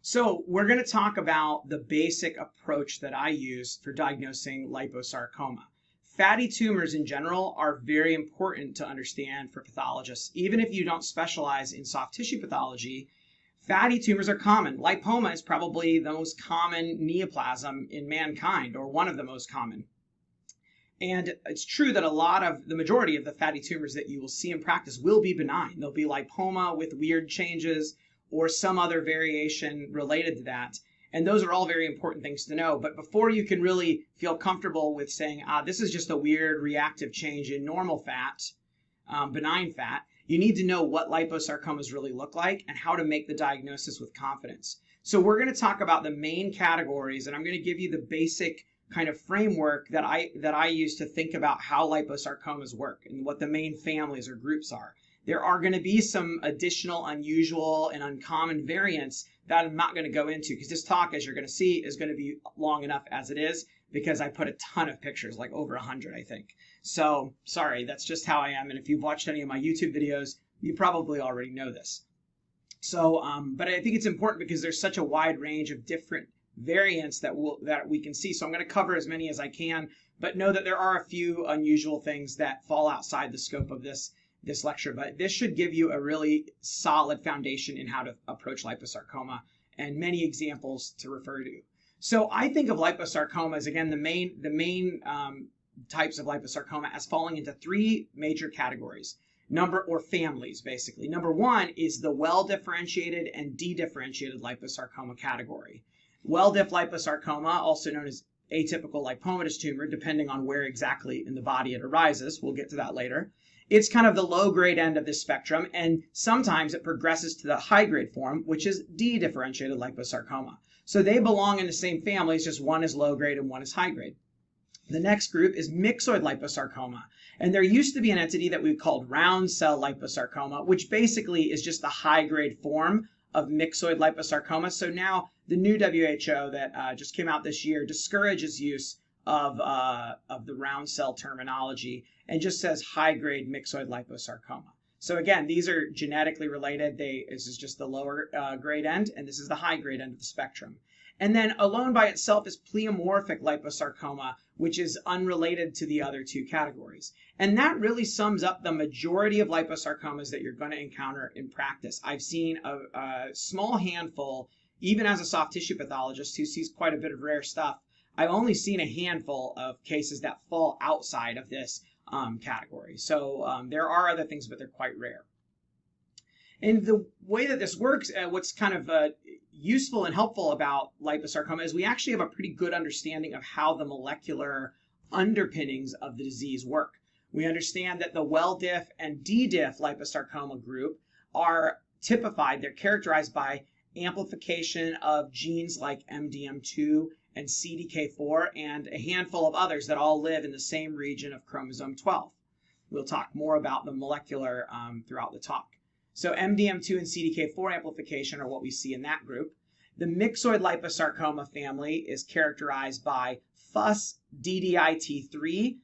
So we're going to talk about the basic approach that I use for diagnosing liposarcoma. Fatty tumors in general are very important to understand for pathologists. Even if you don't specialize in soft tissue pathology, fatty tumors are common. Lipoma is probably the most common neoplasm in mankind, or one of the most common. And it's true that the majority of the fatty tumors that you will see in practice will be benign. They'll be lipoma with weird changes or some other variation related to that. And those are all very important things to know. But before you can really feel comfortable with saying, this is just a weird reactive change in normal fat, benign fat, you need to know what liposarcomas really look like and how to make the diagnosis with confidence. So we're going to talk about the main categories, and I'm going to give you the basic kind of framework that I use to think about how liposarcomas work and what the main families or groups are. There are going to be some additional unusual and uncommon variants that I'm not going to go into because this talk, as you're going to see, is going to be long enough as it is because I put a ton of pictures, like over 100, I think. So sorry, that's just how I am. And if you've watched any of my YouTube videos, you probably already know this. So, but I think it's important because there's such a wide range of different variants that we can see. So I'm going to cover as many as I can, but know that there are a few unusual things that fall outside the scope of this lecture. But this should give you a really solid foundation in how to approach liposarcoma and many examples to refer to. So I think of liposarcoma as, again, the main types of liposarcoma as falling into three major categories. Families, basically. Number one is the well-differentiated and dedifferentiated liposarcoma category. Well-diff liposarcoma, also known as atypical lipomatous tumor, depending on where exactly in the body it arises. We'll get to that later. It's kind of the low-grade end of this spectrum, and sometimes it progresses to the high-grade form, which is dedifferentiated liposarcoma. So they belong in the same family, it's just one is low-grade and one is high-grade. The next group is myxoid liposarcoma, and there used to be an entity that we called round cell liposarcoma, which basically is just the high-grade form of myxoid liposarcoma. So now the new WHO that just came out this year discourages use of the round cell terminology and just says high-grade myxoid liposarcoma. So again, these are genetically related. This is just the lower grade end, and this is the high-grade end of the spectrum. And then alone by itself is pleomorphic liposarcoma, which is unrelated to the other two categories. And that really sums up the majority of liposarcomas that you're going to encounter in practice. I've seen a small handful, even as a soft tissue pathologist who sees quite a bit of rare stuff, I've only seen a handful of cases that fall outside of this category. So there are other things, but they're quite rare. And the way that this works, what's kind of useful and helpful about liposarcoma is we actually have a pretty good understanding of how the molecular underpinnings of the disease work. We understand that the well-diff and D-diff liposarcoma group are typified. They're characterized by amplification of genes like MDM2 and CDK4 and a handful of others that all live in the same region of chromosome 12. We'll talk more about the molecular throughout the talk. So MDM2 and CDK4 amplification are what we see in that group. The myxoid liposarcoma family is characterized by FUS DDIT3.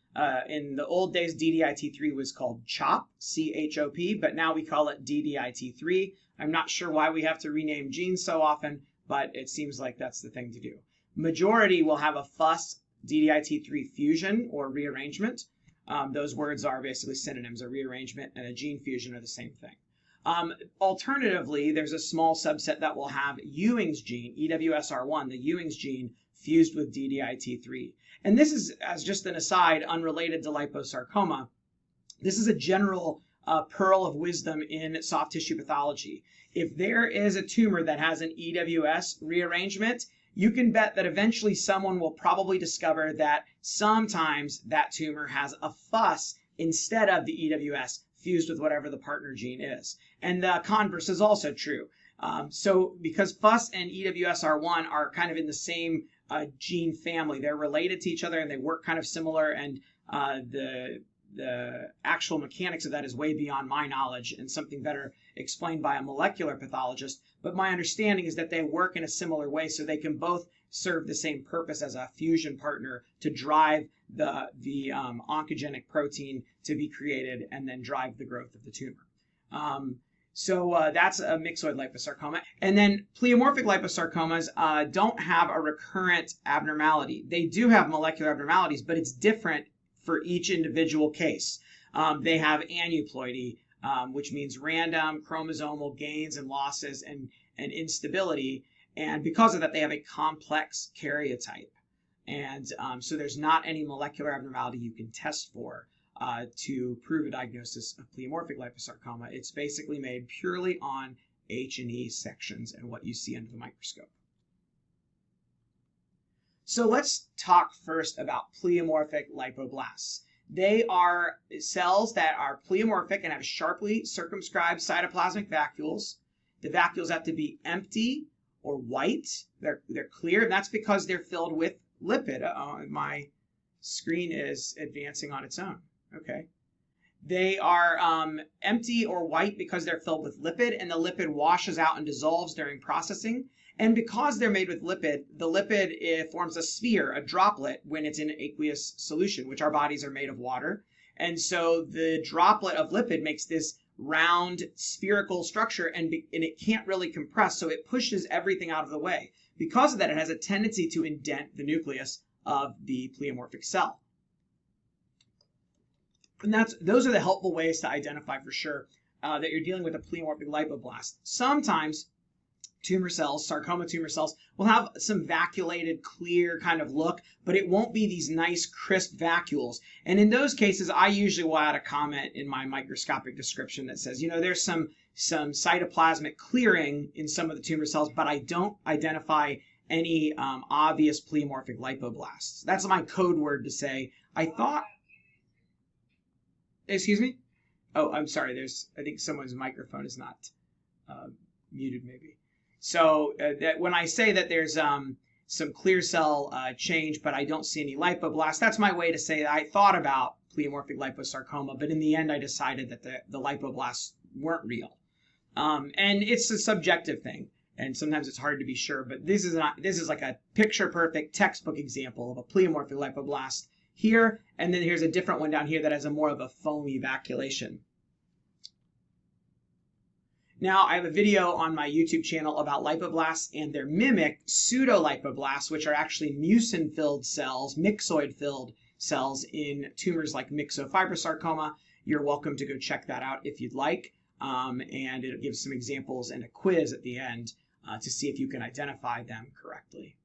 In the old days, DDIT3 was called CHOP, C-H-O-P, but now we call it DDIT3. I'm not sure why we have to rename genes so often, but it seems like that's the thing to do. Majority will have a FUS DDIT3 fusion or rearrangement. Those words are basically synonyms. A rearrangement and a gene fusion are the same thing. Alternatively, there's a small subset that will have Ewing's gene, EWSR1, the Ewing's gene, fused with DDIT3. And this is, as just an aside, unrelated to liposarcoma. This is a general pearl of wisdom in soft tissue pathology. If there is a tumor that has an EWS rearrangement, you can bet that eventually someone will probably discover that sometimes that tumor has a FUS instead of the EWS fused with whatever the partner gene is. And the converse is also true. So because FUS and EWSR1 are kind of in the same gene family, they're related to each other and they work kind of similar, and the actual mechanics of that is way beyond my knowledge and something better explained by a molecular pathologist. But my understanding is that they work in a similar way, so they can both serve the same purpose as a fusion partner to drive the oncogenic protein to be created and then drive the growth of the tumor. So that's a myxoid liposarcoma. And then pleomorphic liposarcomas don't have a recurrent abnormality. They do have molecular abnormalities, but it's different for each individual case. They have aneuploidy, which means random chromosomal gains and losses and instability. And because of that, they have a complex karyotype. And so there's not any molecular abnormality you can test for to prove a diagnosis of pleomorphic liposarcoma. It's basically made purely on H&E sections and what you see under the microscope. So let's talk first about pleomorphic lipoblasts. They are cells that are pleomorphic and have sharply circumscribed cytoplasmic vacuoles. The vacuoles have to be empty or white. They're clear, and that's because they're filled with lipid. My screen is advancing on its own. Okay. They are empty or white because they're filled with lipid, and the lipid washes out and dissolves during processing. And because they're made with lipid, the lipid forms a sphere, a droplet, when it's in aqueous solution, which our bodies are made of water. And so the droplet of lipid makes this round spherical structure, and it can't really compress, so it pushes everything out of the way. Because of that, it has a tendency to indent the nucleus of the pleomorphic cell. And those are the helpful ways to identify for sure that you're dealing with a pleomorphic lipoblast. Sometimes tumor cells, sarcoma tumor cells, will have some vacuolated, clear kind of look, but it won't be these nice, crisp vacuoles. And in those cases, I usually will add a comment in my microscopic description that says, there's some cytoplasmic clearing in some of the tumor cells, but I don't identify any obvious pleomorphic lipoblasts. That's my code word to say, I thought... Excuse me? Oh, I'm sorry. I think someone's microphone is not muted, maybe. So that when I say that there's some clear cell change, but I don't see any lipoblast, that's my way to say that I thought about pleomorphic liposarcoma, but in the end I decided that the lipoblasts weren't real. And it's a subjective thing, and sometimes it's hard to be sure. But this is like a picture-perfect textbook example of a pleomorphic lipoblast here, and then here's a different one down here that has a more of a foamy vacuolation. Now, I have a video on my YouTube channel about lipoblasts and their mimic pseudolipoblasts, which are actually mucin-filled cells, myxoid-filled cells in tumors like myxofibrosarcoma. You're welcome to go check that out if you'd like, and it gives some examples and a quiz at the end to see if you can identify them correctly.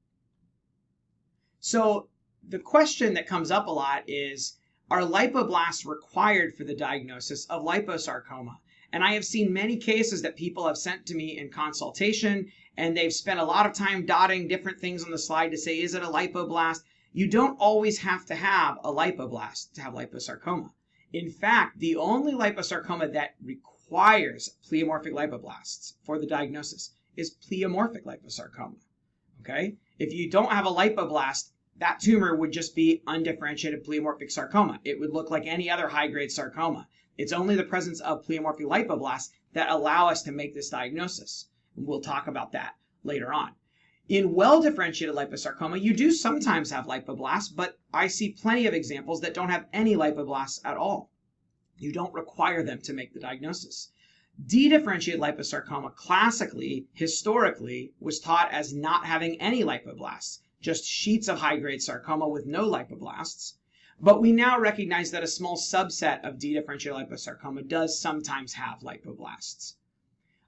So, the question that comes up a lot is, are lipoblasts required for the diagnosis of liposarcoma? And I have seen many cases that people have sent to me in consultation, and they've spent a lot of time dotting different things on the slide to say, is it a lipoblast? You don't always have to have a lipoblast to have liposarcoma. In fact, the only liposarcoma that requires pleomorphic lipoblasts for the diagnosis is pleomorphic liposarcoma. Okay? If you don't have a lipoblast, that tumor would just be undifferentiated pleomorphic sarcoma. It would look like any other high-grade sarcoma. It's only the presence of pleomorphic lipoblast that allow us to make this diagnosis. And we'll talk about that later on. In well-differentiated liposarcoma, you do sometimes have lipoblast, but I see plenty of examples that don't have any lipoblast at all. You don't require them to make the diagnosis. Dedifferentiated liposarcoma classically, historically, was taught as not having any lipoblast, just sheets of high-grade sarcoma with no lipoblasts. But we now recognize that a small subset of dedifferentiated liposarcoma does sometimes have lipoblasts.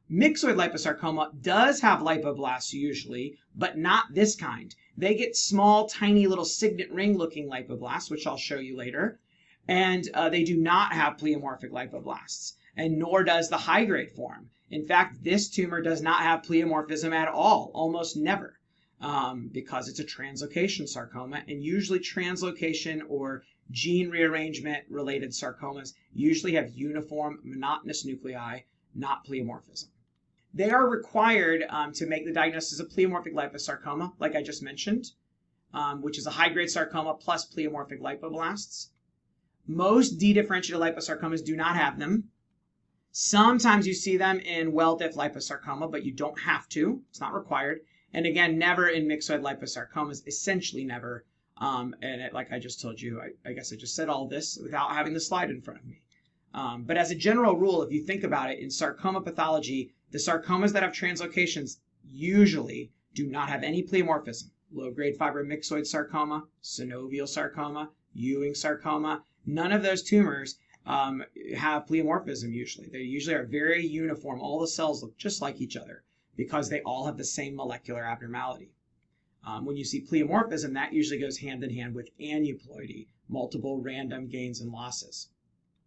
Myxoid liposarcoma does have lipoblasts usually, but not this kind. They get small, tiny little signet ring-looking lipoblasts, which I'll show you later, and they do not have pleomorphic lipoblasts, and nor does the high-grade form. In fact, this tumor does not have pleomorphism at all, almost never, because it's a translocation sarcoma, and usually translocation or gene rearrangement related sarcomas usually have uniform monotonous nuclei, not pleomorphism. They are required to make the diagnosis of pleomorphic liposarcoma, like I just mentioned, which is a high-grade sarcoma plus pleomorphic lipoblasts. Most dedifferentiated liposarcomas do not have them. Sometimes you see them in well-diff liposarcoma, but you don't have to. It's not required. And again, never in myxoid liposarcomas, essentially never. Like I just told you, I guess I just said all this without having the slide in front of me. But as a general rule, if you think about it, in sarcoma pathology, the sarcomas that have translocations usually do not have any pleomorphism. Low-grade fibromyxoid sarcoma, synovial sarcoma, Ewing sarcoma, none of those tumors have pleomorphism usually. They usually are very uniform. All the cells look just like each other because they all have the same molecular abnormality. When you see pleomorphism, that usually goes hand in hand with aneuploidy, multiple random gains and losses.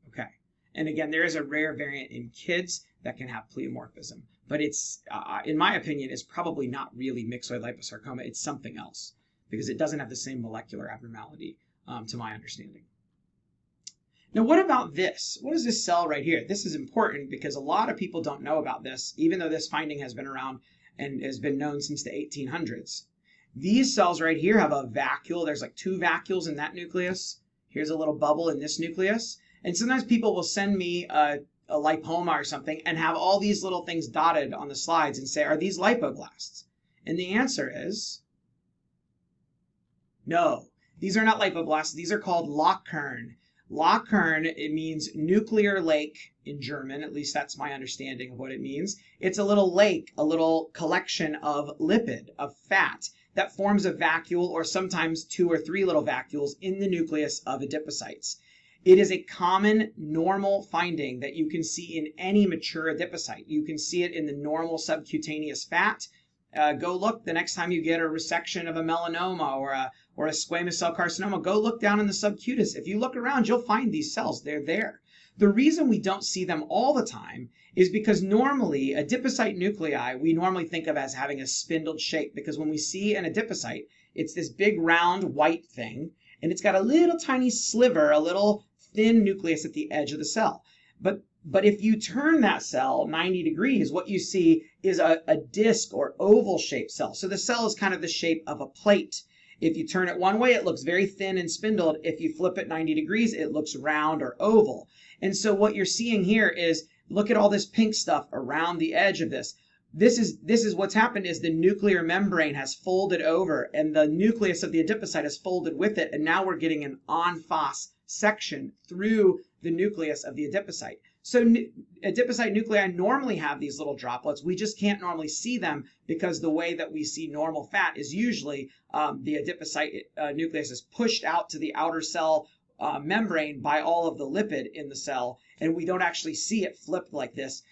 Okay. And again, there is a rare variant in kids that can have pleomorphism, but it's, in my opinion, is probably not really myxoid liposarcoma. It's something else because it doesn't have the same molecular abnormality, to my understanding. Now, what about this? What is this cell right here? This is important because a lot of people don't know about this, even though this finding has been around and has been known since the 1800s. These cells right here have a vacuole. There's like 2 vacuoles in that nucleus. Here's a little bubble in this nucleus. And sometimes people will send me a lipoma or something and have all these little things dotted on the slides and say, are these lipoblasts? And the answer is no. These are not lipoblasts. These are called Lachkern. Lachkern, it means nuclear lake in German. At least that's my understanding of what it means. It's a little lake, a little collection of lipid, of fat, that forms a vacuole or sometimes 2 or 3 little vacuoles in the nucleus of adipocytes. It is a common normal finding that you can see in any mature adipocyte. You can see it in the normal subcutaneous fat. Go look the next time you get a resection of a melanoma or a squamous cell carcinoma. Go look down in the subcutis. If you look around, you'll find these cells. They're there. The reason we don't see them all the time is because normally adipocyte nuclei we normally think of as having a spindled shape, because when we see an adipocyte, it's this big round white thing, and it's got a little tiny sliver, a little thin nucleus at the edge of the cell. But if you turn that cell 90 degrees, what you see is a disc or oval shaped cell. So the cell is kind of the shape of a plate. If you turn it one way, it looks very thin and spindled. If you flip it 90 degrees, it looks round or oval. And so what you're seeing here is, look at all this pink stuff around the edge of this. This is what's happened is the nuclear membrane has folded over and the nucleus of the adipocyte has folded with it. And now we're getting an en face section through the nucleus of the adipocyte. So adipocyte nuclei normally have these little droplets. We just can't normally see them because the way that we see normal fat is usually the adipocyte nucleus is pushed out to the outer cell membrane by all of the lipid in the cell, and we don't actually see it flipped like this.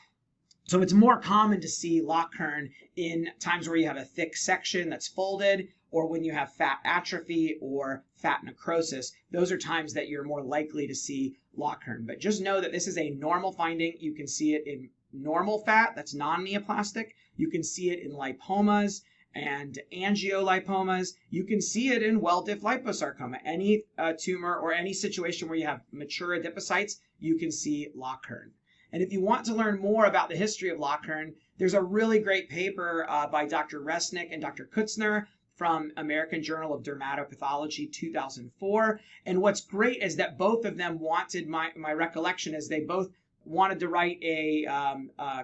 So it's more common to see Lachkern in times where you have a thick section that's folded, or when you have fat atrophy or fat necrosis. Those are times that you're more likely to see Lachkern. But just know that this is a normal finding. You can see it in normal fat that's non-neoplastic. You can see it in lipomas and angiolipomas. You can see it in well-diff liposarcoma. Any tumor or any situation where you have mature adipocytes, you can see Lachkern. And if you want to learn more about the history of Lachkern, there's a really great paper by Dr. Resnick and Dr. Kutzner from American Journal of Dermatopathology 2004. And what's great is that both of them wanted, my recollection is they both wanted to write a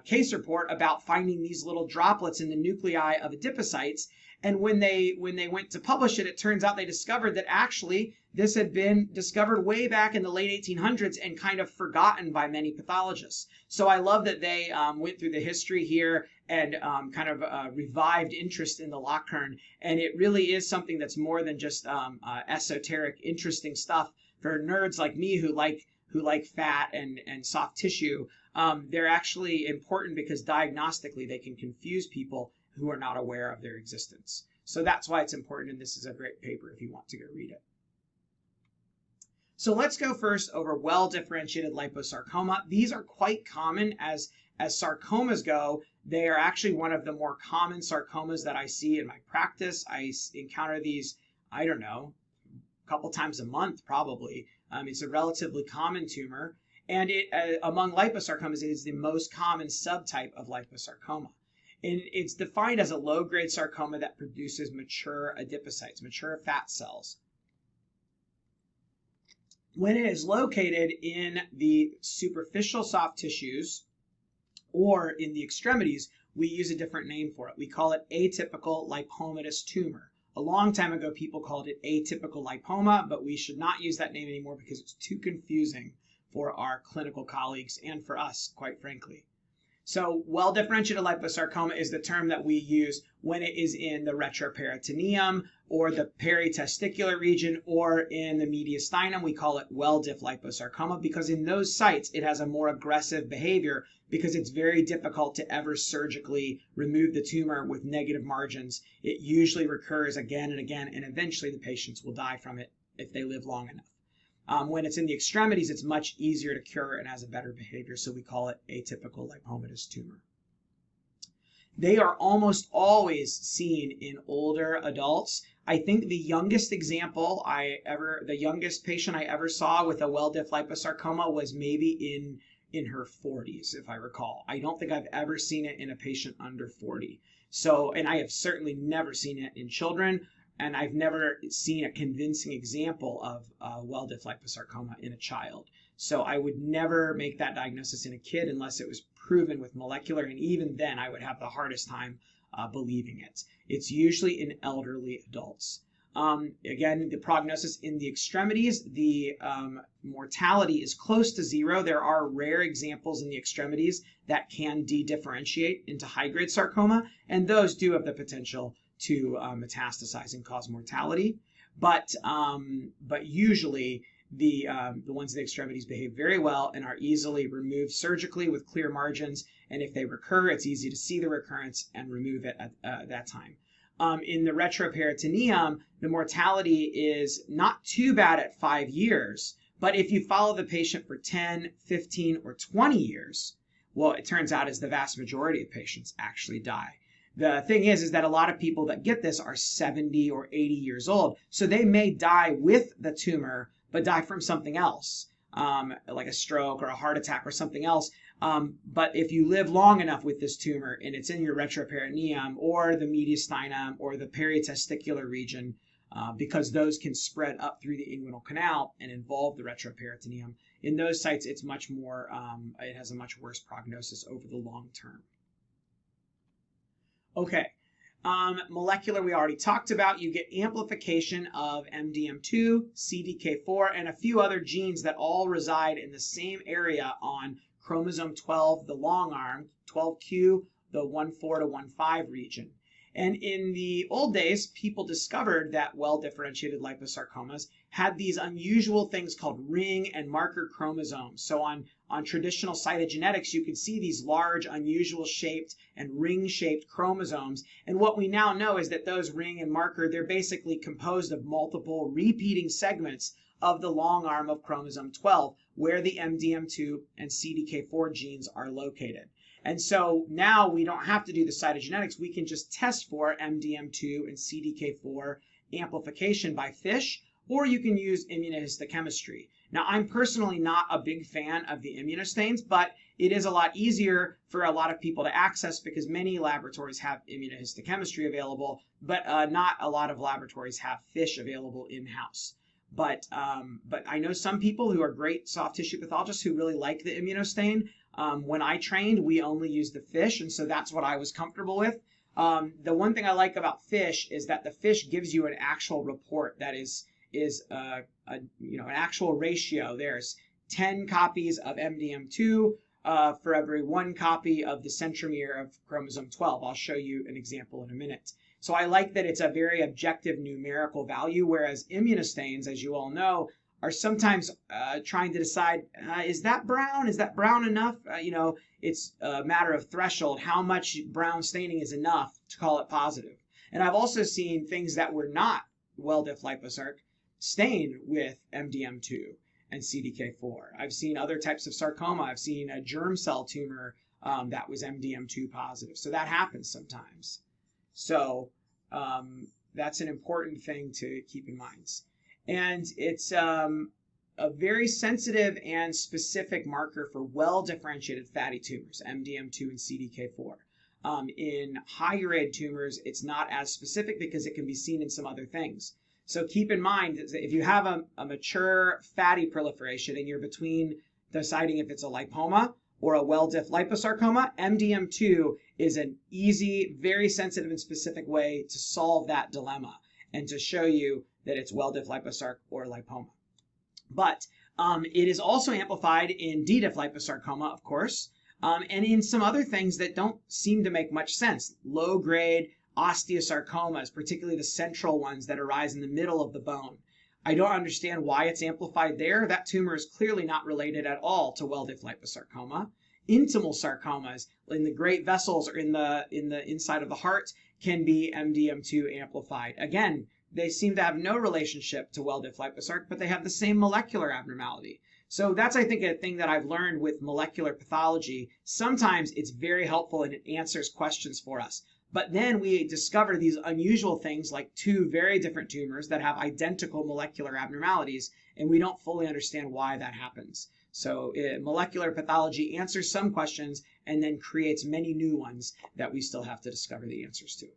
case report about finding these little droplets in the nuclei of adipocytes. And when they went to publish it, it turns out they discovered that actually this had been discovered way back in the late 1800s and kind of forgotten by many pathologists. So I love that they went through the history here and kind of revived interest in the Lachkern. And it really is something that's more than just esoteric, interesting stuff for nerds like me who like fat and soft tissue. They're actually important because diagnostically they can confuse people who are not aware of their existence. So that's why it's important, and this is a great paper if you want to go read it. So let's go first over well-differentiated liposarcoma. These are quite common as sarcomas go. They are actually one of the more common sarcomas that I see in my practice. I encounter these, I don't know, a couple times a month probably. It's a relatively common tumor, and among liposarcomas, it is the most common subtype of liposarcoma. And it's defined as a low-grade sarcoma that produces mature adipocytes, mature fat cells. When it is located in the superficial soft tissues or in the extremities, we use a different name for it. We call it atypical lipomatous tumor. A long time ago, people called it atypical lipoma, but we should not use that name anymore because it's too confusing for our clinical colleagues and for us, quite frankly. So well-differentiated liposarcoma is the term that we use when it is in the retroperitoneum or the peritesticular region or in the mediastinum. We call it well-diff liposarcoma because in those sites it has a more aggressive behavior because it's very difficult to ever surgically remove the tumor with negative margins. It usually recurs again and again, and eventually the patients will die from it if they live long enough. When it's in the extremities, it's much easier to cure and has a better behavior, so we call it atypical lipomatous tumor. They are almost always seen in older adults. I think the youngest the youngest patient I ever saw with a well-diff liposarcoma was maybe in her 40s, if I recall. I don't think I've ever seen it in a patient under 40. So, and I have certainly never seen it in children. And I've never seen a convincing example of well-diff liposarcoma in a child. So I would never make that diagnosis in a kid unless it was proven with molecular, and even then I would have the hardest time believing it. It's usually in elderly adults. Again, the prognosis in the extremities, the mortality is close to zero. There are rare examples in the extremities that can de-differentiate into high-grade sarcoma, and those do have the potential to metastasize and cause mortality, but usually the ones in the extremities behave very well and are easily removed surgically with clear margins. And if they recur, it's easy to see the recurrence and remove it at that time. In the retroperitoneum, the mortality is not too bad at 5 years, but if you follow the patient for 10, 15, or 20 years, well, it turns out is the vast majority of patients actually die. The thing is that a lot of people that get this are 70 or 80 years old. So they may die with the tumor, but die from something else, like a stroke or a heart attack or something else. But if you live long enough with this tumor and it's in your retroperitoneum or the mediastinum or the peritesticular region, because those can spread up through the inguinal canal and involve the retroperitoneum, in those sites it's much more, it has a much worse prognosis over the long term. Okay, molecular we already talked about. You get amplification of MDM2, CDK4, and a few other genes that all reside in the same area on chromosome 12, the long arm, 12q, the 1,4 to 1,5 region. And in the old days, people discovered that well-differentiated liposarcomas had these unusual things called ring and marker chromosomes. So on traditional cytogenetics, you can see these large, unusual shaped and ring-shaped chromosomes. And what we now know is that those ring and marker, they're basically composed of multiple repeating segments of the long arm of chromosome 12, where the MDM2 and CDK4 genes are located. And so now we don't have to do the cytogenetics. We can just test for MDM2 and CDK4 amplification by FISH, or you can use immunohistochemistry. Now, I'm personally not a big fan of the immunostains, but it is a lot easier for a lot of people to access because many laboratories have immunohistochemistry available, but not a lot of laboratories have FISH available in-house. But I know some people who are great soft tissue pathologists who really like the immunostain. When I trained, we only used the FISH, and so that's what I was comfortable with. The one thing I like about FISH is that the FISH gives you an actual report that is an actual ratio. There's 10 copies of MDM2 for every 1 copy of the centromere of chromosome 12. I'll show you an example in a minute. So I like that it's a very objective numerical value, whereas immunostains, as you all know, are sometimes trying to decide, is that brown? Is that brown enough? It's a matter of threshold. How much brown staining is enough to call it positive? And I've also seen things that were not well-diff liposarc stain with MDM2 and CDK4. I've seen other types of sarcoma. I've seen a germ cell tumor that was MDM2 positive. So that happens sometimes. So that's an important thing to keep in mind. And it's a very sensitive and specific marker for well-differentiated fatty tumors, MDM2 and CDK4. In high-grade tumors, it's not as specific because it can be seen in some other things. So keep in mind that if you have a mature fatty proliferation and you're between deciding if it's a lipoma or a well-diff liposarcoma, MDM2 is an easy, very sensitive and specific way to solve that dilemma and to show you that it's well-diff liposarc or lipoma. But It is also amplified in D. diff liposarcoma, of course, and in some other things that don't seem to make much sense. Low-grade osteosarcomas, particularly the central ones that arise in the middle of the bone. I don't understand why it's amplified there. That tumor is clearly not related at all to well-diff liposarcoma. Intimal sarcomas in the great vessels or in the inside of the heart can be MDM2 amplified. Again, they seem to have no relationship to well-diff liposarc, but they have the same molecular abnormality. So that's, I think, a thing that I've learned with molecular pathology. Sometimes it's very helpful and it answers questions for us. But then we discover these unusual things like two very different tumors that have identical molecular abnormalities, and we don't fully understand why that happens. So molecular pathology answers some questions and then creates many new ones that we still have to discover the answers to.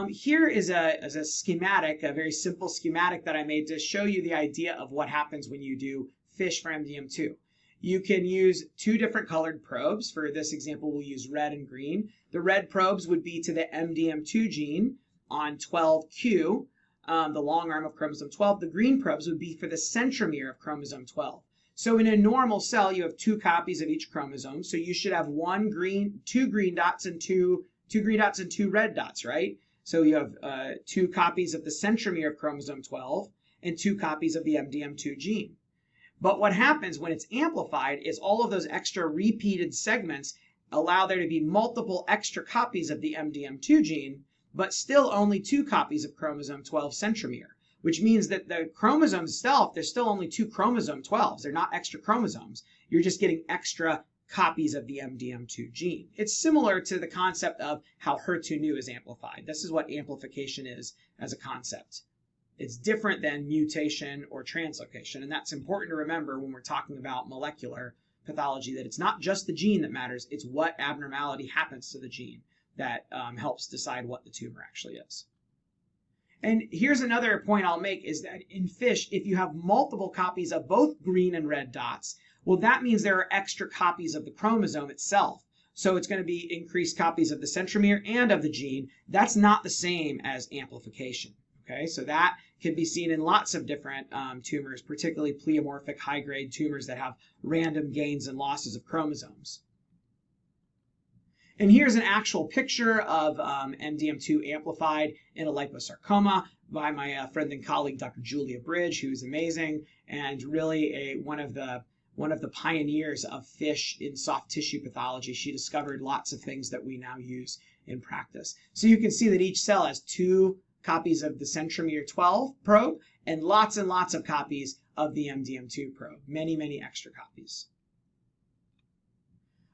Here is a schematic, a very simple schematic that I made to show you the idea of what happens when you do FISH for MDM2. You can use two different colored probes. For this example, we'll use red and green. The red probes would be to the MDM2 gene on 12q, the long arm of chromosome 12. The green probes would be for the centromere of chromosome 12. So in a normal cell, you have two copies of each chromosome. So you should have two green dots and two red dots, right? So you have two copies of the centromere of chromosome 12 and two copies of the MDM2 gene. But what happens when it's amplified is all of those extra repeated segments allow there to be multiple extra copies of the MDM2 gene, but still only two copies of chromosome 12 centromere, which means that the chromosome itself, there's still only two chromosome 12s. They're not extra chromosomes. You're just getting extra copies of the MDM2 gene. It's similar to the concept of how HER2/neu is amplified. This is what amplification is as a concept. It's different than mutation or translocation, and that's important to remember when we're talking about molecular pathology, that it's not just the gene that matters, it's what abnormality happens to the gene that helps decide what the tumor actually is. And here's another point I'll make is that in FISH, if you have multiple copies of both green and red dots, well, that means there are extra copies of the chromosome itself. So it's going to be increased copies of the centromere and of the gene. That's not the same as amplification. Okay, so that can be seen in lots of different tumors, particularly pleomorphic high-grade tumors that have random gains and losses of chromosomes. And here's an actual picture of MDM2 amplified in a liposarcoma by my friend and colleague, Dr. Julia Bridge, who's amazing and really one of the pioneers of FISH in soft tissue pathology. She discovered lots of things that we now use in practice. So you can see that each cell has two copies of the centromere 12 probe and lots of copies of the MDM2 probe. Many extra copies.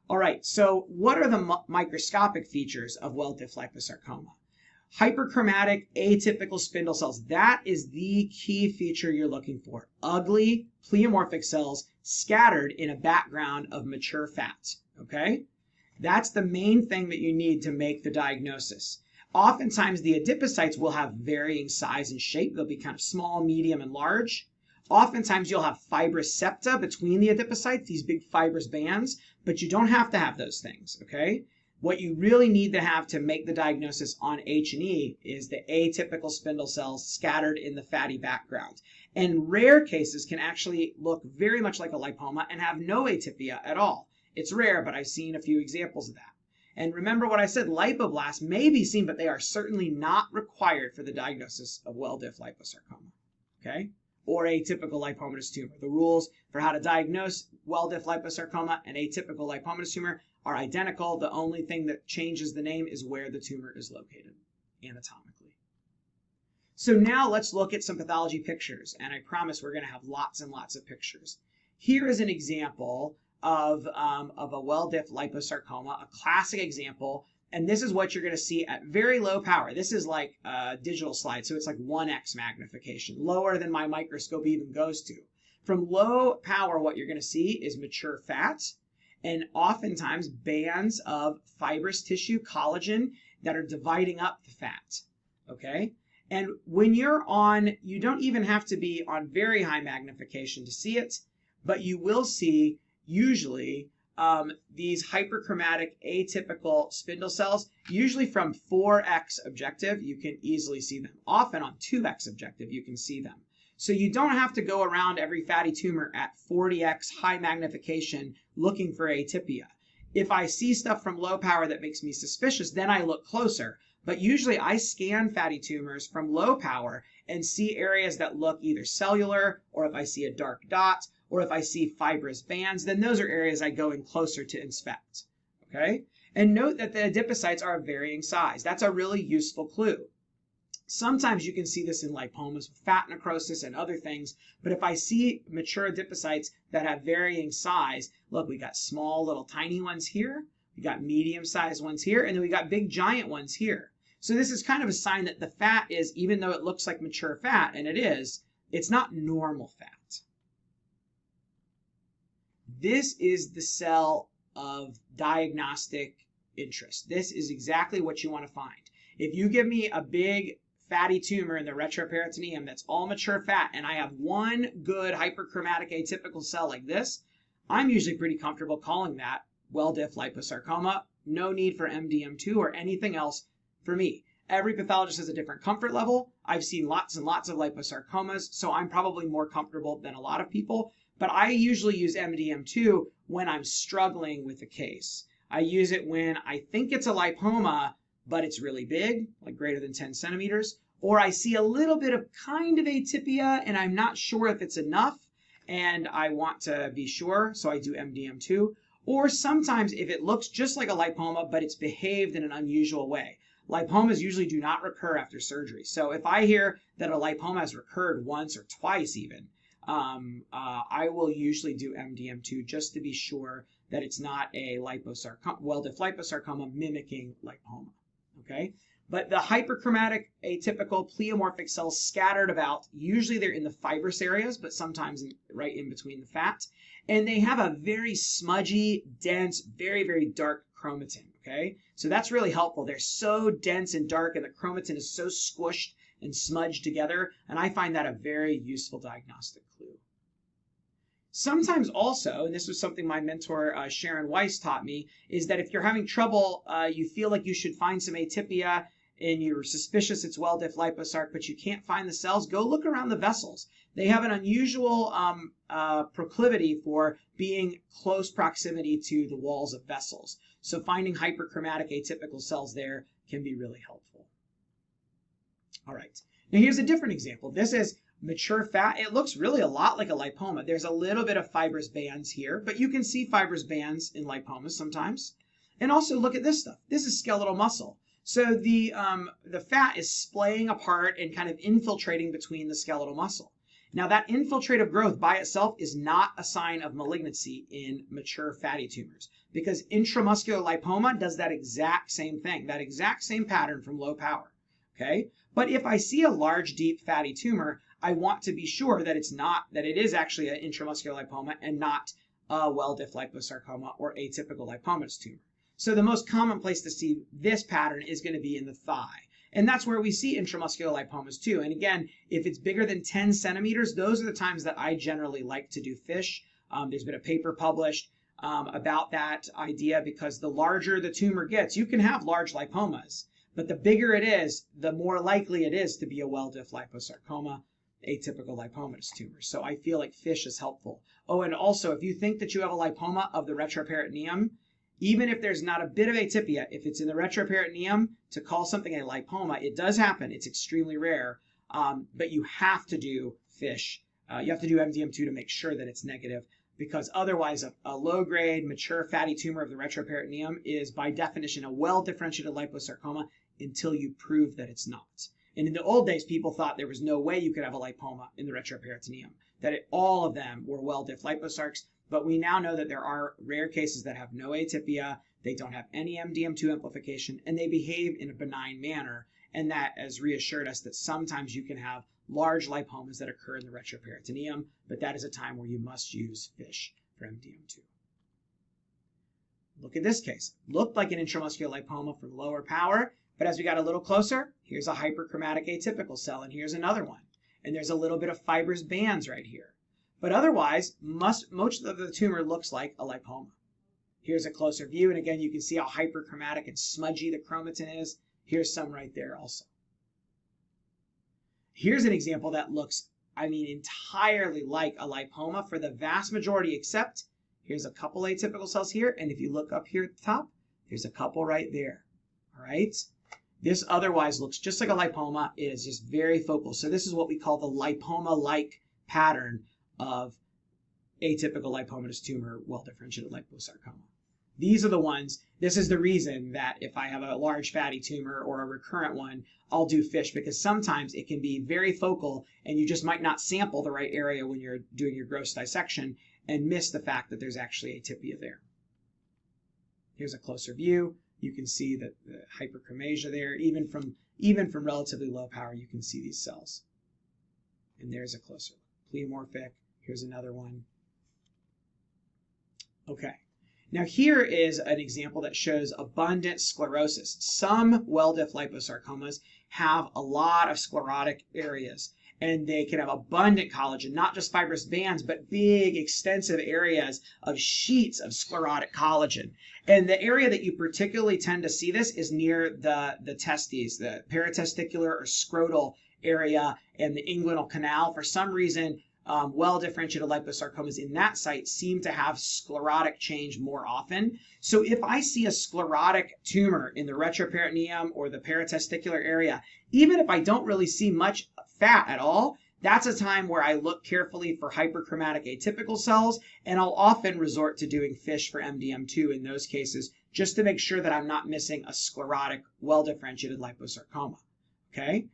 All right, so what are the microscopic features of well-diff liposarcoma? Hyperchromatic atypical spindle cells. That is the key feature you're looking for. Ugly pleomorphic cells scattered in a background of mature fat. Okay? That's the main thing that you need to make the diagnosis. Oftentimes, the adipocytes will have varying size and shape. They'll be kind of small, medium, and large. Oftentimes, you'll have fibrous septa between the adipocytes, these big fibrous bands, but you don't have to have those things, okay? What you really need to have to make the diagnosis on H&E is the atypical spindle cells scattered in the fatty background. And rare cases can actually look very much like a lipoma and have no atypia at all. It's rare, but I've seen a few examples of that. And remember what I said, lipoblasts may be seen, but they are certainly not required for the diagnosis of well-diff liposarcoma, okay? Or atypical lipomatous tumor. The rules for how to diagnose well-diff liposarcoma and atypical lipomatous tumor are identical. The only thing that changes the name is where the tumor is located anatomically. So now let's look at some pathology pictures, and I promise we're going to have lots and lots of pictures. Here is an example of a well-diff liposarcoma, a classic example, and this is what you're going to see at very low power. This is like a digital slide, so it's like 1x magnification, lower than my microscope even goes to. From low power, what you're going to see is mature fat, and oftentimes bands of fibrous tissue, collagen, that are dividing up the fat, okay? And when you're on, you don't even have to be on very high magnification to see it, but you will see usually these hyperchromatic atypical spindle cells, usually from 4x objective, you can easily see them. Often on 2x objective, you can see them. So you don't have to go around every fatty tumor at 40x high magnification looking for atypia. If I see stuff from low power that makes me suspicious, then I look closer. But usually I scan fatty tumors from low power and see areas that look either cellular, or if I see a dark dot, or if I see fibrous bands, then those are areas I go in closer to inspect. Okay? And note that the adipocytes are of varying size. That's a really useful clue. Sometimes you can see this in lipomas, fat necrosis, and other things. But if I see mature adipocytes that have varying size, look, we got small little tiny ones here, we got medium-sized ones here, and then we got big giant ones here. So this is kind of a sign that the fat is, even though it looks like mature fat, and it is, it's not normal fat. This is the cell of diagnostic interest. This is exactly what you want to find. If you give me a big fatty tumor in the retroperitoneum that's all mature fat, and I have one good hyperchromatic atypical cell like this, I'm usually pretty comfortable calling that well-diff liposarcoma. No need for MDM2 or anything else for me. Every pathologist has a different comfort level. I've seen lots and lots of liposarcomas, so I'm probably more comfortable than a lot of people. But I usually use MDM2 when I'm struggling with a case. I use it when I think it's a lipoma, but it's really big, like greater than 10 centimeters, or I see a little bit of kind of atypia and I'm not sure if it's enough and I want to be sure, so I do MDM2. Or sometimes if it looks just like a lipoma, but it's behaved in an unusual way. Lipomas usually do not recur after surgery. So if I hear that a lipoma has recurred once or twice even, I will usually do MDM2 just to be sure that it's not a well-diff liposarcoma mimicking lipoma. Okay, but the hyperchromatic atypical pleomorphic cells scattered about, usually they're in the fibrous areas, but sometimes right in between the fat, and they have a very smudgy, dense, very, very dark chromatin. Okay, so that's really helpful. They're so dense and dark, and the chromatin is so squished and smudged together, and I find that a very useful diagnostic clue. Sometimes also, and this was something my mentor Sharon Weiss taught me, is that if you're having trouble, you feel like you should find some atypia and you're suspicious it's well-diff liposarc, but you can't find the cells, go look around the vessels. They have an unusual proclivity for being close proximity to the walls of vessels. So finding hyperchromatic atypical cells there can be really helpful. All right, now here's a different example. This is mature fat. It looks really a lot like a lipoma. There's a little bit of fibrous bands here, but you can see fibrous bands in lipomas sometimes. And also look at this stuff. This is skeletal muscle. So the fat is splaying apart and kind of infiltrating between the skeletal muscle. Now that infiltrative growth by itself is not a sign of malignancy in mature fatty tumors, because intramuscular lipoma does that exact same thing, that exact same pattern from low power. Okay, but if I see a large, deep fatty tumor, I want to be sure that it is actually an intramuscular lipoma and not a well-diff liposarcoma or atypical lipomatous tumor. So the most common place to see this pattern is going to be in the thigh. And that's where we see intramuscular lipomas too. And again, if it's bigger than 10 centimeters, those are the times that I generally like to do FISH. There's been a paper published about that idea, because the larger the tumor gets, you can have large lipomas, but the bigger it is, the more likely it is to be a well-diff liposarcoma, atypical lipomatous tumor. So I feel like FISH is helpful. Oh, and also, if you think that you have a lipoma of the retroperitoneum, even if there's not a bit of atypia, if it's in the retroperitoneum, to call something a lipoma, it does happen. It's extremely rare, but you have to do FISH. You have to do MDM2 to make sure that it's negative, because otherwise a low-grade, mature fatty tumor of the retroperitoneum is by definition a well-differentiated liposarcoma until you prove that it's not. And in the old days, people thought there was no way you could have a lipoma in the retroperitoneum, that all of them were well-diff liposarcs. But we now know that there are rare cases that have no atypia, they don't have any MDM2 amplification, and they behave in a benign manner. And that has reassured us that sometimes you can have large lipomas that occur in the retroperitoneum, but that is a time where you must use FISH for MDM2. Look at this case. Looked like an intramuscular lipoma from lower power, but as we got a little closer, here's a hyperchromatic atypical cell, and here's another one. And there's a little bit of fibrous bands right here. But otherwise, most of the tumor looks like a lipoma. Here's a closer view, and again, you can see how hyperchromatic and smudgy the chromatin is. Here's some right there also. Here's an example that looks I mean entirely like a lipoma for the vast majority, except here's a couple atypical cells here, and if you look up here at the top, there's a couple right there. All right. This otherwise looks just like a lipoma. It is just very focal. So this is what we call the lipoma-like pattern of atypical lipomatous tumor, well-differentiated liposarcoma. These are the ones, this is the reason that if I have a large fatty tumor or a recurrent one, I'll do FISH, because sometimes it can be very focal and you just might not sample the right area when you're doing your gross dissection and miss the fact that there's actually atypia there. Here's a closer view. You can see that the hyperchromasia there, even from relatively low power, you can see these cells. And there's a closer pleomorphic. Here's another one. Okay. Now here is an example that shows abundant sclerosis. Some well-diff liposarcomas have a lot of sclerotic areas, and they can have abundant collagen, not just fibrous bands, but big, extensive areas of sheets of sclerotic collagen. And the area that you particularly tend to see this is near the testes, the paratesticular or scrotal area and the inguinal canal. For some reason, well-differentiated liposarcomas in that site seem to have sclerotic change more often. So if I see a sclerotic tumor in the retroperitoneum or the paratesticular area, even if I don't really see much fat at all, that's a time where I look carefully for hyperchromatic atypical cells, and I'll often resort to doing FISH for MDM2 in those cases, just to make sure that I'm not missing a sclerotic, well-differentiated liposarcoma. Okay?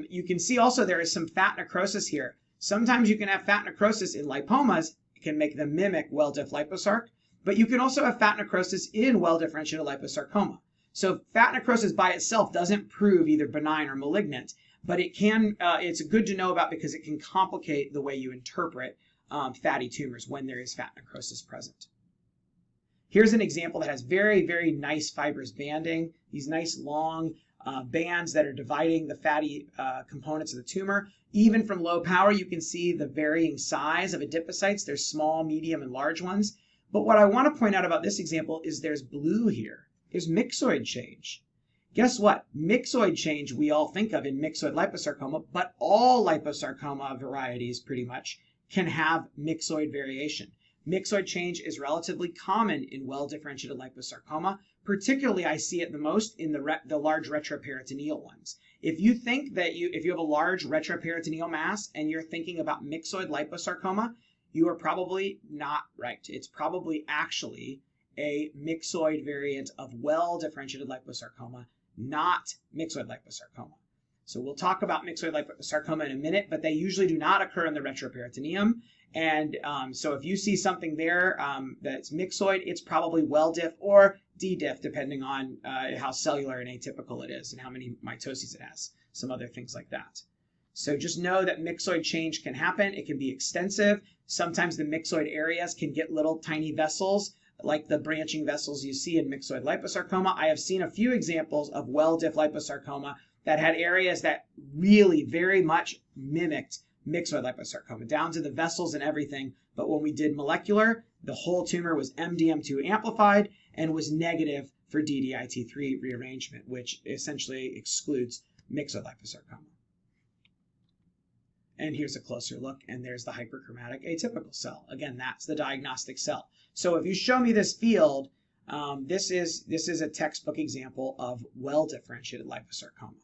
You can see also there is some fat necrosis here. Sometimes you can have fat necrosis in lipomas. It can make them mimic well-diff liposarc, but you can also have fat necrosis in well-differentiated liposarcoma. So fat necrosis by itself doesn't prove either benign or malignant, but it can. It's good to know about because it can complicate the way you interpret fatty tumors when there is fat necrosis present. Here's an example that has very, very nice fibrous banding, these nice long bands that are dividing the fatty components of the tumor. Even from low power, you can see the varying size of adipocytes. There's small, medium, and large ones. But what I want to point out about this example is there's blue here. There's myxoid change. Guess what? Myxoid change we all think of in myxoid liposarcoma, but all liposarcoma varieties pretty much can have myxoid variation. Myxoid change is relatively common in well-differentiated liposarcoma. Particularly, I see it the most in the large retroperitoneal ones. If you think that if you have a large retroperitoneal mass and you're thinking about myxoid liposarcoma, you are probably not right. It's probably actually a myxoid variant of well-differentiated liposarcoma, not myxoid liposarcoma. So we'll talk about myxoid liposarcoma in a minute, but they usually do not occur in the retroperitoneum. And so if you see something there that's myxoid, it's probably well-diff or D-diff, depending on how cellular and atypical it is and how many mitoses it has, some other things like that. So just know that myxoid change can happen. It can be extensive. Sometimes the myxoid areas can get little tiny vessels, like the branching vessels you see in myxoid liposarcoma. I have seen a few examples of well-diff liposarcoma that had areas that really very much mimicked myxoid liposarcoma, down to the vessels and everything. But when we did molecular, the whole tumor was MDM2 amplified and was negative for DDIT3 rearrangement, which essentially excludes myxoid liposarcoma. And here's a closer look, and there's the hyperchromatic atypical cell. Again, that's the diagnostic cell. So if you show me this field, this is a textbook example of well-differentiated liposarcoma.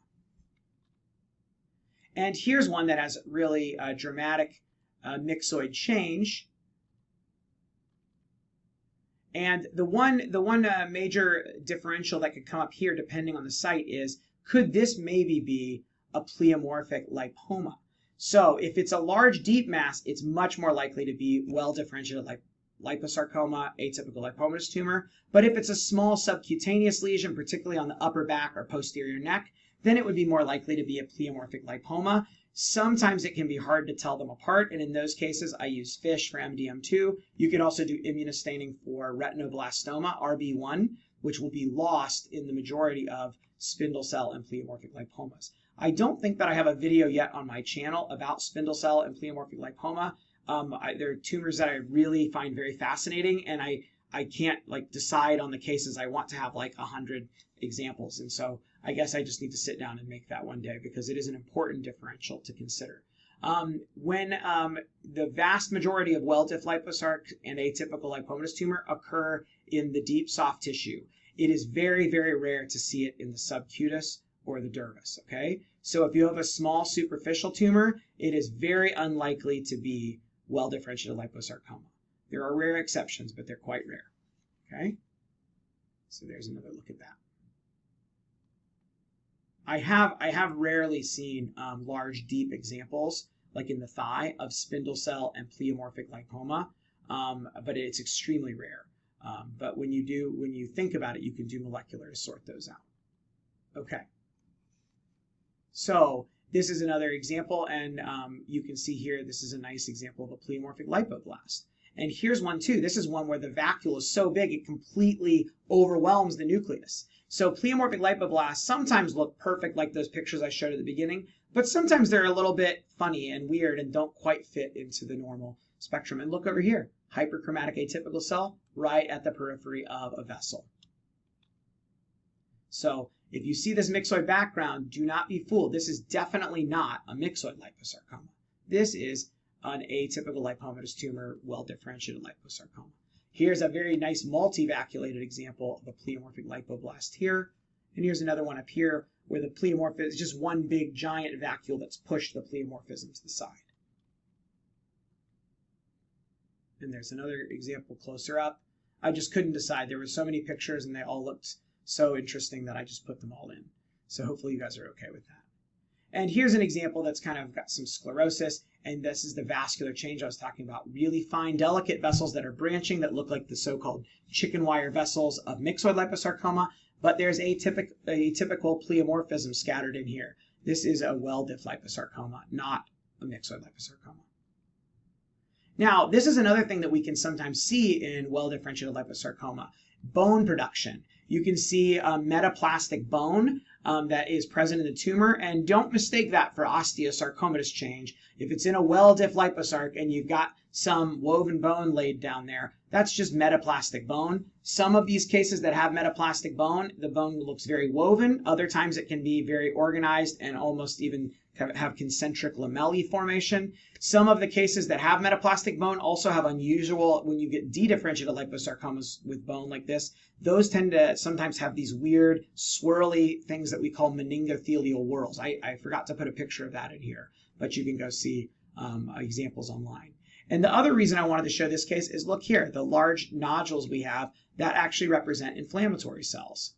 And here's one that has really dramatic myxoid change. And the one major differential that could come up here, depending on the site, is could this maybe be a pleomorphic lipoma? So if it's a large deep mass, it's much more likely to be well-differentiated liposarcoma, atypical lipomatous tumor. But if it's a small subcutaneous lesion, particularly on the upper back or posterior neck, then it would be more likely to be a pleomorphic lipoma. Sometimes it can be hard to tell them apart, and in those cases, I use FISH for MDM2. You can also do immunostaining for retinoblastoma, RB1, which will be lost in the majority of spindle cell and pleomorphic lipomas. I don't think that I have a video yet on my channel about spindle cell and pleomorphic lipoma. They're tumors that I really find very fascinating, and I can't decide on the cases. I want to have 100 examples, and so I guess I just need to sit down and make that one day because it is an important differential to consider. When the vast majority of well-diff liposarc and atypical lipomatous tumor occur in the deep soft tissue, it is very, very rare to see it in the subcutis or the dermis, okay? So if you have a small superficial tumor, it is very unlikely to be well-differentiated liposarcoma. There are rare exceptions, but they're quite rare, okay? So there's another look at that. I have rarely seen large, deep examples, like in the thigh, of spindle cell and pleomorphic lipoma, but it's extremely rare. But when you think about it, you can do molecular to sort those out. Okay. So this is another example, and you can see here, this is a nice example of a pleomorphic lipoblast. And here's one too. This is one where the vacuole is so big it completely overwhelms the nucleus. So pleomorphic lipoblast sometimes look perfect like those pictures I showed at the beginning, but sometimes they're a little bit funny and weird and don't quite fit into the normal spectrum. And look over here, hyperchromatic atypical cell right at the periphery of a vessel. So if you see this myxoid background, do not be fooled. This is definitely not a myxoid liposarcoma. This is an atypical lipomatous tumor, well-differentiated liposarcoma. Here's a very nice multivacuolated example of a pleomorphic lipoblast here. And here's another one up here where the pleomorphism is just one big giant vacuole that's pushed the pleomorphism to the side. And there's another example closer up. I just couldn't decide. There were so many pictures and they all looked so interesting that I just put them all in. So hopefully you guys are okay with that. And here's an example that's kind of got some sclerosis, and this is the vascular change I was talking about. Really fine, delicate vessels that are branching that look like the so-called chicken wire vessels of myxoid liposarcoma, but there's atypical pleomorphism scattered in here. This is a well-diff liposarcoma, not a myxoid liposarcoma. Now, this is another thing that we can sometimes see in well-differentiated liposarcoma, bone production. You can see a metaplastic bone that is present in the tumor, and don't mistake that for osteosarcomatous change. If it's in a well-diff liposarc and you've got some woven bone laid down there, that's just metaplastic bone. Some of these cases that have metaplastic bone, the bone looks very woven. Other times it can be very organized and almost even have concentric lamellae formation. Some of the cases that have metaplastic bone also have unusual, when you get dedifferentiated liposarcomas with bone like this, those tend to sometimes have these weird swirly things that we call meningothelial whorls. I forgot to put a picture of that in here, but you can go see examples online. And the other reason I wanted to show this case is, look here, the large nodules we have that actually represent inflammatory cells.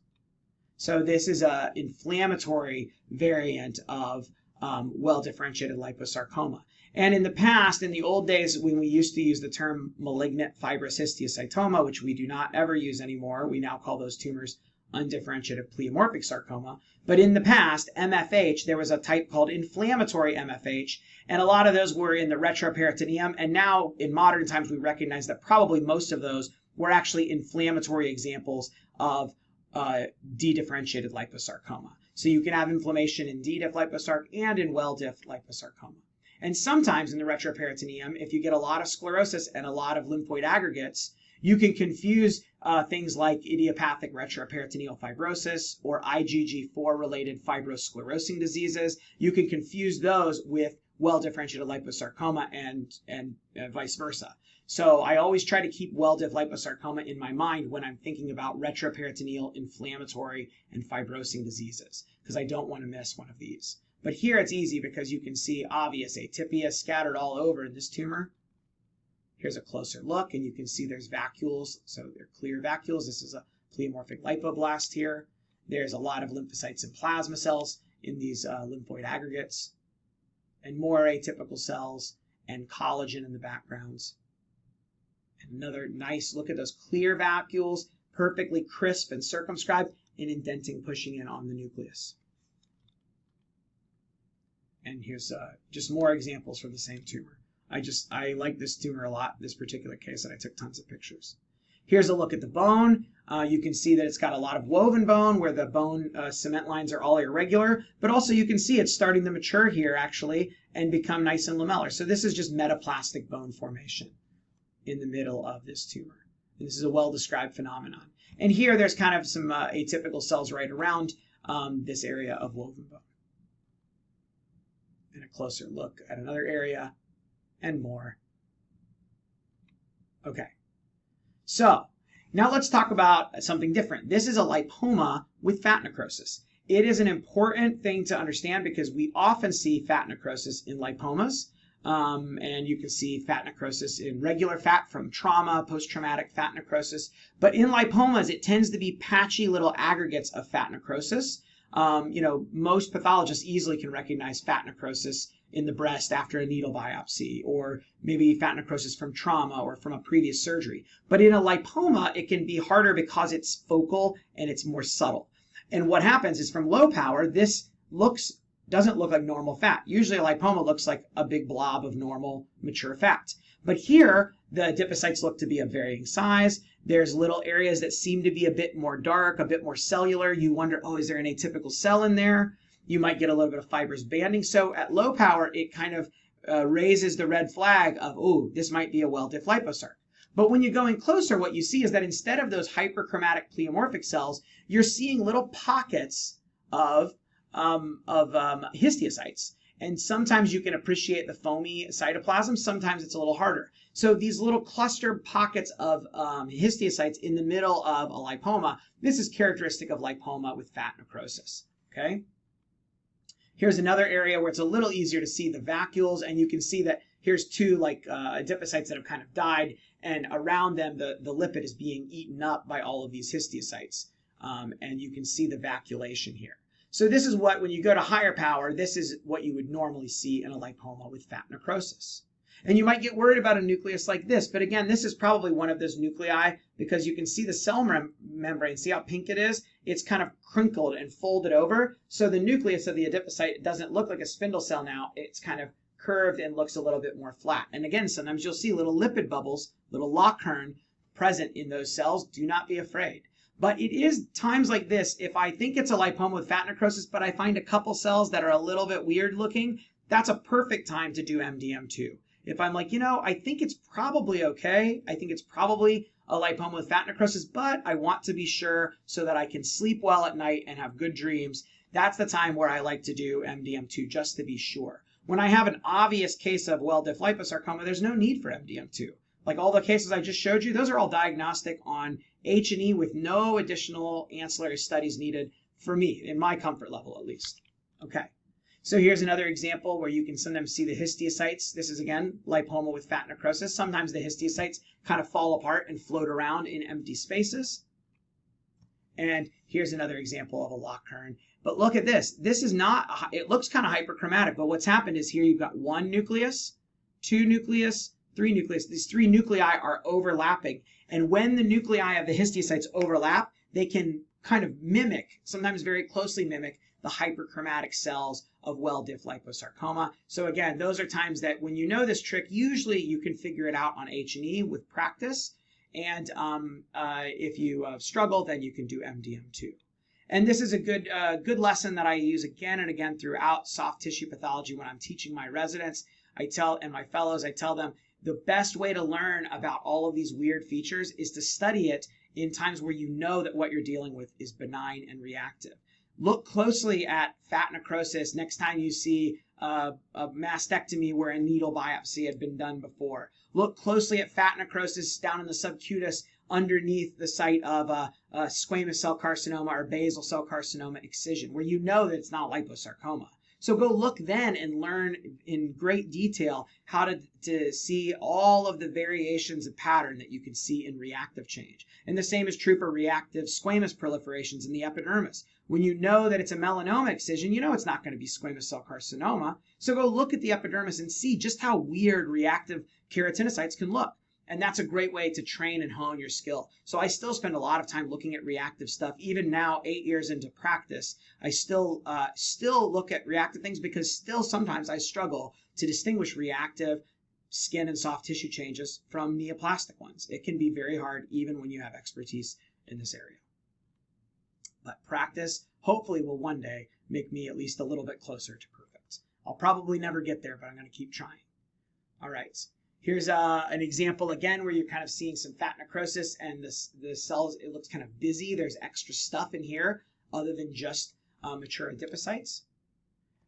So this is an inflammatory variant of well-differentiated liposarcoma. And in the past, in the old days, when we used to use the term malignant fibrous histiocytoma, which we do not ever use anymore, we now call those tumors undifferentiated pleomorphic sarcoma. But in the past, MFH, there was a type called inflammatory MFH, and a lot of those were in the retroperitoneum. And now, in modern times, we recognize that probably most of those were actually inflammatory examples of dedifferentiated liposarcoma. So you can have inflammation in D-diff liposarc and in well-diff liposarcoma. And sometimes in the retroperitoneum, if you get a lot of sclerosis and a lot of lymphoid aggregates, you can confuse things like idiopathic retroperitoneal fibrosis or IgG4-related fibrosclerosing diseases. You can confuse those with well-differentiated liposarcoma and vice versa. So I always try to keep well-diff liposarcoma in my mind when I'm thinking about retroperitoneal inflammatory and fibrosing diseases, because I don't want to miss one of these. But here it's easy because you can see obvious atypia scattered all over in this tumor. Here's a closer look, and you can see there's vacuoles, so they're clear vacuoles. This is a pleomorphic lipoblast here. There's a lot of lymphocytes and plasma cells in these lymphoid aggregates, and more atypical cells and collagen in the backgrounds. And another nice look at those clear vacuoles, perfectly crisp and circumscribed, and indenting pushing in on the nucleus. And here's just more examples from the same tumor. I like this tumor a lot, this particular case, and I took tons of pictures. Here's a look at the bone. You can see that it's got a lot of woven bone where the bone cement lines are all irregular, but also you can see it's starting to mature here actually and become nice and lamellar. So this is just metaplastic bone formation in the middle of this tumor. And this is a well-described phenomenon. And here there's kind of some atypical cells right around this area of woven bone. And a closer look at another area and more. Okay. So now let's talk about something different. This is a lipoma with fat necrosis. It is an important thing to understand because we often see fat necrosis in lipomas. And you can see fat necrosis in regular fat from trauma, post-traumatic fat necrosis. But in lipomas, it tends to be patchy little aggregates of fat necrosis. Most pathologists easily can recognize fat necrosis in the breast after a needle biopsy, or maybe fat necrosis from trauma or from a previous surgery. But in a lipoma, it can be harder because it's focal and it's more subtle. And what happens is from low power, this doesn't look like normal fat. Usually a lipoma looks like a big blob of normal mature fat. But here, the adipocytes look to be of varying size. There's little areas that seem to be a bit more dark, a bit more cellular. You wonder, oh, is there an atypical cell in there? You might get a little bit of fibrous banding. So at low power, it kind of raises the red flag of, oh, this might be a well-diff liposarc. But when you go in closer, what you see is that instead of those hyperchromatic pleomorphic cells, you're seeing little pockets of histiocytes. And sometimes you can appreciate the foamy cytoplasm. Sometimes it's a little harder. So these little clustered pockets of histiocytes in the middle of a lipoma, this is characteristic of lipoma with fat necrosis. Okay. Here's another area where it's a little easier to see the vacuoles, and you can see that here's two adipocytes that have kind of died, and around them the lipid is being eaten up by all of these histiocytes. And you can see the vacuolation here. So this is what, when you go to higher power, this is what you would normally see in a lipoma with fat necrosis. And you might get worried about a nucleus like this, but again, this is probably one of those nuclei because you can see the cell membrane. See how pink it is? It's kind of crinkled and folded over. So the nucleus of the adipocyte doesn't look like a spindle cell now. It's kind of curved and looks a little bit more flat. And again, sometimes you'll see little lipid bubbles, little Lockhern present in those cells. Do not be afraid. But it is times like this, if I think it's a lipoma with fat necrosis, but I find a couple cells that are a little bit weird looking, that's a perfect time to do MDM2. If I'm like, I think it's probably okay. I think it's probably a lipoma with fat necrosis, but I want to be sure so that I can sleep well at night and have good dreams. That's the time where I like to do MDM2 just to be sure. When I have an obvious case of well-diff liposarcoma, there's no need for MDM2. Like all the cases I just showed you, those are all diagnostic on H&E with no additional ancillary studies needed for me, in my comfort level at least. Okay, so here's another example where you can sometimes see the histiocytes. This is, again, lipoma with fat necrosis. Sometimes the histiocytes kind of fall apart and float around in empty spaces. And here's another example of a Lockhern. But look at this. This is not, it looks kind of hyperchromatic, but what's happened is here you've got one nucleus, two nucleus, three nucleus. These three nuclei are overlapping. And when the nuclei of the histiocytes overlap, they can kind of mimic, sometimes very closely mimic, the hyperchromatic cells of well-diff liposarcoma. So again, those are times that when you know this trick, usually you can figure it out on H&E with practice. And if you struggle, then you can do MDM2. And this is a good lesson that I use again and again throughout soft tissue pathology when I'm teaching my residents. And my fellows, I tell them, the best way to learn about all of these weird features is to study it in times where you know that what you're dealing with is benign and reactive. Look closely at fat necrosis next time you see a mastectomy where a needle biopsy had been done before. Look closely at fat necrosis down in the subcutis underneath the site of a squamous cell carcinoma or basal cell carcinoma excision, where you know that it's not liposarcoma. So go look then and learn in great detail how to see all of the variations of pattern that you can see in reactive change. And the same is true for reactive squamous proliferations in the epidermis. When you know that it's a melanoma excision, you know it's not going to be squamous cell carcinoma. So go look at the epidermis and see just how weird reactive keratinocytes can look. And that's a great way to train and hone your skill. So I still spend a lot of time looking at reactive stuff. Even now, 8 years into practice, I still look at reactive things because still sometimes I struggle to distinguish reactive skin and soft tissue changes from neoplastic ones. It can be very hard even when you have expertise in this area. But practice hopefully will one day make me at least a little bit closer to perfect. I'll probably never get there, but I'm going to keep trying. All right. Here's an example again where you're kind of seeing some fat necrosis and the cells, it looks kind of busy. There's extra stuff in here other than just mature adipocytes.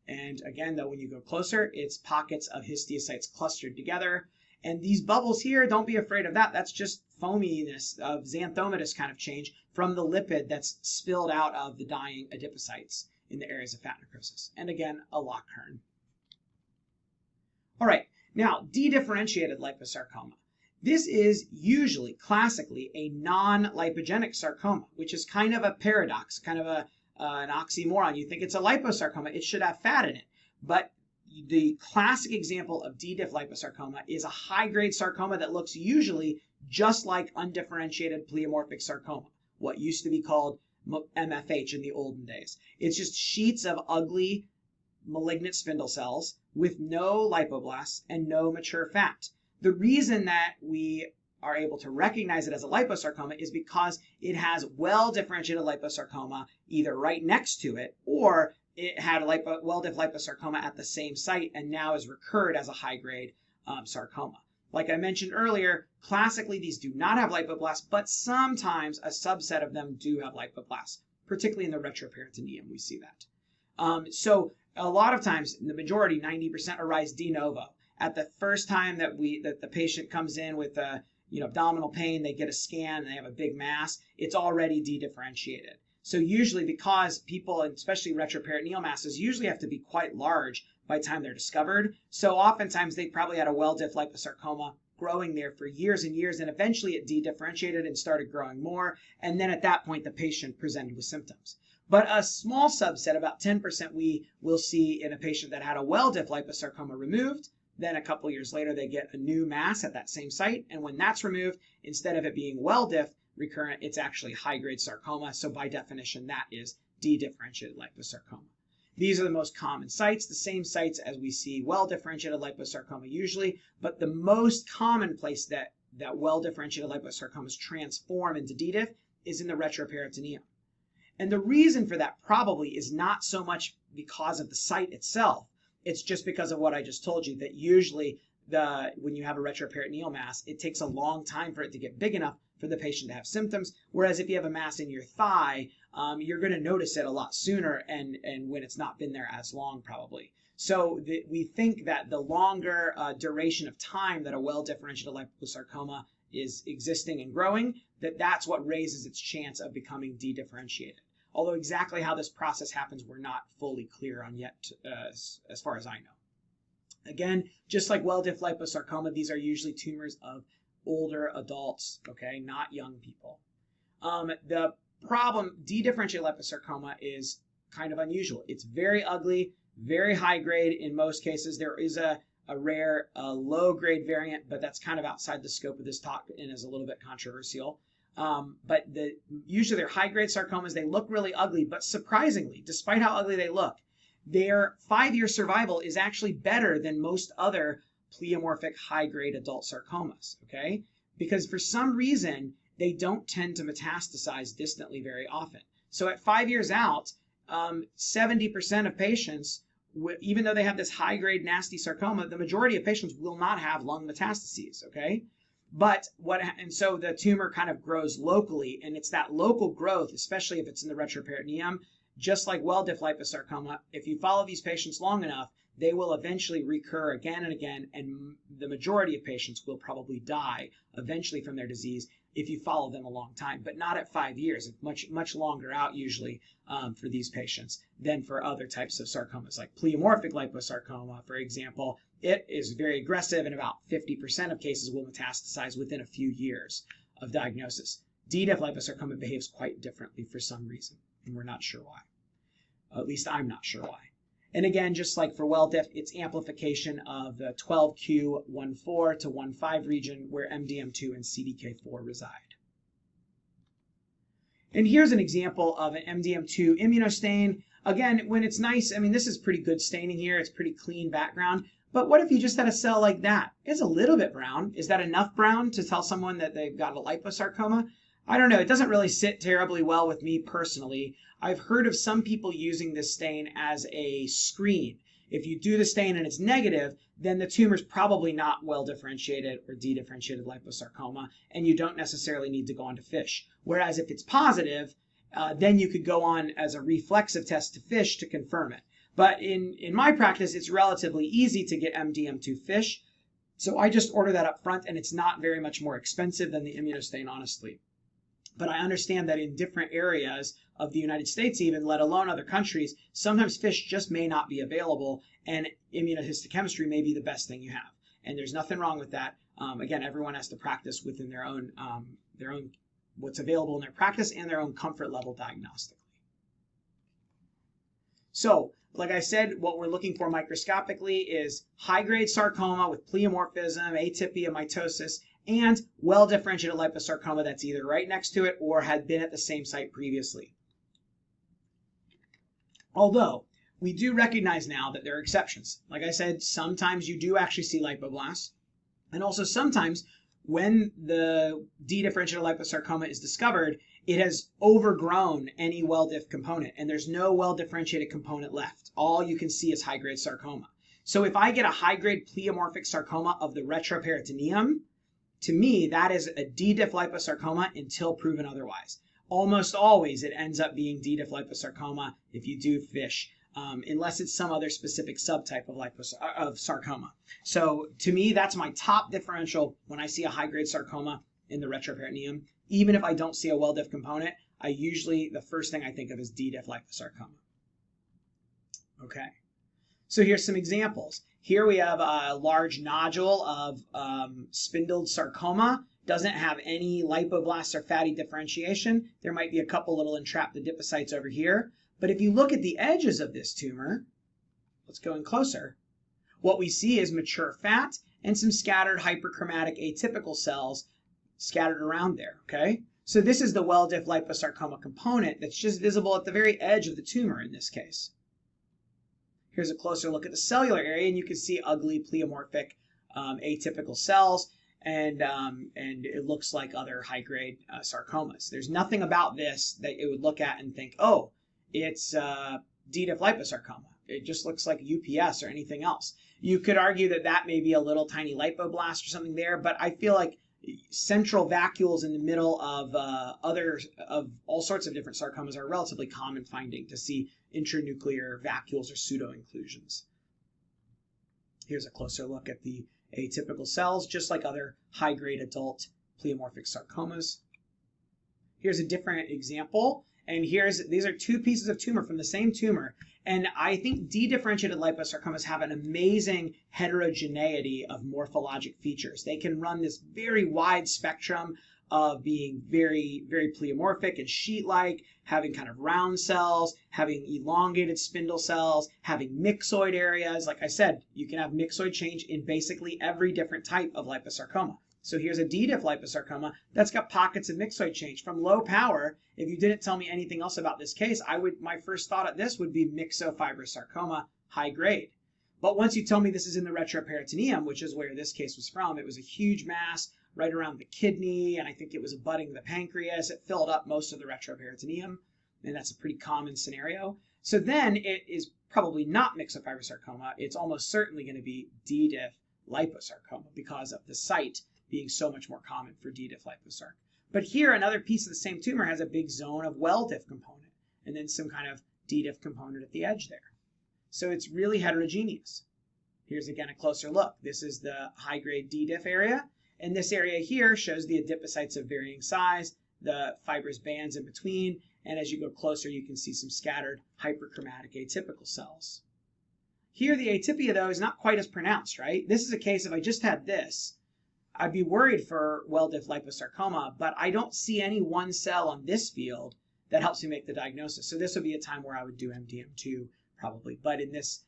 And again, though, when you go closer, it's pockets of histiocytes clustered together. And these bubbles here, don't be afraid of that. That's just foaminess of xanthomatous kind of change from the lipid that's spilled out of the dying adipocytes in the areas of fat necrosis. And again, a Lockhern. All right, now dedifferentiated liposarcoma. This is usually, classically, a non-lipogenic sarcoma, which is kind of a paradox, kind of an oxymoron. You think it's a liposarcoma, it should have fat in it. But the classic example of D-diff liposarcoma is a high-grade sarcoma that looks usually just like undifferentiated pleomorphic sarcoma, what used to be called MFH in the olden days. It's just sheets of ugly malignant spindle cells with no lipoblasts and no mature fat. The reason that we are able to recognize it as a liposarcoma is because it has well-differentiated liposarcoma either right next to it, or it had a well-diff liposarcoma at the same site and now is recurred as a high-grade sarcoma. Like I mentioned earlier, classically these do not have lipoblasts, but sometimes a subset of them do have lipoblasts, particularly in the retroperitoneum we see that. So a lot of times, the majority, 90%, arise de novo. At the first time that the patient comes in with abdominal pain, they get a scan and they have a big mass, it's already dedifferentiated. So usually, because people, especially retroperitoneal masses, usually have to be quite large by the time they're discovered. So oftentimes they probably had a well-diff liposarcoma growing there for years and years, and eventually it dedifferentiated and started growing more. And then at that point, the patient presented with symptoms. But a small subset, about 10%, we will see in a patient that had a well-diff liposarcoma removed. Then a couple years later, they get a new mass at that same site. And when that's removed, instead of it being well-diff recurrent, it's actually high-grade sarcoma. So by definition, that is dedifferentiated liposarcoma. These are the most common sites, the same sites as we see well-differentiated liposarcoma usually. But the most common place that well-differentiated liposarcomas transform into D-diff is in the retroperitoneum. And the reason for that probably is not so much because of the site itself. It's just because of what I just told you, that usually when you have a retroperitoneal mass, it takes a long time for it to get big enough for the patient to have symptoms. Whereas if you have a mass in your thigh, you're going to notice it a lot sooner and when it's not been there as long probably. So we think that the longer duration of time that a well-differentiated liposarcoma is existing and growing, that's what raises its chance of becoming dedifferentiated. Although exactly how this process happens, we're not fully clear on yet, as far as I know. Again, just like well-diff liposarcoma, these are usually tumors of older adults, okay, not young people. The problem, dedifferentiated liposarcoma is kind of unusual. It's very ugly, very high grade in most cases. There is a rare low-grade variant, but that's kind of outside the scope of this talk and is a little bit controversial. But usually they're high-grade sarcomas. They look really ugly, but surprisingly, despite how ugly they look, their 5-year survival is actually better than most other pleomorphic high-grade adult sarcomas, okay? Because for some reason, they don't tend to metastasize distantly very often. So at 5 years out, 70% of patients, even though they have this high-grade nasty sarcoma, the majority of patients will not have lung metastases, okay? And so the tumor kind of grows locally, and it's that local growth, especially if it's in the retroperitoneum, just like well-diff liposarcoma. If you follow these patients long enough, they will eventually recur again and again, and the majority of patients will probably die eventually from their disease if you follow them a long time, but not at 5 years. It's much longer out usually for these patients than for other types of sarcomas, like pleomorphic liposarcoma, for example. It is very aggressive, and about 50% of cases will metastasize within a few years of diagnosis. D-diff liposarcoma behaves quite differently for some reason, and we're not sure why. At least I'm not sure why. And again, just like for well-diff, it's amplification of the 12q14 to 15 region where MDM2 and CDK4 reside. And here's an example of an MDM2 immunostain. Again, when it's nice, I mean, this is pretty good staining here. It's pretty clean background. But what if you just had a cell like that? It's a little bit brown. Is that enough brown to tell someone that they've got a liposarcoma? I don't know. It doesn't really sit terribly well with me personally. I've heard of some people using this stain as a screen. If you do the stain and it's negative, then the tumor's probably not well-differentiated or dedifferentiated liposarcoma, and you don't necessarily need to go on to FISH. Whereas if it's positive, then you could go on as a reflexive test to FISH to confirm it. But in my practice, it's relatively easy to get MDM2 fish. So I just order that up front, and it's not very much more expensive than the immunostain, honestly. But I understand that in different areas of the United States, even, let alone other countries, sometimes fish just may not be available, and immunohistochemistry may be the best thing you have. And there's nothing wrong with that. Again, everyone has to practice within their own what's available in their practice and their own comfort level diagnostically. So, like I said, what we're looking for microscopically is high-grade sarcoma with pleomorphism, atypia, mitosis, and well-differentiated liposarcoma that's either right next to it or had been at the same site previously. Although, we do recognize now that there are exceptions. Like I said, sometimes you do actually see lipoblasts, and also sometimes when the dedifferentiated liposarcoma is discovered, it has overgrown any well-diff component, and there's no well-differentiated component left. All you can see is high-grade sarcoma. So if I get a high-grade pleomorphic sarcoma of the retroperitoneum, to me, that is a D-diff liposarcoma until proven otherwise. Almost always, it ends up being D-diff liposarcoma if you do fish, unless it's some other specific subtype of sarcoma. So to me, that's my top differential when I see a high-grade sarcoma in the retroperitoneum. Even if I don't see a well-diff component, the first thing I think of is D-diff liposarcoma. Okay, so here's some examples. Here we have a large nodule of spindled sarcoma. Doesn't have any lipoblasts or fatty differentiation. There might be a couple little entrapped adipocytes over here. But if you look at the edges of this tumor, let's go in closer, what we see is mature fat and some scattered hyperchromatic atypical cells scattered around there, okay? So this is the well-diff liposarcoma component that's just visible at the very edge of the tumor in this case. Here's a closer look at the cellular area, and you can see ugly pleomorphic atypical cells, and it looks like other high-grade sarcomas. There's nothing about this that it would look at and think, oh, it's D-diff liposarcoma. It just looks like UPS or anything else. You could argue that that may be a little tiny lipoblast or something there, but I feel like central vacuoles in the middle of all sorts of different sarcomas are a relatively common finding to see intranuclear vacuoles or pseudo-inclusions. Here's a closer look at the atypical cells, just like other high-grade adult pleomorphic sarcomas. Here's a different example, and these are two pieces of tumor from the same tumor, and I think dedifferentiated liposarcomas have an amazing heterogeneity of morphologic features. They can run this very wide spectrum of being very, very pleomorphic and sheet-like, having kind of round cells, having elongated spindle cells, having myxoid areas. Like I said, you can have myxoid change in basically every different type of liposarcoma. So here's a D-diff liposarcoma that's got pockets of myxoid change. From low power, if you didn't tell me anything else about this case, my first thought at this would be myxofibrosarcoma, high grade. But once you tell me this is in the retroperitoneum, which is where this case was from, it was a huge mass right around the kidney, and I think it was abutting the pancreas. It filled up most of the retroperitoneum, and that's a pretty common scenario. So then it is probably not myxofibrosarcoma. It's almost certainly going to be D-diff liposarcoma because of the site being so much more common for D-diff liposarc. But here, another piece of the same tumor has a big zone of well-diff component, and then some kind of D-diff component at the edge there. So it's really heterogeneous. Here's again a closer look. This is the high-grade D-diff area, and this area here shows the adipocytes of varying size, the fibrous bands in between, and as you go closer, you can see some scattered hyperchromatic atypical cells. Here, the atypia, though, is not quite as pronounced, right? This is a case, if I just had this, I'd be worried for well-diff liposarcoma, but I don't see any one cell on this field that helps me make the diagnosis. So this would be a time where I would do MDM2 probably. But in this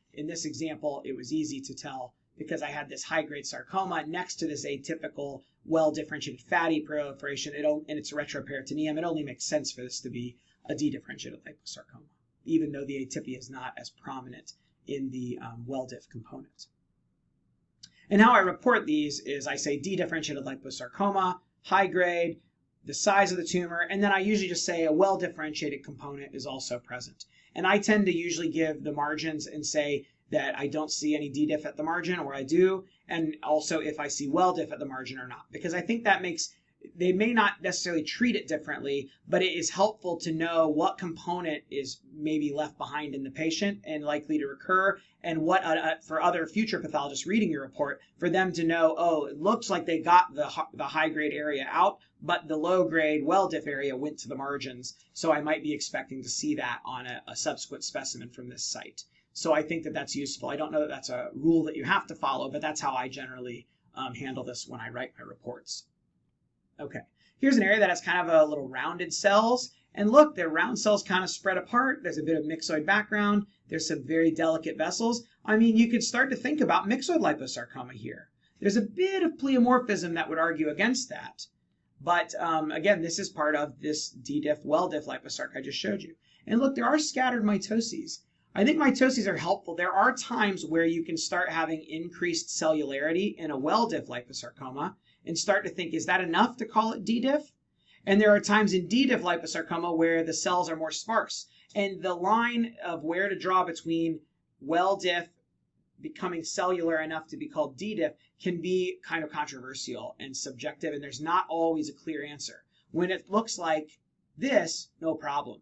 example, it was easy to tell because I had this high-grade sarcoma next to this atypical well-differentiated fatty proliferation, and it's retroperitoneum. It only makes sense for this to be a dedifferentiated liposarcoma, even though the atypia is not as prominent in the well-diff component. And how I report these is I say dedifferentiated liposarcoma, high grade, the size of the tumor, and then I usually just say a well-differentiated component is also present. And I tend to usually give the margins and say that I don't see any D-diff at the margin, or I do, and also if I see well-diff at the margin or not, because I think that makes they may not necessarily treat it differently, but it is helpful to know what component is maybe left behind in the patient and likely to recur, and what for other future pathologists reading your report, for them to know, oh, it looks like they got the high grade area out, but the low grade well diff area went to the margins, so I might be expecting to see that on a subsequent specimen from this site. So I think that that's useful. I don't know that that's a rule that you have to follow, but that's how I generally handle this when I write my reports. Okay, here's an area that has kind of a little rounded cells. And look, their round cells kind of spread apart. There's a bit of myxoid background. There's some very delicate vessels. I mean, you could start to think about myxoid liposarcoma here. There's a bit of pleomorphism that would argue against that. But again, this is part of this D-diff, well-diff liposarc I just showed you. And look, there are scattered mitoses. I think mitoses are helpful. There are times where you can start having increased cellularity in a well-diff liposarcoma and start to think, is that enough to call it D-diff? And there are times in D-diff liposarcoma where the cells are more sparse. And the line of where to draw between well-diff becoming cellular enough to be called D-diff can be kind of controversial and subjective, and there's not always a clear answer. When it looks like this, no problem.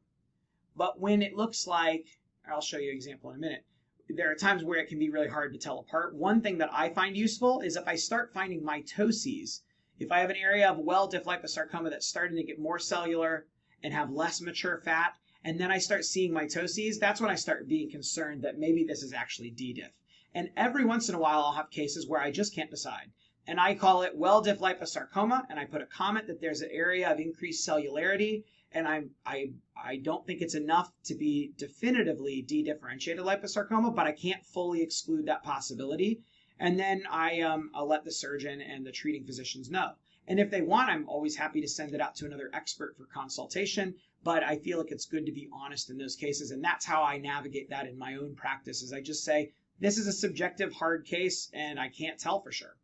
But when it looks like, I'll show you an example in a minute, there are times where it can be really hard to tell apart. One thing that I find useful is if I start finding mitoses, if I have an area of well-diff liposarcoma that's starting to get more cellular and have less mature fat, and then I start seeing mitoses, that's when I start being concerned that maybe this is actually D-diff. And every once in a while, I'll have cases where I just can't decide. And I call it well-diff liposarcoma, and I put a comment that there's an area of increased cellularity, and I don't think it's enough to be definitively dedifferentiated liposarcoma, but I can't fully exclude that possibility. And then I'll let the surgeon and the treating physicians know. And if they want, I'm always happy to send it out to another expert for consultation, but I feel like it's good to be honest in those cases, and that's how I navigate that in my own practice, is I just say, this is a subjective hard case, and I can't tell for sure.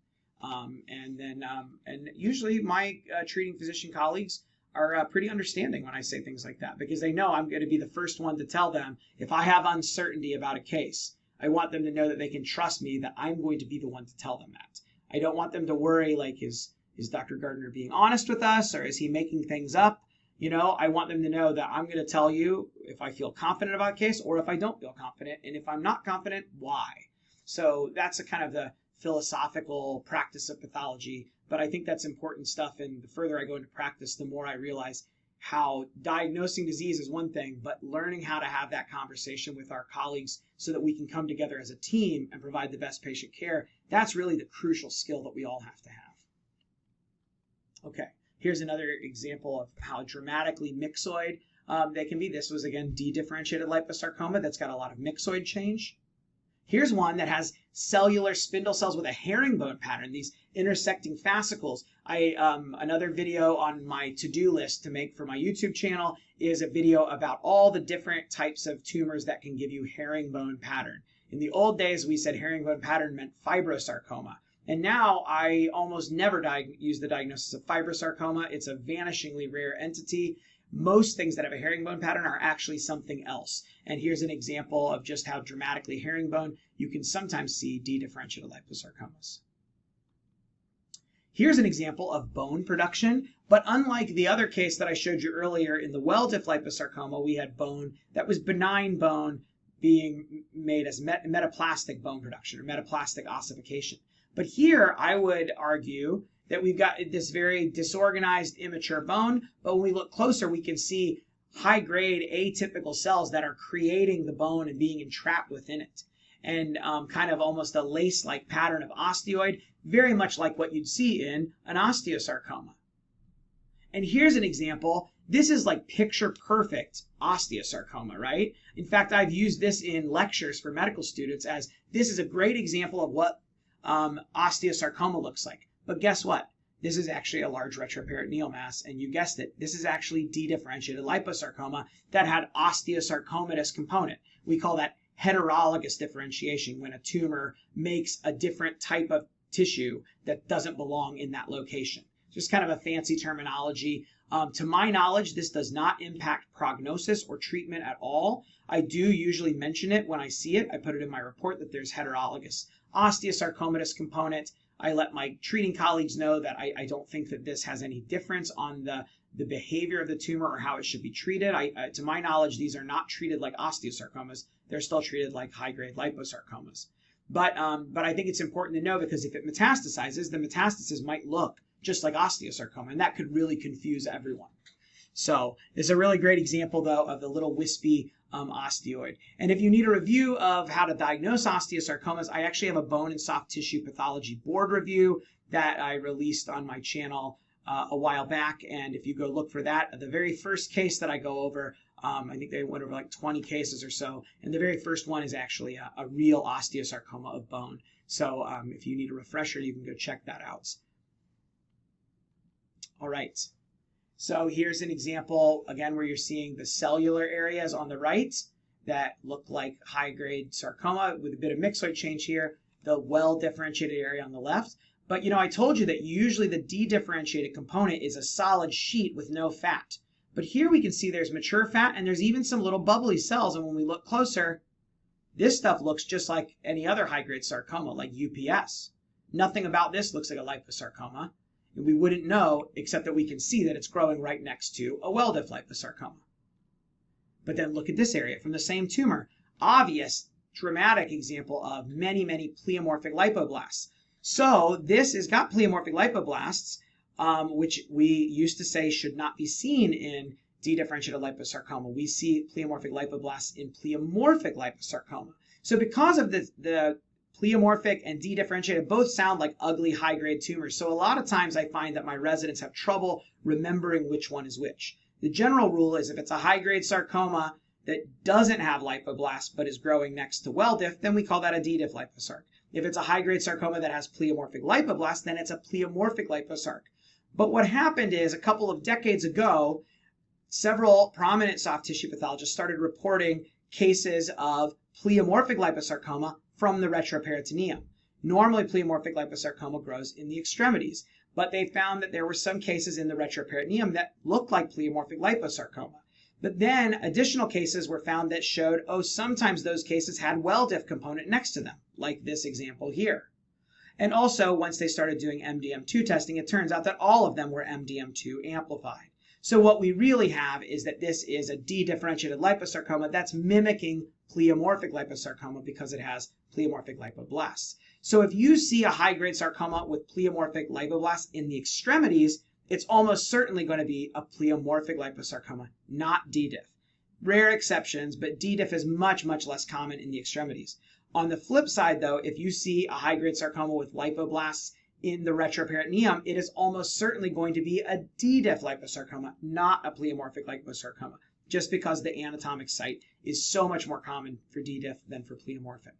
And usually my treating physician colleagues are pretty understanding when I say things like that, because they know I'm going to be the first one to tell them if I have uncertainty about a case. I want them to know that they can trust me, that I'm going to be the one to tell them that. I don't want them to worry, like, is Dr. Gardner being honest with us, or is he making things up? You know, I want them to know that I'm going to tell you if I feel confident about a case or if I don't feel confident, and if I'm not confident, why. So that's a kind of the philosophical practice of pathology, but I think that's important stuff, and the further I go into practice, the more I realize how diagnosing disease is one thing, but learning how to have that conversation with our colleagues so that we can come together as a team and provide the best patient care, that's really the crucial skill that we all have to have. Okay. Here's another example of how dramatically myxoid they can be. This was, again, dedifferentiated liposarcoma that's got a lot of myxoid change. Here's one that has cellular spindle cells with a herringbone pattern, these intersecting fascicles. Another video on my to-do list to make for my YouTube channel is a video about all the different types of tumors that can give you herringbone pattern. In the old days, we said herringbone pattern meant fibrosarcoma. And now I almost never use the diagnosis of fibrosarcoma. It's a vanishingly rare entity. Most things that have a herringbone pattern are actually something else. And here's an example of just how dramatically herringbone you can sometimes see dedifferentiated liposarcomas. Here's an example of bone production, but unlike the other case that I showed you earlier in the well-diff liposarcoma, we had bone that was benign bone being made as metaplastic bone production or metaplastic ossification. But here, I would argue that we've got this very disorganized, immature bone, but when we look closer, we can see high-grade atypical cells that are creating the bone and being entrapped within it. And kind of almost a lace-like pattern of osteoid, very much like what you'd see in an osteosarcoma. And here's an example. This is like picture-perfect osteosarcoma, right? In fact, I've used this in lectures for medical students as this is a great example of what osteosarcoma looks like. But guess what? This is actually a large retroperitoneal mass, and you guessed it, this is actually dedifferentiated liposarcoma that had osteosarcomatous component. We call that heterologous differentiation, when a tumor makes a different type of tissue that doesn't belong in that location. Just kind of a fancy terminology. To my knowledge, this does not impact prognosis or treatment at all. I do usually mention it when I see it. I put it in my report that there's heterologous osteosarcomatous component. I let my treating colleagues know that I don't think that this has any difference on the behavior of the tumor or how it should be treated. To my knowledge, these are not treated like osteosarcomas. They're still treated like high-grade liposarcomas. But I think it's important to know, because if it metastasizes, the metastasis might look just like osteosarcoma, and that could really confuse everyone. So it's a really great example, though, of the little wispy osteoid. And if you need a review of how to diagnose osteosarcomas, I actually have a bone and soft tissue pathology board review that I released on my channel a while back. And if you go look for that, the very first case that I go over, I think they went over like 20 cases or so. And the very first one is actually a real osteosarcoma of bone. So if you need a refresher, you can go check that out. All right. So here's an example, again, where you're seeing the cellular areas on the right that look like high-grade sarcoma with a bit of myxoid change here, the well-differentiated area on the left. But, I told you that usually the dedifferentiated component is a solid sheet with no fat. But here we can see there's mature fat, and there's even some little bubbly cells. And when we look closer, this stuff looks just like any other high-grade sarcoma, like UPS. Nothing about this looks like a liposarcoma. And we wouldn't know, except that we can see that it's growing right next to a well-diff liposarcoma. But then look at this area from the same tumor. Obvious, dramatic example of many, many pleomorphic lipoblasts. So this has got pleomorphic lipoblasts, which we used to say should not be seen in dedifferentiated liposarcoma. We see pleomorphic lipoblast in pleomorphic liposarcoma. So because of the pleomorphic and dedifferentiated both sound like ugly high-grade tumors. So a lot of times I find that my residents have trouble remembering which one is which. The general rule is if it's a high-grade sarcoma that doesn't have lipoblasts but is growing next to well-diff, then we call that a D-diff liposarc. If it's a high-grade sarcoma that has pleomorphic lipoblast, then it's a pleomorphic liposarc. But what happened is a couple of decades ago, several prominent soft tissue pathologists started reporting cases of pleomorphic liposarcoma from the retroperitoneum. Normally, pleomorphic liposarcoma grows in the extremities, but they found that there were some cases in the retroperitoneum that looked like pleomorphic liposarcoma. But then additional cases were found that showed, sometimes those cases had well-diff component next to them, like this example here. And also, once they started doing MDM2 testing, it turns out that all of them were MDM2 amplified. So what we really have is that this is a dedifferentiated liposarcoma that's mimicking pleomorphic liposarcoma because it has pleomorphic lipoblasts. So if you see a high-grade sarcoma with pleomorphic lipoblasts in the extremities, it's almost certainly going to be a pleomorphic liposarcoma, not D-diff. Rare exceptions, but D-diff is much, much less common in the extremities. On the flip side, though, if you see a high-grade sarcoma with lipoblasts in the retroperitoneum, it is almost certainly going to be a D-diff liposarcoma, not a pleomorphic liposarcoma, just because the anatomic site is so much more common for D-diff than for pleomorphic.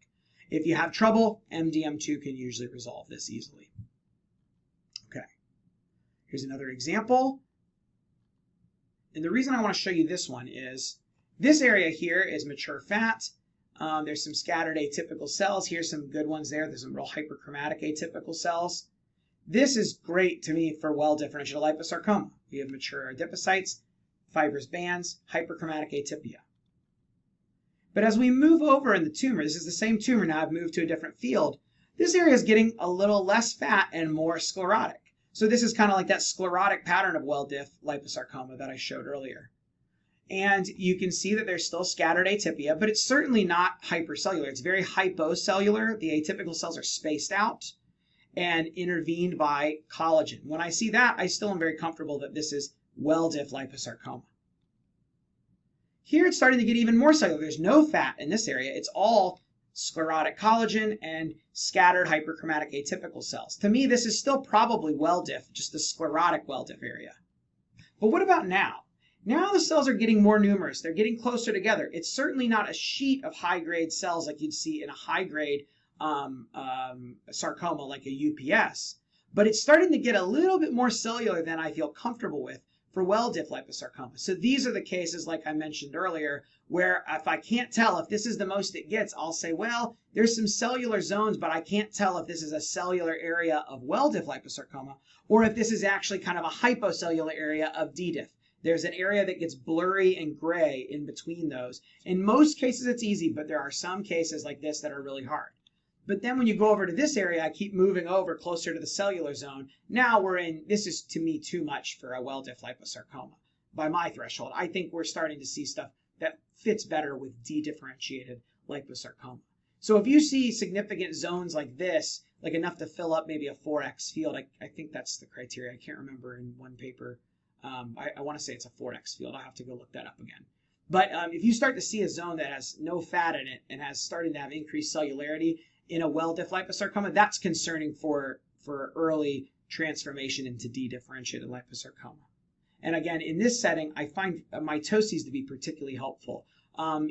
If you have trouble, MDM2 can usually resolve this easily. Okay, here's another example. And the reason I want to show you this one is this area here is mature fat. There's some scattered atypical cells. Here's some good ones there. There's some real hyperchromatic atypical cells. This is great to me for well-differentiated liposarcoma. We have mature adipocytes, fibrous bands, hyperchromatic atypia. But as we move over in the tumor, this is the same tumor, now I've moved to a different field, this area is getting a little less fat and more sclerotic. So this is kind of like that sclerotic pattern of well-diff liposarcoma that I showed earlier. And you can see that there's still scattered atypia, but it's certainly not hypercellular. It's very hypocellular. The atypical cells are spaced out and intervened by collagen. When I see that, I still am very comfortable that this is well-diff liposarcoma. Here it's starting to get even more cellular. There's no fat in this area. It's all sclerotic collagen and scattered hyperchromatic atypical cells. To me, this is still probably well-diff, just the sclerotic well-diff area. But what about now? Now the cells are getting more numerous. They're getting closer together. It's certainly not a sheet of high-grade cells like you'd see in a high-grade sarcoma like a UPS, but it's starting to get a little bit more cellular than I feel comfortable with for well-diff liposarcoma. So these are the cases, like I mentioned earlier, where if I can't tell if this is the most it gets, I'll say, well, there's some cellular zones, but I can't tell if this is a cellular area of well-diff liposarcoma or if this is actually kind of a hypocellular area of D-diff. There's an area that gets blurry and gray in between those. In most cases, it's easy, but there are some cases like this that are really hard. But then when you go over to this area, I keep moving over closer to the cellular zone. Now we're in, this is to me too much for a well-diff liposarcoma by my threshold. I think we're starting to see stuff that fits better with dedifferentiated liposarcoma. So if you see significant zones like this, like enough to fill up maybe a 4x field, I think that's the criteria. I can't remember in one paper. I want to say it's a 4x field. I'll have to go look that up again. But if you start to see a zone that has no fat in it and has starting to have increased cellularity in a well-diff liposarcoma, that's concerning for early transformation into dedifferentiated liposarcoma. And again, in this setting, I find mitoses to be particularly helpful.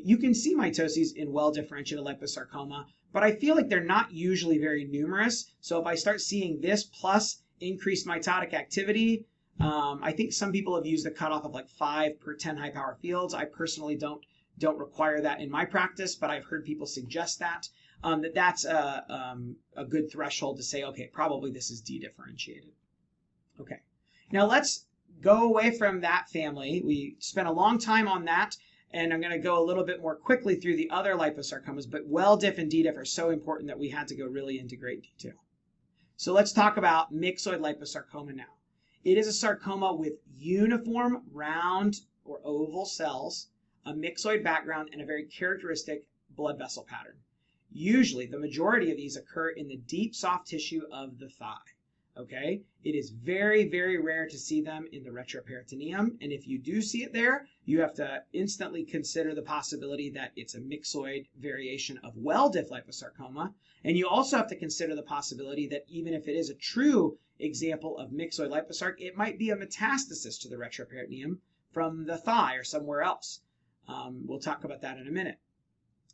You can see mitoses in well-differentiated liposarcoma, but I feel like they're not usually very numerous. So if I start seeing this plus increased mitotic activity, I think some people have used a cutoff of like 5 per 10 high power fields. I personally don't require that in my practice, but I've heard people suggest that. That's a good threshold to say, okay, probably this is dedifferentiated. Okay, now let's go away from that family. We spent a long time on that, and I'm going to go a little bit more quickly through the other liposarcomas, but well-diff and D-diff are so important that we had to go really into great detail. So let's talk about myxoid liposarcoma now. It is a sarcoma with uniform round or oval cells, a myxoid background, and a very characteristic blood vessel pattern. Usually, the majority of these occur in the deep soft tissue of the thigh. Okay, it is very, very rare to see them in the retroperitoneum, and if you do see it there, you have to instantly consider the possibility that it's a myxoid variation of well-diff liposarcoma, and you also have to consider the possibility that even if it is a true example of myxoid liposarc, it might be a metastasis to the retroperitoneum from the thigh or somewhere else. We'll talk about that in a minute.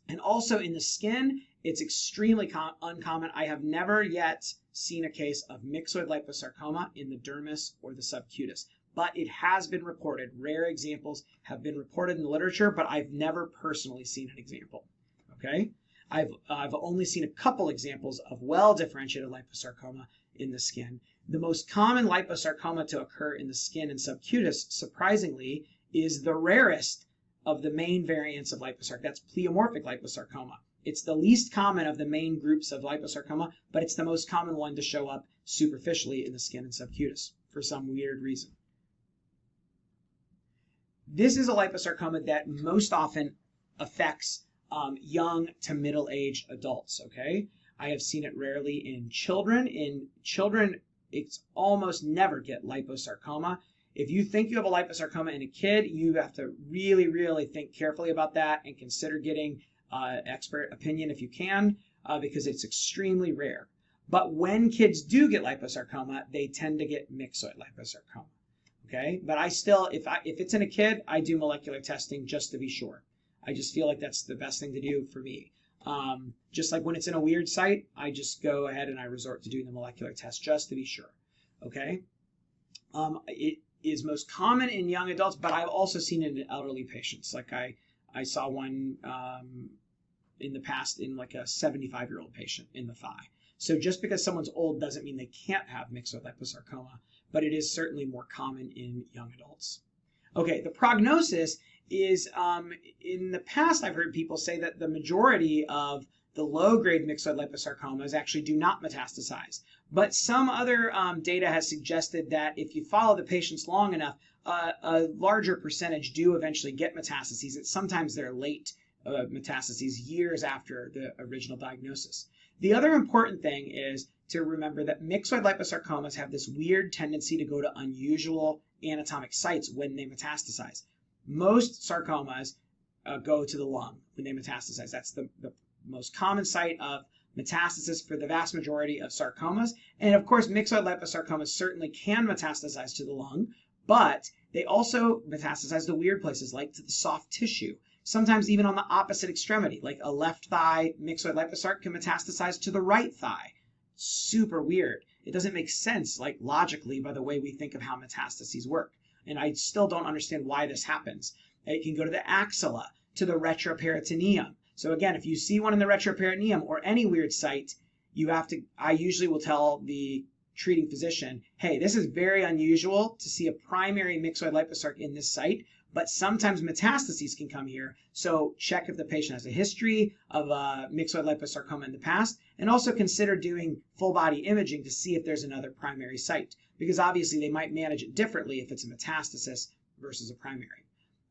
And also in the skin, it's extremely uncommon. I have never yet seen a case of myxoid liposarcoma in the dermis or the subcutis, but it has been reported. Rare examples have been reported in the literature, but I've never personally seen an example. Okay, I've only seen a couple examples of well-differentiated liposarcoma in the skin. The most common liposarcoma to occur in the skin and subcutis, surprisingly, is the rarest of the main variants of liposarcoma. That's pleomorphic liposarcoma. It's the least common of the main groups of liposarcoma, but it's the most common one to show up superficially in the skin and subcutis for some weird reason. This is a liposarcoma that most often affects young to middle-aged adults, okay? I have seen it rarely in children. In children, it's almost never get liposarcoma. If you think you have a liposarcoma in a kid, you have to really, really think carefully about that and consider getting expert opinion if you can, because it's extremely rare. But when kids do get liposarcoma, they tend to get myxoid liposarcoma. Okay, but I still, if it's in a kid, I do molecular testing just to be sure. I just feel like that's the best thing to do for me. Just like when it's in a weird site, I just go ahead and I resort to doing the molecular test just to be sure. Okay, it is most common in young adults, but I've also seen it in elderly patients. Like I saw one in the past in like a 75-year-old patient in the thigh. So just because someone's old doesn't mean they can't have myxoid liposarcoma, but it is certainly more common in young adults. Okay, the prognosis is, in the past I've heard people say that the majority of the low-grade myxoid liposarcomas actually do not metastasize. But some other data has suggested that if you follow the patients long enough, a larger percentage do eventually get metastases. Sometimes they're late metastases, years after the original diagnosis. The other important thing is to remember that myxoid liposarcomas have this weird tendency to go to unusual anatomic sites when they metastasize. Most sarcomas go to the lung when they metastasize. That's the most common site of metastasis for the vast majority of sarcomas. And of course, myxoid liposarcomas certainly can metastasize to the lung, but they also metastasize to weird places like to the soft tissue. Sometimes even on the opposite extremity, like a left thigh myxoid liposarc can metastasize to the right thigh. Super weird. It doesn't make sense, like logically, by the way we think of how metastases work. And I still don't understand why this happens. It can go to the axilla, to the retroperitoneum. So again, if you see one in the retroperitoneum or any weird site, I usually will tell the treating physician, hey, this is very unusual to see a primary myxoid liposarc in this site, but sometimes metastases can come here. So check if the patient has a history of myxoid liposarcoma in the past, and also consider doing full body imaging to see if there's another primary site, because obviously they might manage it differently if it's a metastasis versus a primary.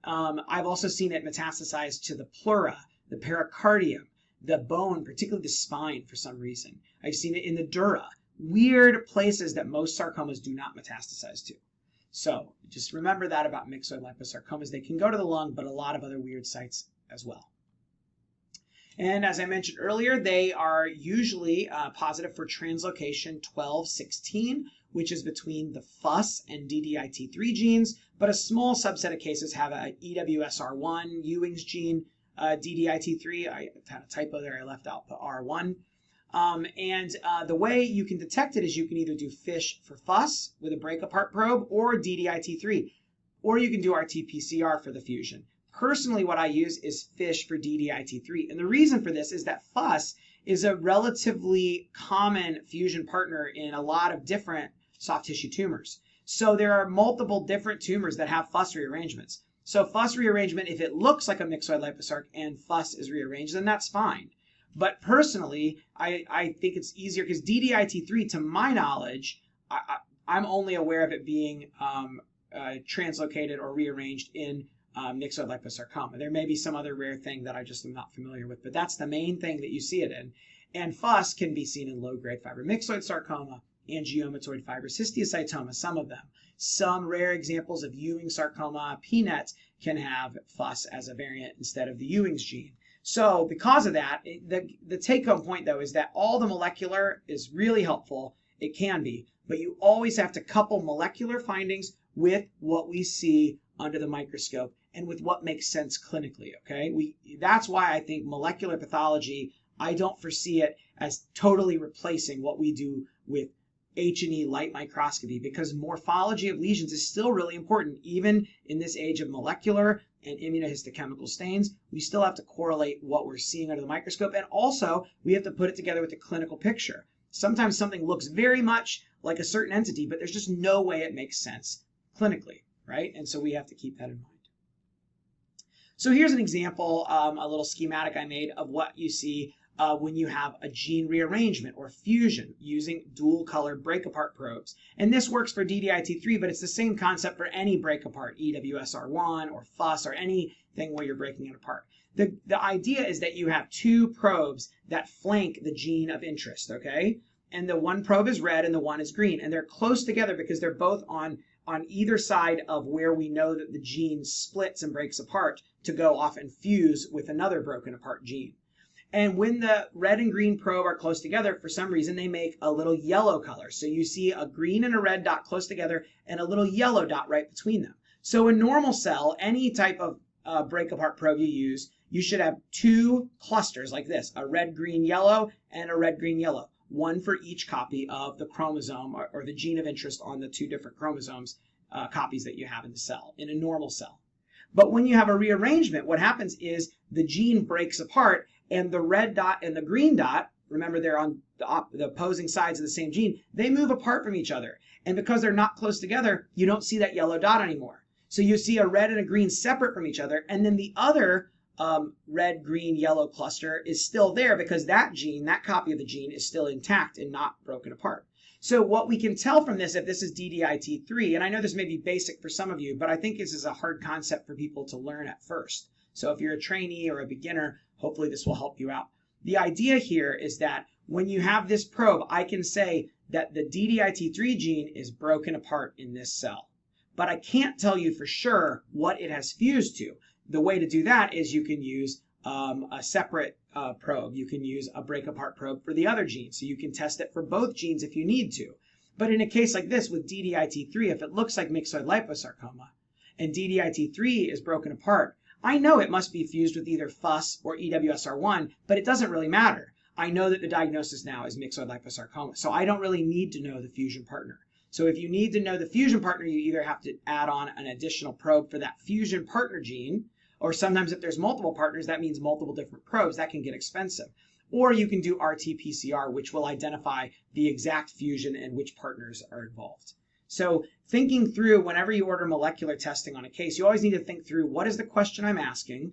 I've also seen it metastasize to the pleura, the pericardium, the bone, particularly the spine for some reason. I've seen it in the dura, weird places that most sarcomas do not metastasize to. So just remember that about myxoid liposarcomas. They can go to the lung, but a lot of other weird sites as well. And as I mentioned earlier, they are usually positive for translocation 1216, which is between the FUS and DDIT3 genes, but a small subset of cases have a EWSR1, Ewing's gene, DDIT3. I had a typo there, I left out the R1. The way you can detect it is you can either do FISH for FUS with a break apart probe or DDIT3, or you can do RT-PCR for the fusion. Personally, what I use is FISH for DDIT3. And the reason for this is that FUS is a relatively common fusion partner in a lot of different soft tissue tumors. So there are multiple different tumors that have FUS rearrangements. So FUS rearrangement, if it looks like a myxoid liposarc and FUS is rearranged, then that's fine. But personally, I think it's easier because DDIT3, to my knowledge, I'm only aware of it being translocated or rearranged in myxoid liposarcoma. There may be some other rare thing that I just am not familiar with, but that's the main thing that you see it in. And FUS can be seen in low-grade fibromyxoid sarcoma, angiomatoid fibrous histiocytoma, some of them. Some rare examples of Ewing sarcoma, PNET, can have FUS as a variant instead of the Ewing's gene. So because of that, the take-home point, though, is that all the molecular is really helpful. It can be, but you always have to couple molecular findings with what we see under the microscope and with what makes sense clinically, okay? That's why I think molecular pathology, I don't foresee it as totally replacing what we do with H&E light microscopy, because morphology of lesions is still really important. Even in this age of molecular and immunohistochemical stains, we still have to correlate what we're seeing under the microscope, and also we have to put it together with the clinical picture. Sometimes something looks very much like a certain entity, but there's just no way it makes sense clinically, right? And so we have to keep that in mind. So here's an example, a little schematic I made of what you see when you have a gene rearrangement or fusion using dual color break apart probes. And this works for DDIT3, but it's the same concept for any break apart, EWSR1 or FUS or anything where you're breaking it apart. The idea is that you have two probes that flank the gene of interest, okay? And the one probe is red and the one is green, and they're close together because they're both on either side of where we know that the gene splits and breaks apart to go off and fuse with another broken apart gene. And when the red and green probe are close together, for some reason, they make a little yellow color. So you see a green and a red dot close together and a little yellow dot right between them. So a normal cell, any type of break apart probe you use, you should have two clusters like this, a red, green, yellow, and a red, green, yellow. One for each copy of the chromosome or the gene of interest on the two different chromosomes copies that you have in the cell, in a normal cell. But when you have a rearrangement, what happens is the gene breaks apart and the red dot and the green dot, remember they're on the opposing sides of the same gene, they move apart from each other. And because they're not close together, you don't see that yellow dot anymore. So you see a red and a green separate from each other, and then the other red, green, yellow cluster is still there because that gene, that copy of the gene, is still intact and not broken apart. So what we can tell from this, if this is DDIT3, and I know this may be basic for some of you, but I think this is a hard concept for people to learn at first. So if you're a trainee or a beginner, hopefully this will help you out. The idea here is that when you have this probe, I can say that the DDIT3 gene is broken apart in this cell. But I can't tell you for sure what it has fused to. The way to do that is you can use a separate probe. You can use a break apart probe for the other gene. So you can test it for both genes if you need to. But in a case like this with DDIT3, if it looks like myxoid liposarcoma and DDIT3 is broken apart, I know it must be fused with either FUS or EWSR1, but it doesn't really matter. I know that the diagnosis now is myxoid liposarcoma, so I don't really need to know the fusion partner. So if you need to know the fusion partner, you either have to add on an additional probe for that fusion partner gene, or sometimes if there's multiple partners, that means multiple different probes. That can get expensive. Or you can do RT-PCR, which will identify the exact fusion and which partners are involved. So thinking through, whenever you order molecular testing on a case, you always need to think through, what is the question I'm asking?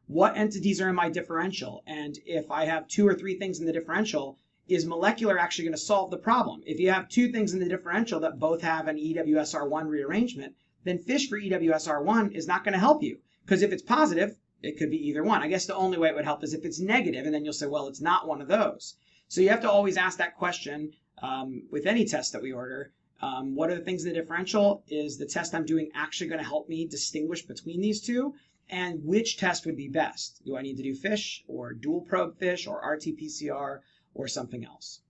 What entities are in my differential? And if I have 2 or 3 things in the differential, is molecular actually going to solve the problem? If you have 2 things in the differential that both have an EWSR1 rearrangement, then FISH for EWSR1 is not going to help you. Because if it's positive, it could be either one. I guess the only way it would help is if it's negative, and then you'll say, well, it's not one of those. So you have to always ask that question with any test that we order. What are the things in the differential? Is the test I'm doing actually going to help me distinguish between these two? And which test would be best? Do I need to do FISH or dual probe FISH or RT-PCR or something else?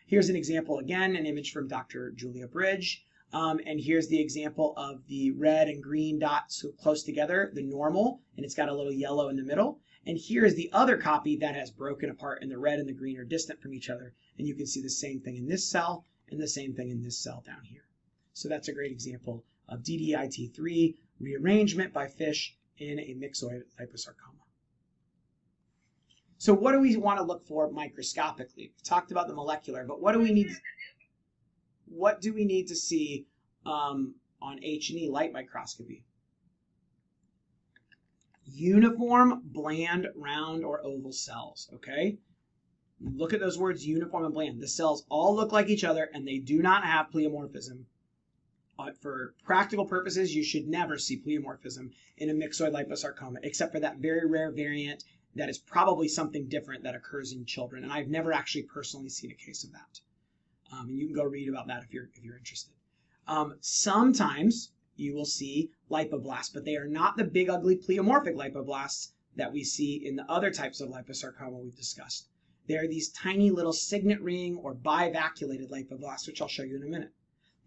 Here's an example again, an image from Dr. Julia Bridge. And here's the example of the red and green dots so close together, the normal, and it's got a little yellow in the middle. And here's the other copy that has broken apart, and the red and the green are distant from each other. And you can see the same thing in this cell and the same thing in this cell down here. So that's a great example of DDIT3 rearrangement by FISH in a myxoid liposarcoma. So what do we want to look for microscopically? We talked about the molecular, but what do we need to see on H&E light microscopy? Uniform, bland, round, or oval cells, okay? Look at those words, uniform and bland. The cells all look like each other, and they do not have pleomorphism. For practical purposes, you should never see pleomorphism in a myxoid liposarcoma, except for that very rare variant that is probably something different that occurs in children. And I've never actually personally seen a case of that. And you can go read about that if you're interested. Sometimes you will see lipoblasts, but they are not the big, ugly pleomorphic lipoblasts that we see in the other types of liposarcoma we've discussed. They are these tiny little signet ring or bivaculated lipoblasts, which I'll show you in a minute.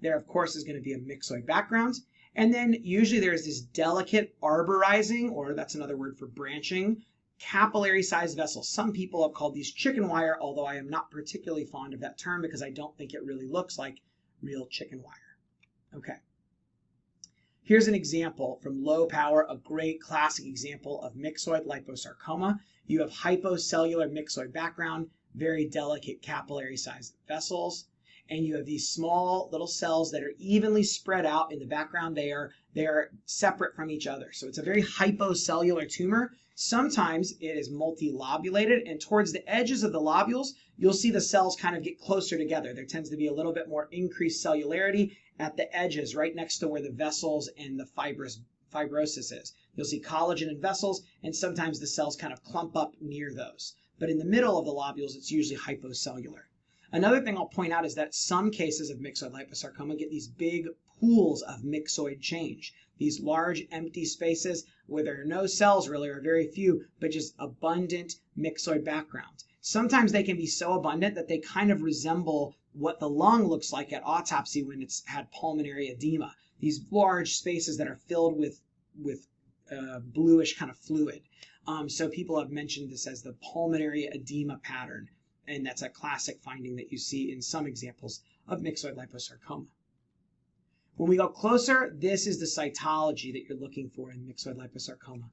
There, of course, is going to be a myxoid background. And then usually there is this delicate arborizing, or that's another word for branching, capillary-sized vessels. Some people have called these chicken wire, although I am not particularly fond of that term because I don't think it really looks like real chicken wire. Okay. Here's an example from low power, a great classic example of myxoid liposarcoma. You have hypocellular myxoid background, very delicate capillary-sized vessels, and you have these small little cells that are evenly spread out in the background. They are separate from each other. So it's a very hypocellular tumor. Sometimes it is multilobulated, and towards the edges of the lobules, you'll see the cells kind of get closer together. There tends to be a little bit more increased cellularity at the edges, right next to where the vessels and the fibrosis is. You'll see collagen in vessels, and sometimes the cells kind of clump up near those. But in the middle of the lobules, it's usually hypocellular. Another thing I'll point out is that some cases of myxoid liposarcoma get these big pools of myxoid change, these large empty spaces where there are no cells really, or very few, but just abundant myxoid background. Sometimes they can be so abundant that they kind of resemble what the lung looks like at autopsy when it's had pulmonary edema. These large spaces that are filled with bluish kind of fluid. So people have mentioned this as the pulmonary edema pattern. And that's a classic finding that you see in some examples of myxoid liposarcoma. When we go closer, this is the cytology that you're looking for in myxoid liposarcoma.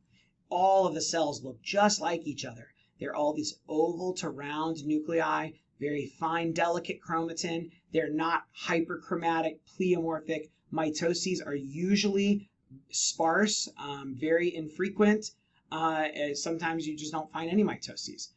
All of the cells look just like each other. They're all these oval to round nuclei, very fine, delicate chromatin. They're not hyperchromatic, pleomorphic. Mitoses are usually sparse, very infrequent. Sometimes you just don't find any mitoses.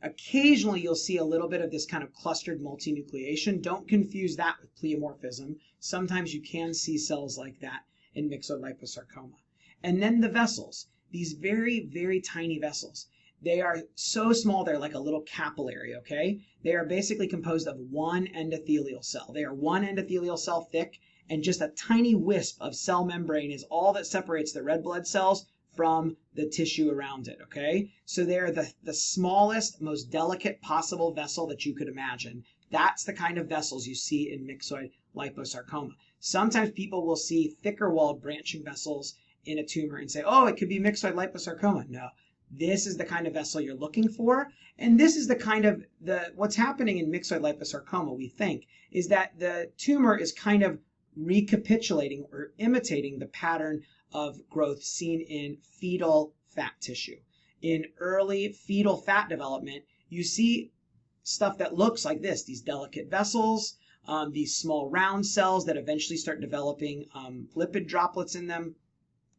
Occasionally, you'll see a little bit of this kind of clustered multinucleation. Don't confuse that with pleomorphism. Sometimes you can see cells like that in myxoid liposarcoma. And then the vessels, these very, very tiny vessels. They are so small, they're like a little capillary, okay? They are basically composed of one endothelial cell. They are one endothelial cell thick, and just a tiny wisp of cell membrane is all that separates the red blood cells from the tissue around it, okay? So they're the smallest, most delicate possible vessel that you could imagine. That's the kind of vessels you see in myxoid liposarcoma. Sometimes people will see thicker walled branching vessels in a tumor and say, oh, it could be myxoid liposarcoma. No, this is the kind of vessel you're looking for. And this is the kind of, what's happening in myxoid liposarcoma, we think, is that the tumor is kind of recapitulating or imitating the pattern of growth seen in fetal fat tissue. In early fetal fat development, you see stuff that looks like this, these delicate vessels, these small round cells that eventually start developing lipid droplets in them.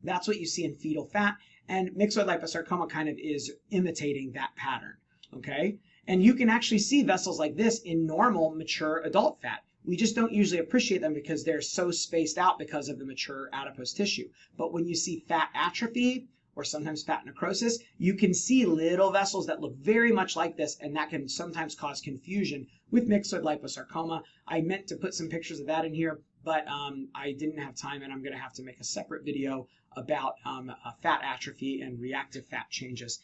That's what you see in fetal fat, and myxoid liposarcoma kind of is imitating that pattern, okay? And you can actually see vessels like this in normal, mature adult fat. We just don't usually appreciate them because they're so spaced out because of the mature adipose tissue. But when you see fat atrophy, or sometimes fat necrosis, you can see little vessels that look very much like this, and that can sometimes cause confusion with myxoid liposarcoma. I meant to put some pictures of that in here, but I didn't have time, and I'm going to have to make a separate video about fat atrophy and reactive fat changes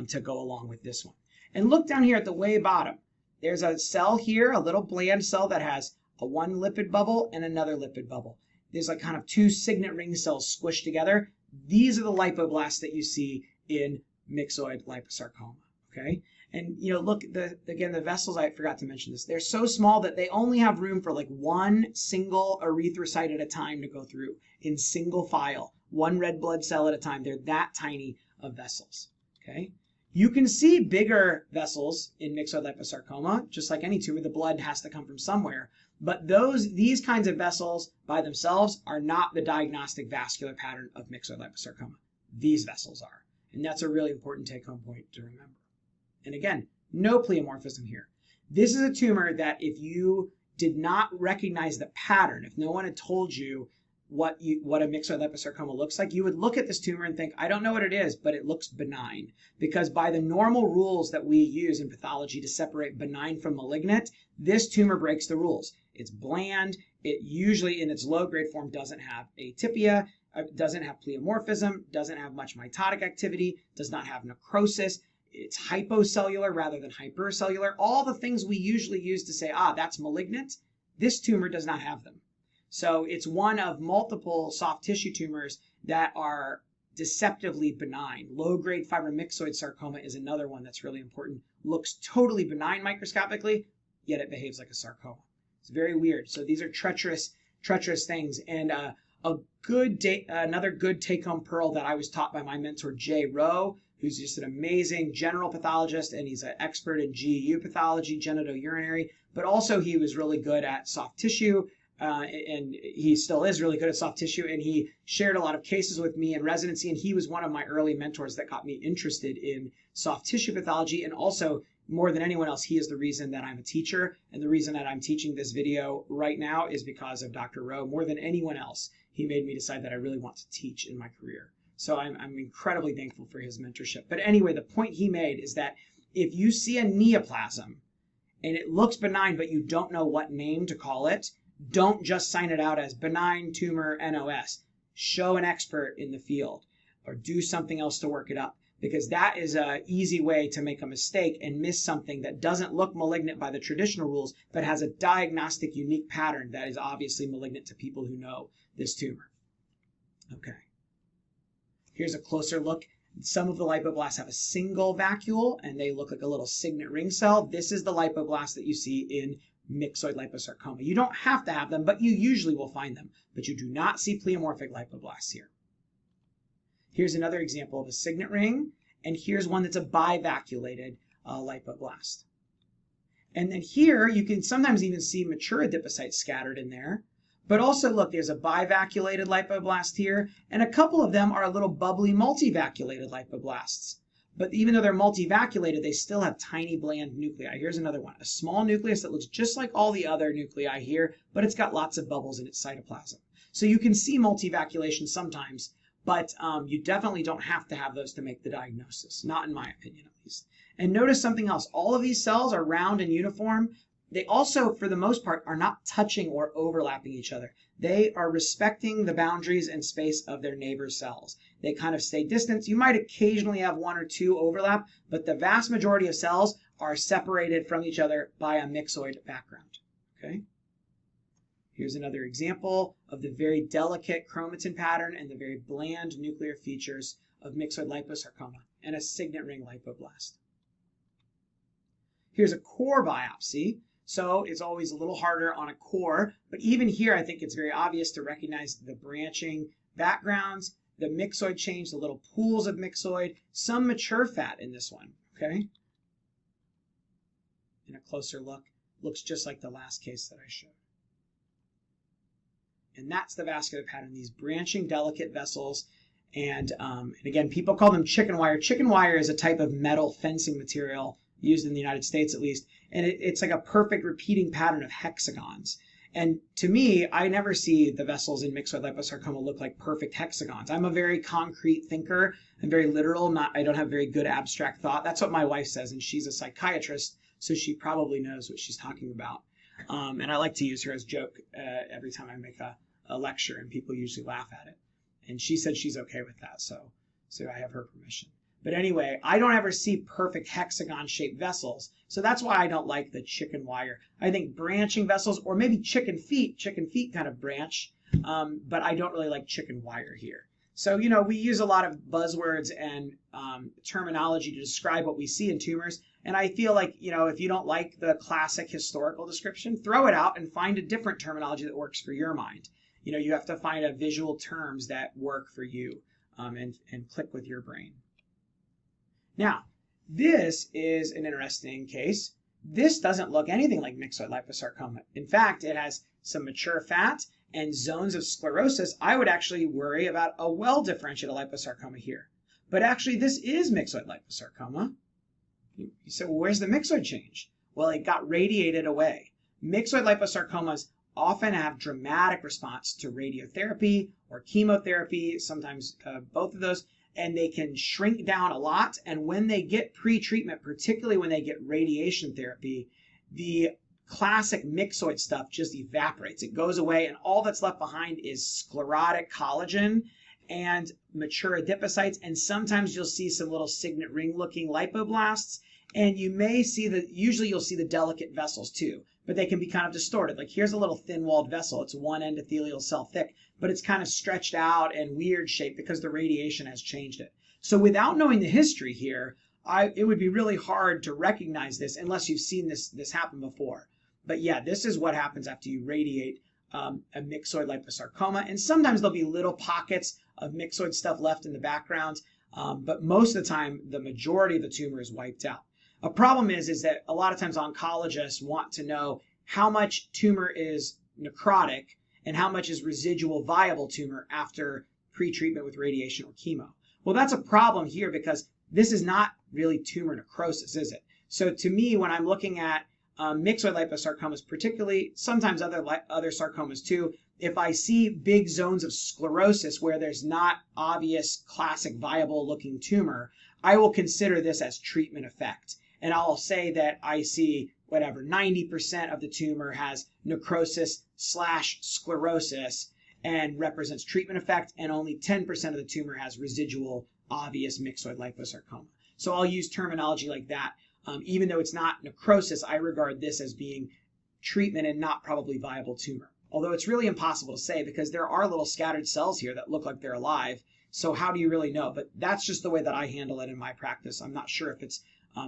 to go along with this one. And look down here at the way bottom. There's a cell here, a little bland cell that has one lipid bubble and another lipid bubble. There's like kind of two signet ring cells squished together. These are the lipoblasts that you see in myxoid liposarcoma, okay? And, you know, look, again, the vessels, I forgot to mention this, they're so small that they only have room for like one single erythrocyte at a time to go through in single file, one red blood cell at a time. They're that tiny of vessels, okay? You can see bigger vessels in myxoid liposarcoma, just like any tumor. The blood has to come from somewhere. But these kinds of vessels by themselves are not the diagnostic vascular pattern of myxoid liposarcoma. These vessels are. And that's a really important take-home point to remember. And again, no pleomorphism here. This is a tumor that if you did not recognize the pattern, if no one had told you what a myxoid liposarcoma looks like, you would look at this tumor and think, I don't know what it is, but it looks benign. Because by the normal rules that we use in pathology to separate benign from malignant, this tumor breaks the rules. It's bland. It usually, in its low-grade form, doesn't have atypia, doesn't have pleomorphism, doesn't have much mitotic activity, does not have necrosis. It's hypocellular rather than hypercellular. All the things we usually use to say, that's malignant, this tumor does not have them. So it's one of multiple soft tissue tumors that are deceptively benign. Low-grade fibromyxoid sarcoma is another one that's really important. Looks totally benign microscopically, yet it behaves like a sarcoma. It's very weird. So these are treacherous things. And another good take-home pearl that I was taught by my mentor, Jay Rowe, who's just an amazing general pathologist, and he's an expert in GU pathology, genitourinary, but also he was really good at soft tissue. And he still is really good at soft tissue, and he shared a lot of cases with me in residency, and he was one of my early mentors that got me interested in soft tissue pathology. And also, more than anyone else, he is the reason that I'm a teacher, and the reason that I'm teaching this video right now is because of Dr. Rowe. More than anyone else, he made me decide that I really want to teach in my career. So I'm incredibly thankful for his mentorship. But anyway, the point he made is that if you see a neoplasm and it looks benign, but you don't know what name to call it, don't just sign it out as benign tumor NOS. Show an expert in the field or do something else to work it up, because that is an easy way to make a mistake and miss something that doesn't look malignant by the traditional rules, but has a diagnostic unique pattern that is obviously malignant to people who know this tumor. Okay. Here's a closer look. Some of the lipoblasts have a single vacuole and they look like a little signet ring cell. This is the lipoblasts that you see in myxoid liposarcoma. You don't have to have them, but you usually will find them. But you do not see pleomorphic lipoblasts here. Here's another example of a signet ring, and here's one that's a bivacuolated lipoblast. And then here you can sometimes even see mature adipocytes scattered in there. But also look, there's a bivacuolated lipoblast here, and a couple of them are a little bubbly multivacuolated lipoblasts. But even though they're multivacuolated, they still have tiny bland nuclei. Here's another one, a small nucleus that looks just like all the other nuclei here, but it's got lots of bubbles in its cytoplasm. So you can see multivacuolation sometimes, but you definitely don't have to have those to make the diagnosis, not in my opinion at least. And notice something else. All of these cells are round and uniform. They also, for the most part, are not touching or overlapping each other. They are respecting the boundaries and space of their neighbor cells. They kind of stay distant. You might occasionally have one or two overlap, but the vast majority of cells are separated from each other by a myxoid background. Okay? Here's another example of the very delicate chromatin pattern and the very bland nuclear features of myxoid liposarcoma and a signet ring lipoblaст. Here's a core biopsy. So it's always a little harder on a core, but even here I think it's very obvious to recognize the branching backgrounds, the myxoid change, the little pools of myxoid, some mature fat in this one, okay? In a closer look, looks just like the last case that I showed. And that's the vascular pattern, these branching delicate vessels. And again, people call them chicken wire. Chicken wire is a type of metal fencing material used in the United States, at least. And it's like a perfect repeating pattern of hexagons. And to me, I never see the vessels in myxoid liposarcoma look like perfect hexagons. I'm a very concrete thinker. I'm very literal. I don't have very good abstract thought. That's what my wife says, and she's a psychiatrist, so she probably knows what she's talking about. And I like to use her as a joke every time I make a lecture, and people usually laugh at it. And she said she's okay with that, so I have her permission. But anyway, I don't ever see perfect hexagon-shaped vessels, so that's why I don't like the chicken wire. I think branching vessels, or maybe chicken feet kind of branch, but I don't really like chicken wire here. So, you know, we use a lot of buzzwords and terminology to describe what we see in tumors, and I feel like, you know, if you don't like the classic historical description, throw it out and find a different terminology that works for your mind. You know, you have to find a visual terms that work for you and click with your brain. Now, this is an interesting case. This doesn't look anything like myxoid liposarcoma. In fact, it has some mature fat and zones of sclerosis. I would actually worry about a well-differentiated liposarcoma here. But actually, this is myxoid liposarcoma. You say, well, where's the myxoid change? Well, it got radiated away. Myxoid liposarcomas often have dramatic response to radiotherapy or chemotherapy, sometimes both of those, and they can shrink down a lot. And when they get pre-treatment, particularly when they get radiation therapy, the classic myxoid stuff just evaporates. It goes away, and all that's left behind is sclerotic collagen and mature adipocytes, and sometimes you'll see some little signet ring-looking lipoblasts, and you may see usually you'll see the delicate vessels too, but they can be kind of distorted. Like here's a little thin-walled vessel. It's one endothelial cell thick, but it's kind of stretched out and weird shaped because the radiation has changed it. So without knowing the history here, it would be really hard to recognize this unless you've seen this happen before. But yeah, this is what happens after you radiate a myxoid liposarcoma. And sometimes there'll be little pockets of myxoid stuff left in the background, but most of the time, the majority of the tumor is wiped out. A problem is that a lot of times oncologists want to know how much tumor is necrotic and how much is residual viable tumor after pre-treatment with radiation or chemo. Well, that's a problem here because this is not really tumor necrosis, is it? So to me, when I'm looking at myxoid liposarcomas particularly, sometimes other sarcomas too, if I see big zones of sclerosis where there's not obvious classic viable looking tumor, I will consider this as treatment effect. And I'll say that I see whatever, 90% of the tumor has necrosis/sclerosis and represents treatment effect, and only 10% of the tumor has residual obvious myxoid liposarcoma. So I'll use terminology like that. Even though it's not necrosis, I regard this as being treatment and not probably viable tumor. Although it's really impossible to say because there are little scattered cells here that look like they're alive. So how do you really know? But that's just the way that I handle it in my practice. I'm not sure if it's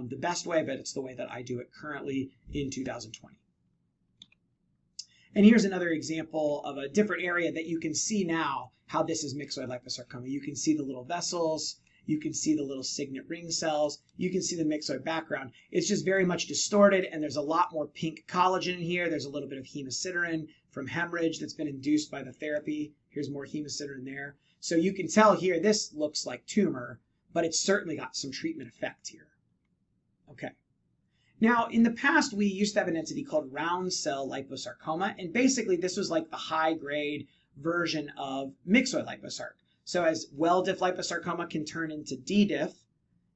the best way, but it's the way that I do it currently in 2020. And here's another example of a different area that you can see now how this is myxoid liposarcoma. You can see the little vessels. You can see the little signet ring cells. You can see the myxoid background. It's just very much distorted, and there's a lot more pink collagen in here. There's a little bit of hemosiderin from hemorrhage that's been induced by the therapy. Here's more hemosiderin there. So you can tell here this looks like tumor, but it's certainly got some treatment effect here. Okay. Now, in the past, we used to have an entity called round cell liposarcoma, and basically this was like the high-grade version of myxoid liposarcoma. So as well-diff liposarcoma can turn into D-diff,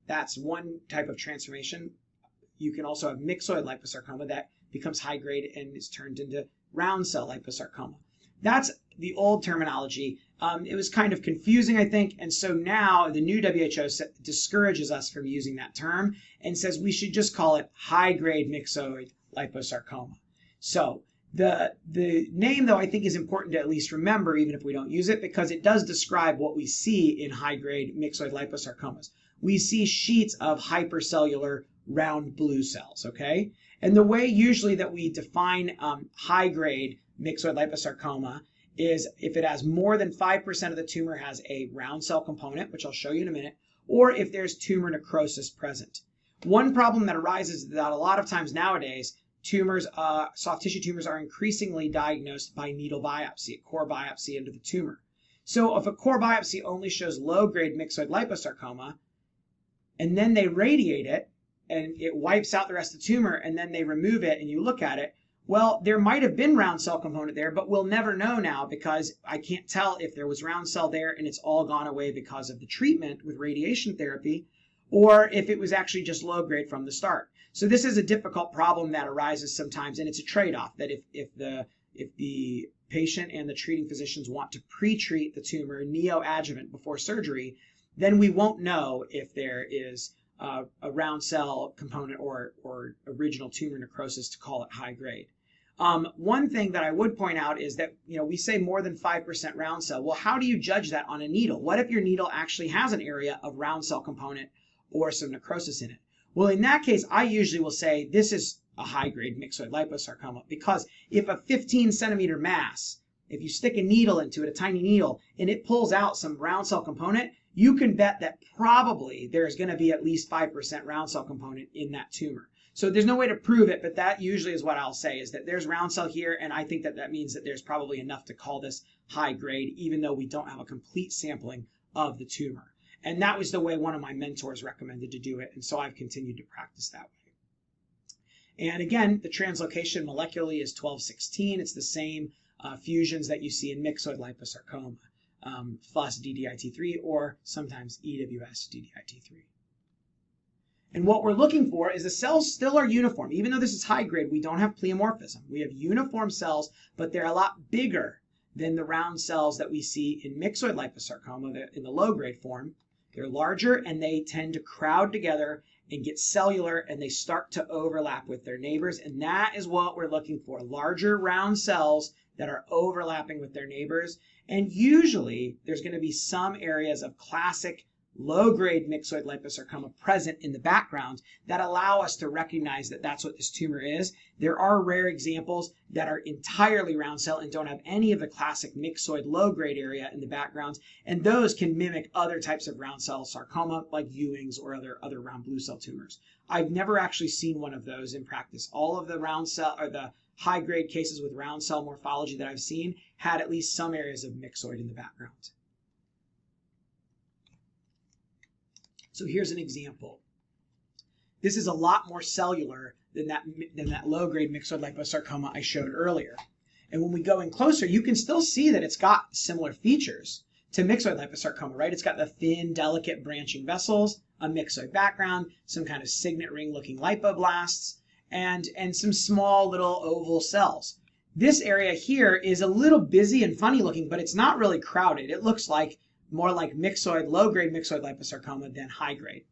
that's one type of transformation. You can also have myxoid liposarcoma that becomes high-grade and is turned into round cell liposarcoma. That's the old terminology. It was kind of confusing, I think, and so now the new WHO discourages us from using that term and says we should just call it high-grade myxoid liposarcoma. So the name, though, I think is important to at least remember, even if we don't use it, because it does describe what we see in high-grade myxoid liposarcomas. We see sheets of hypercellular round blue cells, okay? And the way usually that we define high-grade myxoid liposarcoma is if it has more than 5% of the tumor has a round cell component, which I'll show you in a minute, or if there's tumor necrosis present. One problem that arises is that a lot of times nowadays, tumors, soft tissue tumors are increasingly diagnosed by needle biopsy, core biopsy into the tumor. So if a core biopsy only shows low-grade myxoid liposarcoma, and then they radiate it, and it wipes out the rest of the tumor, and then they remove it, and you look at it, well, there might have been round cell component there, but we'll never know now because I can't tell if there was round cell there and it's all gone away because of the treatment with radiation therapy, or if it was actually just low grade from the start. So this is a difficult problem that arises sometimes, and it's a trade-off that if the patient and the treating physicians want to pre-treat the tumor neoadjuvant before surgery, then we won't know if there is a round cell component or original tumor necrosis to call it high grade. One thing that I would point out is that, we say more than 5% round cell. Well, how do you judge that on a needle? What if your needle actually has an area of round cell component or some necrosis in it? Well, in that case, I usually will say this is a high grade myxoid liposarcoma, because if a 15 centimeter mass, if you stick a needle into it, a tiny needle, and it pulls out some round cell component, you can bet that probably there's going to be at least 5% round cell component in that tumor. So there's no way to prove it, but that usually is what I'll say, is that there's round cell here, and I think that means that there's probably enough to call this high grade, even though we don't have a complete sampling of the tumor. And that was the way one of my mentors recommended to do it, and so I've continued to practice that way. And again, the translocation molecularly is 1216. It's the same fusions that you see in myxoid liposarcoma. FUS DDIT3, or sometimes EWS DDIT3. And what we're looking for is the cells still are uniform. Even though this is high grade, we don't have pleomorphism. We have uniform cells, but they're a lot bigger than the round cells that we see in myxoid liposarcoma in the low grade form. They're larger, and they tend to crowd together and get cellular, and they start to overlap with their neighbors. And that is what we're looking for, larger round cells that are overlapping with their neighbors. And usually there's going to be some areas of classic low-grade myxoid liposarcoma present in the background that allow us to recognize that that's what this tumor is. There are rare examples that are entirely round cell and don't have any of the classic myxoid low-grade area in the background, and those can mimic other types of round cell sarcoma like Ewing's or other round blue cell tumors. I've never actually seen one of those in practice. All of the round cell, or the high-grade cases with round cell morphology that I've seen, had at least some areas of myxoid in the background. So here's an example. This is a lot more cellular than that low-grade myxoid liposarcoma I showed earlier. And when we go in closer, you can still see that it's got similar features to myxoid liposarcoma, right? It's got the thin, delicate branching vessels, a myxoid background, some kind of signet ring-looking lipoblasts, and some small little oval cells. This area here is a little busy and funny looking, but it's not really crowded. It looks like more like low-grade myxoid liposarcoma than high-grade.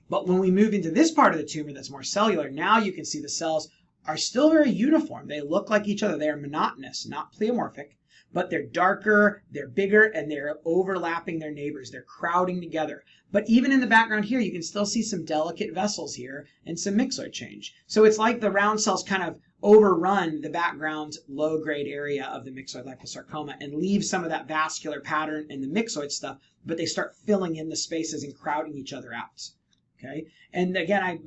But when we move into this part of the tumor that's more cellular, now you can see the cells are still very uniform. They look like each other. They are monotonous, not pleomorphic, but they're darker, they're bigger, and they're overlapping their neighbors. They're crowding together. But even in the background here, you can still see some delicate vessels here and some myxoid change. So it's like the round cells kind of overrun the background low-grade area of the myxoid liposarcoma and leave some of that vascular pattern and the myxoid stuff, but they start filling in the spaces and crowding each other out. Okay, and again, I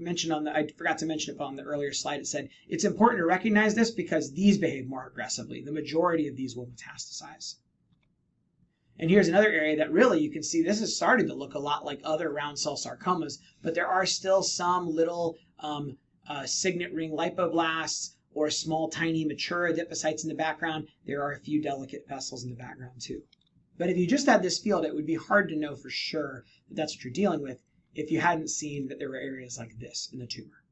forgot to mention it on the earlier slide. It said it's important to recognize this because these behave more aggressively. The majority of these will metastasize. And here's another area that really you can see this is starting to look a lot like other round cell sarcomas, but there are still some little signet ring lipoblasts or small, tiny, mature adipocytes in the background. There are a few delicate vessels in the background too. But if you just had this field, it would be hard to know for sure that that's what you're dealing with if you hadn't seen that there were areas like this in the tumor.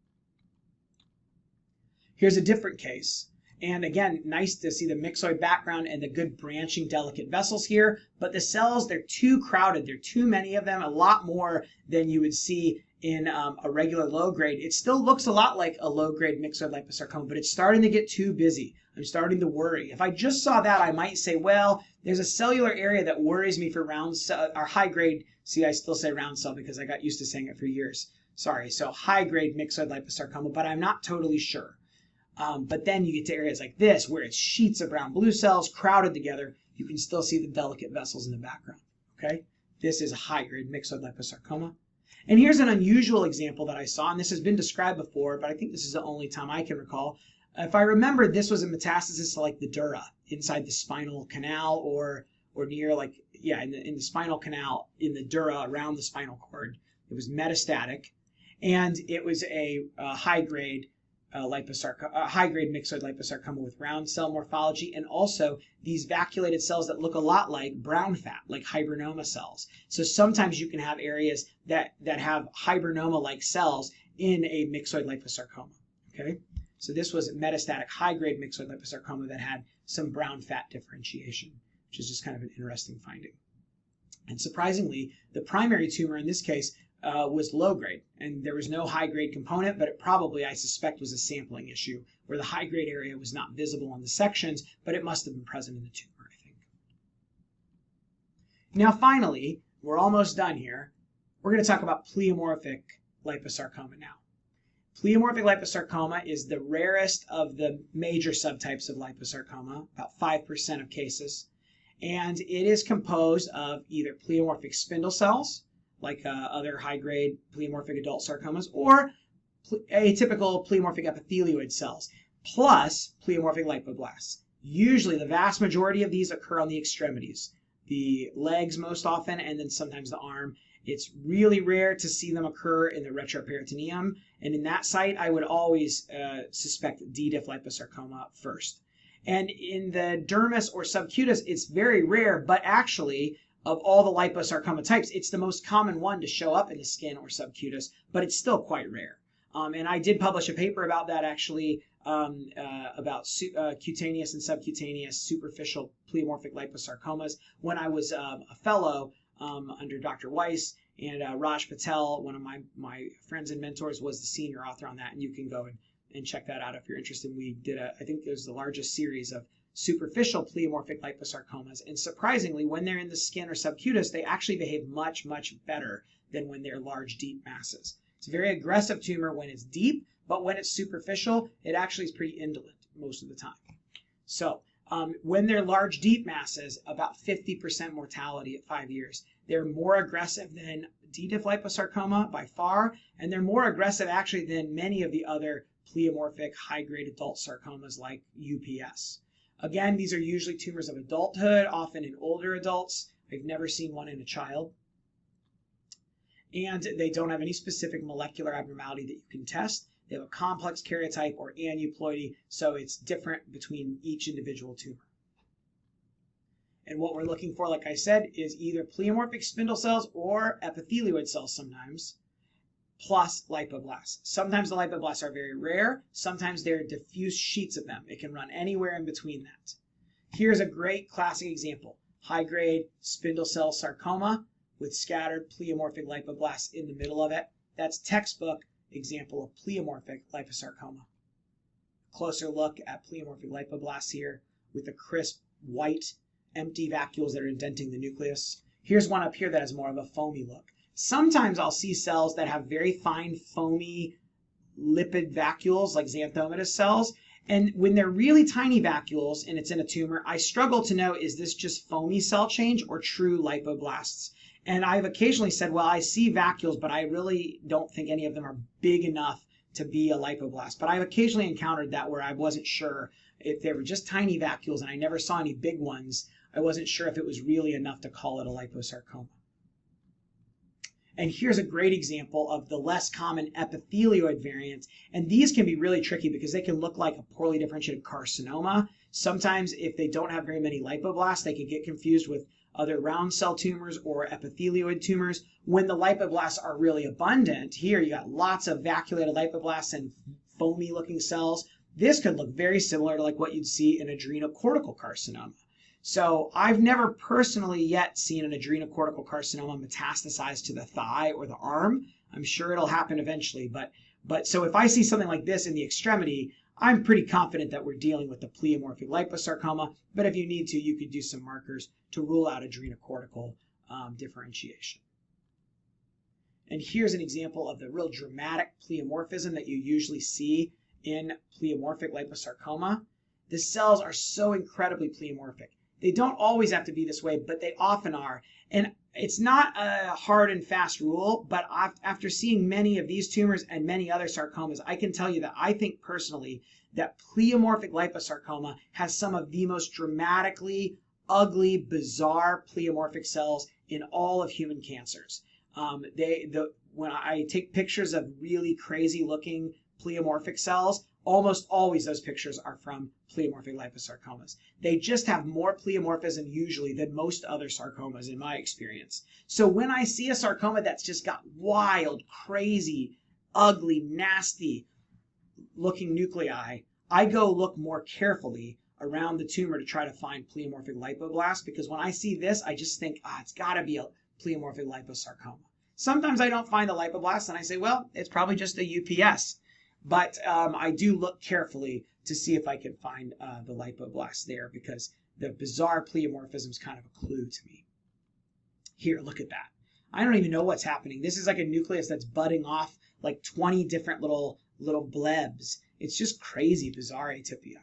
Here's a different case. And again, nice to see the myxoid background and the good branching delicate vessels here. But the cells, they're too crowded. There are too many of them, a lot more than you would see in a regular low grade. It still looks a lot like a low grade myxoid liposarcoma, but it's starting to get too busy. I'm starting to worry. If I just saw that, I might say, well, there's a cellular area that worries me for round cell or high grade. See, I still say round cell because I got used to saying it for years. Sorry. So high grade myxoid liposarcoma, but I'm not totally sure. But then you get to areas like this where it's sheets of brown blue cells crowded together. You can still see the delicate vessels in the background. Okay, this is a high grade myxoid liposarcoma. And here's an unusual example that I saw, and this has been described before, but I think this is the only time I can recall. If I remember, this was a metastasis to like the dura inside the spinal canal, or near like, yeah, in the spinal canal, in the dura around the spinal cord. It was metastatic, and it was a high-grade high-grade myxoid liposarcoma with round cell morphology, and also these vacuolated cells that look a lot like brown fat, like hibernoma cells. So sometimes you can have areas that have hibernoma-like cells in a myxoid liposarcoma. Okay, so this was metastatic high-grade myxoid liposarcoma that had some brown fat differentiation, which is just kind of an interesting finding. And surprisingly, the primary tumor in this case was low grade, and there was no high grade component, but it probably, I suspect, was a sampling issue where the high grade area was not visible on the sections, but it must have been present in the tumor, I think. Now, finally, we're almost done here. We're going to talk about pleomorphic liposarcoma now. Pleomorphic liposarcoma is the rarest of the major subtypes of liposarcoma, about 5% of cases, and it is composed of either pleomorphic spindle cells, like other high-grade pleomorphic adult sarcomas, or atypical pleomorphic epithelioid cells, plus pleomorphic lipoblasts. Usually, the vast majority of these occur on the extremities, the legs most often, and then sometimes the arm. It's really rare to see them occur in the retroperitoneum, and in that site, I would always suspect D. diff liposarcoma first. And in the dermis or subcutis, it's very rare, but actually, of all the liposarcoma types, it's the most common one to show up in the skin or subcutis, but it's still quite rare. And I did publish a paper about that, actually, about cutaneous and subcutaneous superficial pleomorphic liposarcomas when I was a fellow under Dr. Weiss, and Raj Patel, one of my friends and mentors, was the senior author on that, and you can go and check that out if you're interested. We did I think it was the largest series of superficial pleomorphic liposarcomas, and surprisingly, when they're in the skin or subcutis, they actually behave much, much better than when they're large, deep masses. It's a very aggressive tumor when it's deep, but when it's superficial, it actually is pretty indolent most of the time. So when they're large, deep masses, about 50% mortality at 5 years. They're more aggressive than D. diff liposarcoma by far, and they're more aggressive actually than many of the other pleomorphic high-grade adult sarcomas like UPS. Again, these are usually tumors of adulthood, often in older adults. I've never seen one in a child. And they don't have any specific molecular abnormality that you can test. They have a complex karyotype or aneuploidy, so it's different between each individual tumor. And what we're looking for, like I said, is either pleomorphic spindle cells or epithelioid cells sometimes, plus lipoblast. Sometimes the lipoblast are very rare. Sometimes they're diffuse sheets of them. It can run anywhere in between that. Here's a great classic example. High-grade spindle cell sarcoma with scattered pleomorphic lipoblasts in the middle of it. That's textbook example of pleomorphic liposarcoma. Closer look at pleomorphic lipoblasts here with the crisp white empty vacuoles that are indenting the nucleus. Here's one up here that has more of a foamy look. Sometimes I'll see cells that have very fine foamy lipid vacuoles like xanthomatous cells, and when they're really tiny vacuoles and it's in a tumor, I struggle to know, is this just foamy cell change or true lipoblasts? And I've occasionally said, well, I see vacuoles, but I really don't think any of them are big enough to be a lipoblast. But I've occasionally encountered that where I wasn't sure if they were just tiny vacuoles and I never saw any big ones. I wasn't sure if it was really enough to call it a liposarcoma. And here's a great example of the less common epithelioid variants. And these can be really tricky because they can look like a poorly differentiated carcinoma. Sometimes if they don't have very many lipoblasts, they can get confused with other round cell tumors or epithelioid tumors. When the lipoblasts are really abundant, here you got lots of vacuolated lipoblasts and foamy looking cells. This could look very similar to like what you'd see in adrenocortical carcinoma. So I've never personally yet seen an adrenocortical carcinoma metastasize to the thigh or the arm. I'm sure it'll happen eventually, but so if I see something like this in the extremity, I'm pretty confident that we're dealing with the pleomorphic liposarcoma, but if you need to, you could do some markers to rule out adrenocortical differentiation. And here's an example of the real dramatic pleomorphism that you usually see in pleomorphic liposarcoma. The cells are so incredibly pleomorphic. They don't always have to be this way, but they often are. And it's not a hard and fast rule, but after seeing many of these tumors and many other sarcomas, I can tell you that I think personally that pleomorphic liposarcoma has some of the most dramatically ugly, bizarre pleomorphic cells in all of human cancers. When I take pictures of really crazy looking pleomorphic cells, almost always those pictures are from pleomorphic liposarcomas. They just have more pleomorphism usually than most other sarcomas in my experience. So when I see a sarcoma that's just got wild, crazy, ugly, nasty looking nuclei, I go look more carefully around the tumor to try to find pleomorphic lipoblasts, because when I see this, I just think, it's got to be a pleomorphic liposarcoma. Sometimes I don't find the lipoblasts and I say, well, it's probably just a UPS. But I do look carefully to see if I can find the lipoblast there, because the bizarre pleomorphism is kind of a clue to me. Here, look at that. I don't even know what's happening. This is like a nucleus that's budding off like 20 different little blebs. It's just crazy, bizarre atypia.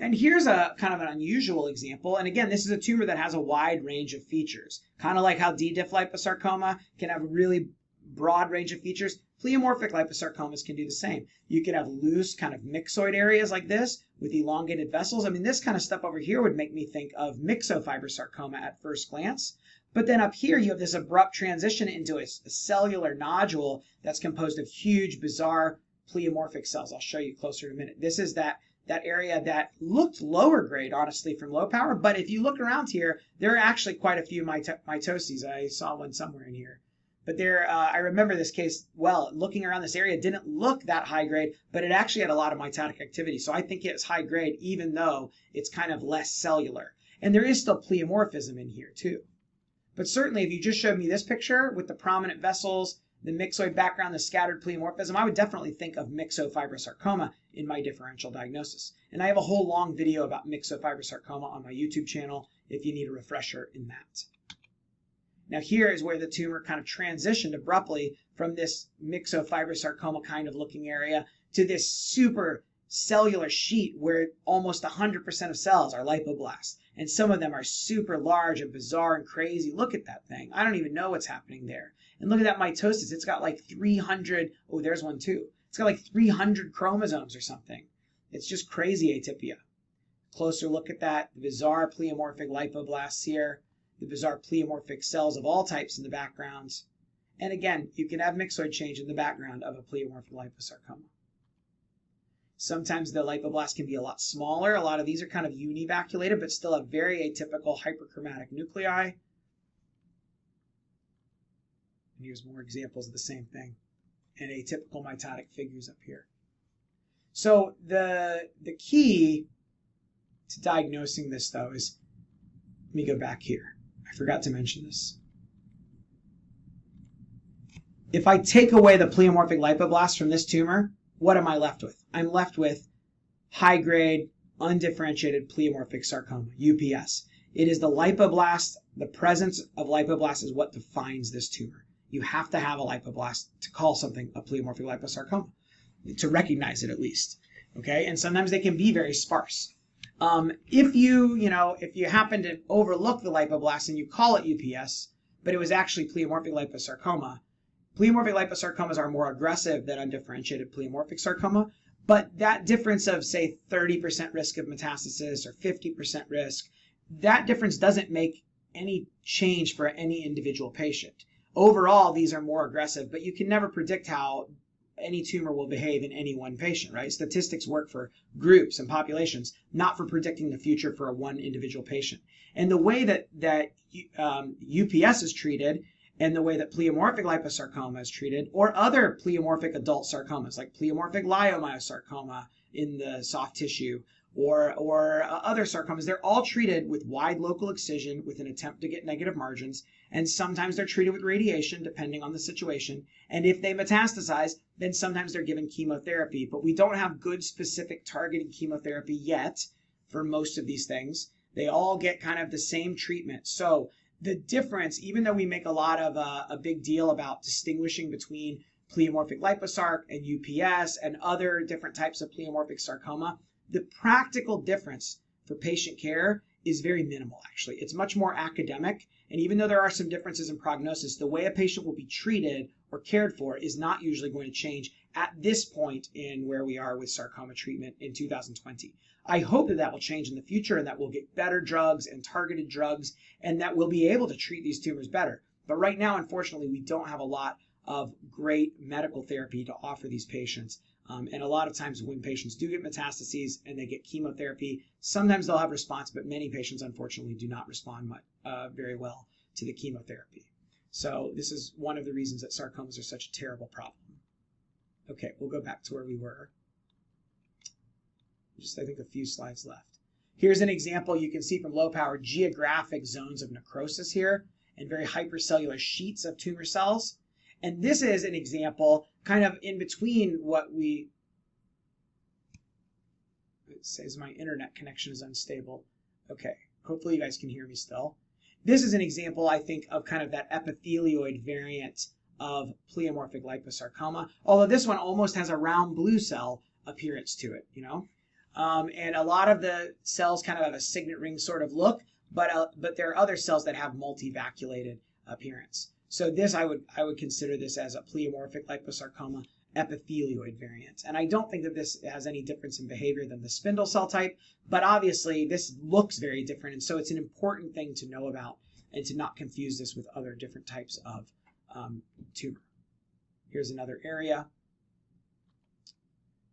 And here's a kind of an unusual example. And again, this is a tumor that has a wide range of features. Kind of like how D. diff liposarcoma can have a really broad range of features. Pleomorphic liposarcomas can do the same. You can have loose kind of myxoid areas like this with elongated vessels. I mean, this kind of stuff over here would make me think of myxofibrosarcoma at first glance. But then up here, you have this abrupt transition into a cellular nodule that's composed of huge, bizarre pleomorphic cells. I'll show you closer in a minute. This is that area that looked lower grade, honestly, from low power. But if you look around here, there are actually quite a few mitoses. I saw one somewhere in here. But there, I remember this case well. Looking around this area, it didn't look that high grade, but it actually had a lot of mitotic activity. So I think it's high grade, even though it's kind of less cellular. And there is still pleomorphism in here too. But certainly, if you just showed me this picture with the prominent vessels, the myxoid background, the scattered pleomorphism, I would definitely think of myxofibrosarcoma in my differential diagnosis. And I have a whole long video about myxofibrosarcoma on my YouTube channel if you need a refresher in that. Now here is where the tumor kind of transitioned abruptly from this myxofibrosarcoma kind of looking area to this super cellular sheet where almost 100% of cells are lipoblast. And some of them are super large and bizarre and crazy. Look at that thing. I don't even know what's happening there. And look at that mitosis. It's got like 300, oh, there's one too. It's got like 300 chromosomes or something. It's just crazy atypia. Closer look at that. The bizarre pleomorphic lipoblasts here. The bizarre pleomorphic cells of all types in the backgrounds. And again, you can have myxoid change in the background of a pleomorphic liposarcoma. Sometimes the lipoblast can be a lot smaller. A lot of these are kind of univaculated, but still have very atypical hyperchromatic nuclei. And here's more examples of the same thing. And atypical mitotic figures up here. So the key to diagnosing this, though, is, let me go back here. I forgot to mention this. If I take away the pleomorphic lipoblasts from this tumor, what am I left with? I'm left with high-grade, undifferentiated pleomorphic sarcoma, UPS. It is the lipoblasts, the presence of lipoblast is what defines this tumor. You have to have a lipoblaст to call something a pleomorphic liposarcoma, to recognize it at least. Okay, and sometimes they can be very sparse. If you happen to overlook the lipoblasts and you call it UPS, but it was actually pleomorphic liposarcoma, pleomorphic liposarcomas are more aggressive than undifferentiated pleomorphic sarcoma, but that difference of, say, 30% risk of metastasis or 50% risk, that difference doesn't make any change for any individual patient. Overall, these are more aggressive, but you can never predict how any tumor will behave in any one patient, right? Statistics work for groups and populations, not for predicting the future for a one individual patient. And the way that UPS is treated and the way that pleomorphic liposarcoma is treated, or other pleomorphic adult sarcomas, like pleomorphic leiomyosarcoma in the soft tissue, or other sarcomas, they're all treated with wide local excision with an attempt to get negative margins, and sometimes they're treated with radiation depending on the situation, and if they metastasize, then sometimes they're given chemotherapy. But we don't have good specific targeted chemotherapy yet for most of these things. They all get kind of the same treatment. So the difference, even though we make a lot of a big deal about distinguishing between pleomorphic liposarc and UPS and other different types of pleomorphic sarcoma, the practical difference for patient care is very minimal, actually. It's much more academic. And even though there are some differences in prognosis, the way a patient will be treated or cared for is not usually going to change at this point in where we are with sarcoma treatment in 2020. I hope that that will change in the future and that we'll get better drugs and targeted drugs and that we'll be able to treat these tumors better. But right now, unfortunately, we don't have a lot of great medical therapy to offer these patients. And a lot of times when patients do get metastases and they get chemotherapy, sometimes they'll have response, but many patients unfortunately do not respond very well to the chemotherapy. So this is one of the reasons that sarcomas are such a terrible problem. Okay, we'll go back to where we were. Just, I think, a few slides left. Here's an example you can see from low power geographic zones of necrosis here and very hypercellular sheets of tumor cells. And this is an example kind of in between what it says my internet connection is unstable. Okay, hopefully you guys can hear me still. This is an example, I think, of kind of that epithelioid variant of pleomorphic liposarcoma, although this one almost has a round blue cell appearance to it, you know. And a lot of the cells kind of have a signet ring sort of look, but there are other cells that have multivaculated appearance. So this, I would consider this as a pleomorphic liposarcoma epithelioid variant. And I don't think that this has any difference in behavior than the spindle cell type, but obviously this looks very different. And so it's an important thing to know about and to not confuse this with other different types of tumor. Here's another area.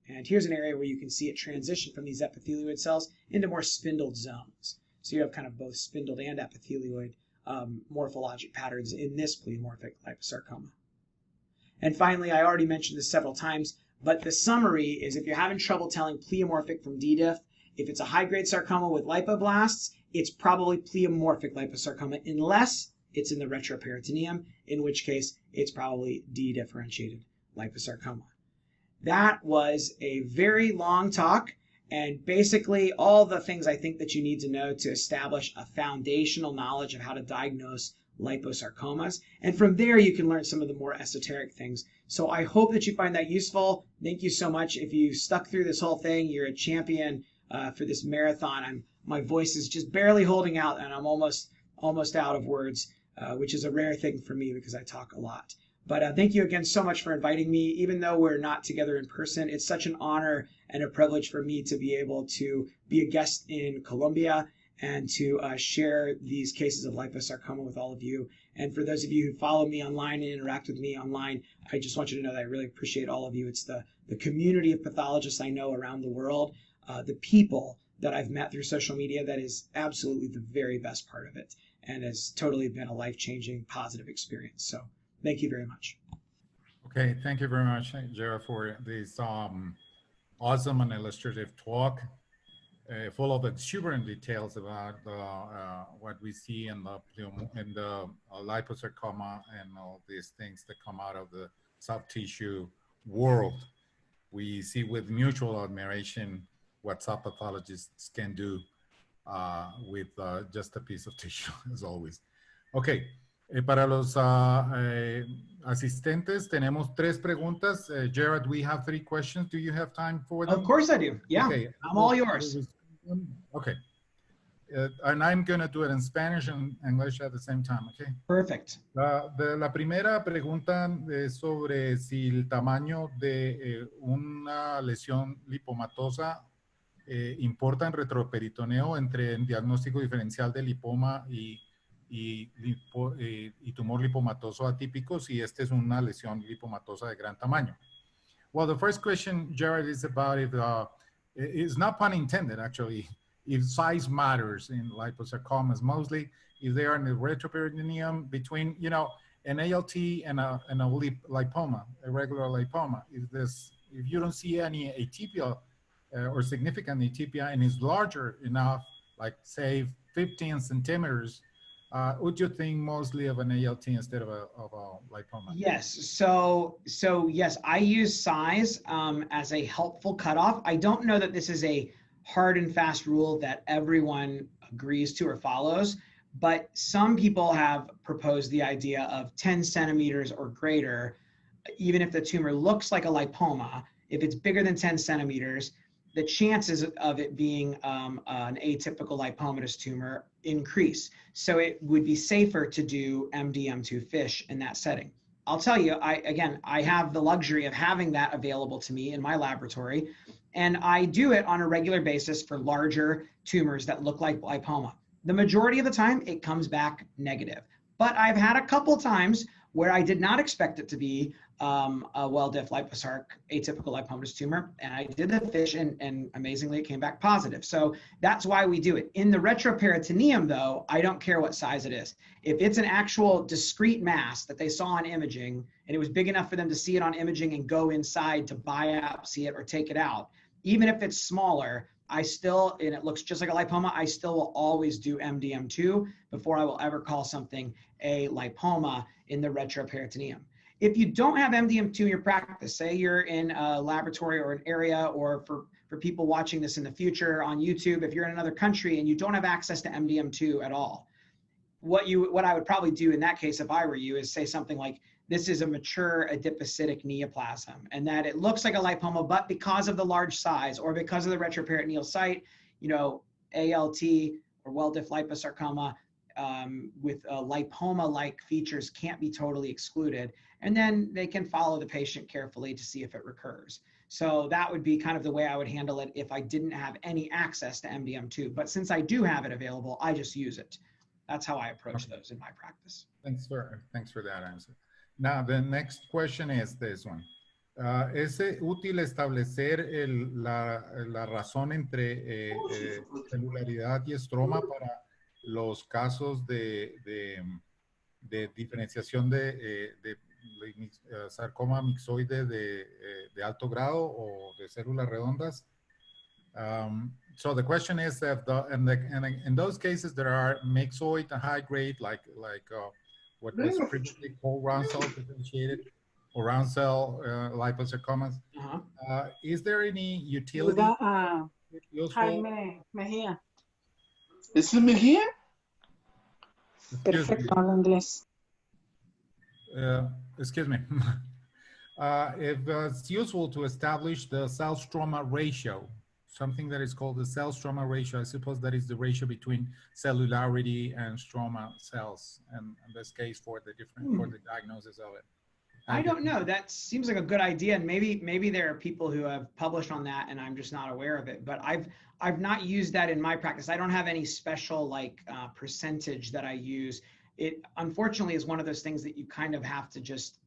And here's an area where you can see it transition from these epithelioid cells into more spindled zones. So you have kind of both spindled and epithelioid morphologic patterns in this pleomorphic liposarcoma. And finally, I already mentioned this several times, but the summary is if you're having trouble telling pleomorphic from D-diff, if it's a high-grade sarcoma with lipoblasts, it's probably pleomorphic liposarcoma unless it's in the retroperitoneum, in which case it's probably D-differentiated liposarcoma. That was a very long talk. And basically all the things I think that you need to know to establish a foundational knowledge of how to diagnose liposarcomas. And from there, you can learn some of the more esoteric things. So I hope that you find that useful. Thank you so much. If you stuck through this whole thing, you're a champion for this marathon. My voice is just barely holding out and I'm almost out of words, which is a rare thing for me because I talk a lot. But thank you again so much for inviting me. Even though we're not together in person, it's such an honor and a privilege for me to be able to be a guest in Colombia and to share these cases of liposarcoma with all of you. And for those of you who follow me online and interact with me online, I just want you to know that I really appreciate all of you. It's the community of pathologists I know around the world, the people that I've met through social media that is absolutely the very best part of it and has totally been a life-changing positive experience. So thank you very much. Okay, thank you very much, Gerard, for this awesome and illustrative talk, full of exuberant details about what we see in the liposarcoma and all these things that come out of the soft tissue world. We see with mutual admiration what soft pathologists can do with just a piece of tissue, as always. Okay. Para los asistentes, tenemos 3 preguntas. Gerard, we have 3 questions. Do you have time for them? Of course I do. Yeah, okay. I'm all yours. Okay. And I'm going to do it in Spanish and English at the same time, okay? Perfect. La primera pregunta es sobre si el tamaño de una lesión lipomatosa importa en retroperitoneo entre el diagnóstico diferencial de lipoma y tumor lipomatoso atípico si esta es una lesión lipomatosa de gran tamaño. Well, the first question, Gerard, is about if, it's not pun intended actually, if size matters in liposarcomas, mostly if they are in the retroperitoneum between, you know, an ALT and a lipoma, a regular lipoma. If you don't see any atypia or significant atypia and is larger enough, like say 15 centimeters, would you think mostly of an ALT instead of a lipoma? Yes. So yes, I use size as a helpful cutoff. I don't know that this is a hard and fast rule that everyone agrees to or follows, but some people have proposed the idea of 10 centimeters or greater, even if the tumor looks like a lipoma. If it's bigger than 10 centimeters, the chances of it being an atypical lipomatous tumor increase. So it would be safer to do MDM2 FISH in that setting. I'll tell you, I have the luxury of having that available to me in my laboratory, and I do it on a regular basis for larger tumors that look like lipoma. The majority of the time, it comes back negative. But I've had a couple times where I did not expect it to be a well-diff liposarc atypical lipomatous tumor, and I did the FISH, and amazingly, it came back positive. So that's why we do it. In the retroperitoneum, though, I don't care what size it is. If it's an actual discrete mass that they saw on imaging, and it was big enough for them to see it on imaging and go inside to biopsy it or take it out, even if it's smaller, I still, and it looks just like a lipoma, I still will always do MDM2 before I will ever call something a lipoma in the retroperitoneum. If you don't have MDM2 in your practice, say you're in a laboratory or an area, or for people watching this in the future on YouTube, if you're in another country and you don't have access to MDM2 at all, what I would probably do in that case if I were you is say something like, this is a mature adipocytic neoplasm, and that it looks like a lipoma, but because of the large size or because of the retroperitoneal site, you know, ALT or well-diff liposarcoma with lipoma-like features can't be totally excluded. And then they can follow the patient carefully to see if it recurs. So that would be kind of the way I would handle it if I didn't have any access to MDM2. But since I do have it available, I just use it. That's how I approach those in my practice. Thanks for that answer. Now, the next question is this one. ¿Es útil establecer la razón entre celularidad y estroma para los casos de diferenciación de sarcoma mixoide de alto grado o de células redondas? So the question is if in those cases there are myxoid and high grade, like what was previously called round cell differentiated or round cell liposarcomas. Is there any utility? Jaime Mejía. ¿Es Mejía? Perfecto, hablo inglés. Excuse me. If it's useful to establish the cell stroma ratio, something that is called the cell stroma ratio, I suppose that is the ratio between cellularity and stroma cells, and in this case for the for the diagnosis of it. I don't know. That seems like a good idea, and maybe there are people who have published on that, and I'm just not aware of it. But I've not used that in my practice. I don't have any special percentage that I use. It unfortunately is one of those things that you kind of have to just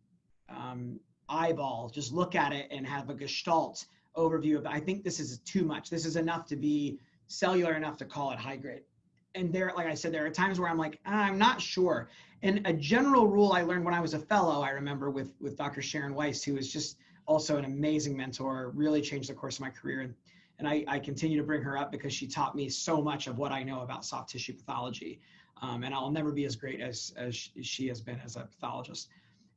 eyeball, just look at it and have a gestalt overview of it. I think this is too much. This is enough to be cellular enough to call it high grade. And there, like I said, there are times where I'm like, I'm not sure. And a general rule I learned when I was a fellow, I remember with Dr. Sharon Weiss, who is just also an amazing mentor, really changed the course of my career. And I continue to bring her up because she taught me so much of what I know about soft tissue pathology. And I'll never be as great as she has been as a pathologist.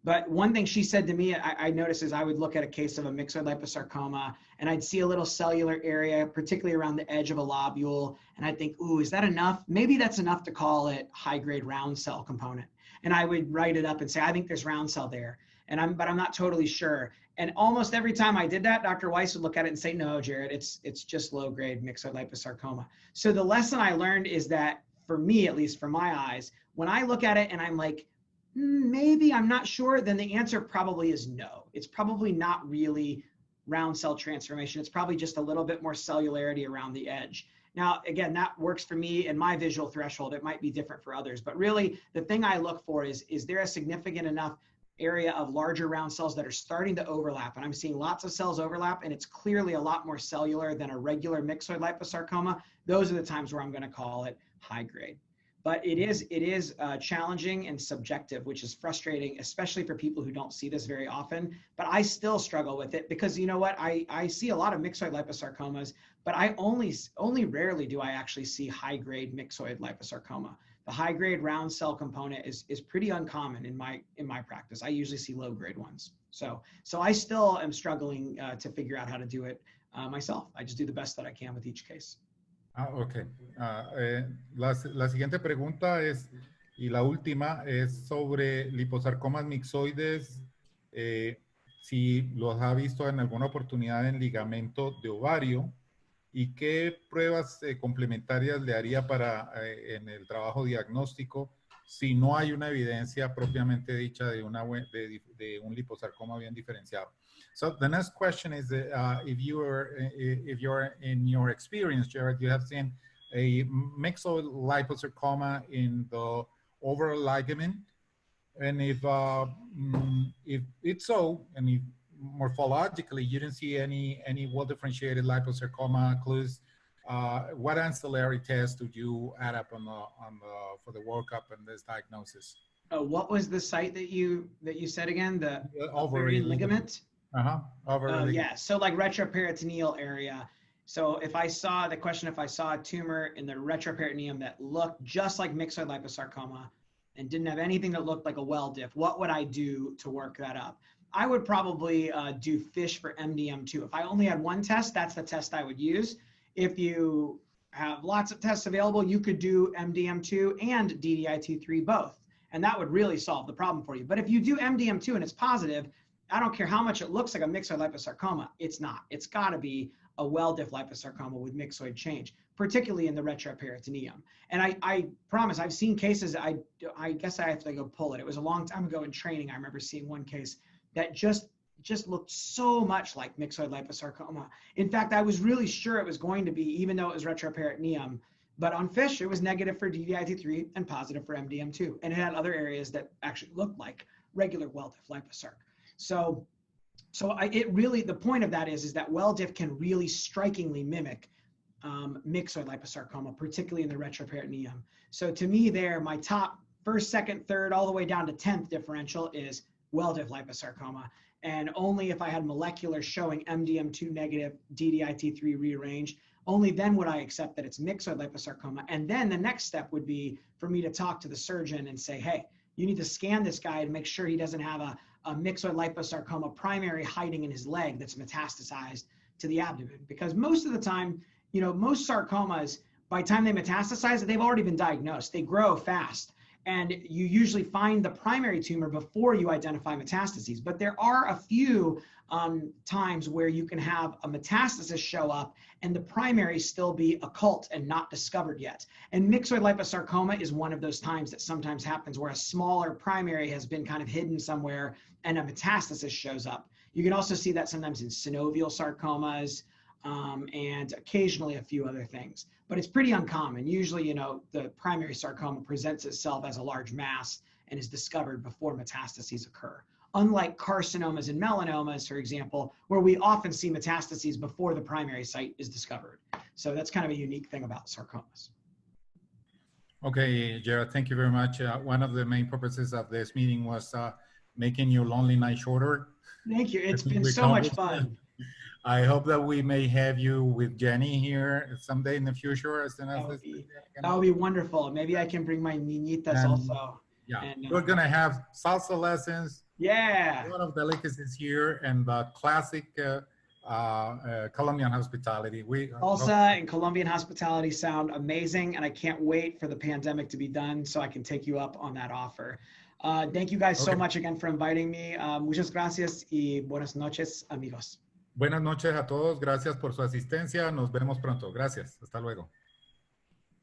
But one thing she said to me, I noticed is I would look at a case of a myxoid liposarcoma and I'd see a little cellular area, particularly around the edge of a lobule. And I'd think, ooh, is that enough? Maybe that's enough to call it high-grade round cell component. And I would write it up and say, I think there's round cell there. But I'm not totally sure. And almost every time I did that, Dr. Weiss would look at it and say, no, Jared, it's just low-grade myxoid liposarcoma. So the lesson I learned is that, for me, at least from my eyes, when I look at it and I'm like, maybe I'm not sure, then the answer probably is no. It's probably not really round cell transformation. It's probably just a little bit more cellularity around the edge. Now, again, that works for me and my visual threshold. It might be different for others, but really the thing I look for is there a significant enough area of larger round cells that are starting to overlap? And I'm seeing lots of cells overlap, and it's clearly a lot more cellular than a regular myxoid liposarcoma. Those are the times where I'm going to call it high grade. But it is challenging and subjective, which is frustrating, especially for people who don't see this very often. But I still struggle with it because, you know what, I see a lot of myxoid liposarcomas, but I only rarely do I actually see high-grade myxoid liposarcoma. The high-grade round cell component is pretty uncommon in my practice. I usually see low-grade ones. So I still am struggling to figure out how to do it myself. I just do the best that I can with each case. Ok. La siguiente pregunta es, y la última, es sobre liposarcomas mixoides, si los ha visto en alguna oportunidad en ligamento de ovario ¿Y qué pruebas complementarias le haría para en el trabajo diagnóstico si no hay una evidencia propiamente dicha de un liposarcoma bien diferenciado? So the next question is if you're in your experience, Jared, you have seen a myxoid liposarcoma in the overall ligament, and if it's so, and if morphologically you didn't see any well-differentiated liposarcoma clues, what ancillary tests do you add up for the workup and this diagnosis? What was the site that you said again? The ovarian ligament? Yeah, so like retroperitoneal area. So if I saw a tumor in the retroperitoneum that looked just like myxoid liposarcoma and didn't have anything that looked like a well diff, what would I do to work that up? I would probably do FISH for MDM2. If I only had one test, that's the test I would use. If you have lots of tests available, you could do MDM2 and DDIT3 both, and that would really solve the problem for you. But if you do MDM2 and it's positive, I don't care how much it looks like a myxoid liposarcoma, it's not. It's got to be a well-diff liposarcoma with myxoid change, particularly in the retroperitoneum. And I promise, I've seen cases, I guess I have to go pull it. It was a long time ago in training. I remember seeing one case that just looked so much like myxoid liposarcoma. In fact, I was really sure it was going to be, even though it was retroperitoneum, but on FISH, it was negative for DDIT3 and positive for MDM2. And it had other areas that actually looked like regular well-diff liposarc. So the point of that is that well-diff can really strikingly mimic myxoid liposarcoma, particularly in the retroperitoneum. So to me there, my top first, second, third, all the way down to 10th differential is well-diff liposarcoma. And only if I had molecular showing MDM2 negative, DDIT3 rearranged, only then would I accept that it's myxoid liposarcoma. And then the next step would be for me to talk to the surgeon and say, hey, you need to scan this guy and make sure he doesn't have a myxoid liposarcoma primary hiding in his leg that's metastasized to the abdomen. Because most of the time, most sarcomas, by the time they metastasize, they've already been diagnosed. They grow fast. And you usually find the primary tumor before you identify metastases. But there are a few times where you can have a metastasis show up and the primary still be occult and not discovered yet. And myxoid liposarcoma is one of those times that sometimes happens where a smaller primary has been kind of hidden somewhere and a metastasis shows up. You can also see that sometimes in synovial sarcomas and occasionally a few other things. But it's pretty uncommon. Usually, the primary sarcoma presents itself as a large mass and is discovered before metastases occur. Unlike carcinomas and melanomas, for example, where we often see metastases before the primary site is discovered. So that's kind of a unique thing about sarcomas. Okay, Jared, thank you very much. One of the main purposes of this meeting was making your lonely night shorter. Thank you. It's been so much fun. I hope that we may have you with Jenny here someday in the future. That would be wonderful. Maybe I can bring my niñitas also. Yeah, and, we're going to have salsa lessons. Yeah. A lot of delicacies here and the classic Colombian hospitality. Salsa and Colombian hospitality sound amazing, and I can't wait for the pandemic to be done so I can take you up on that offer. Thank you guys so much again for inviting me. Muchas gracias y buenas noches, amigos. Buenas noches a todos. Gracias por su asistencia. Nos vemos pronto. Gracias. Hasta luego.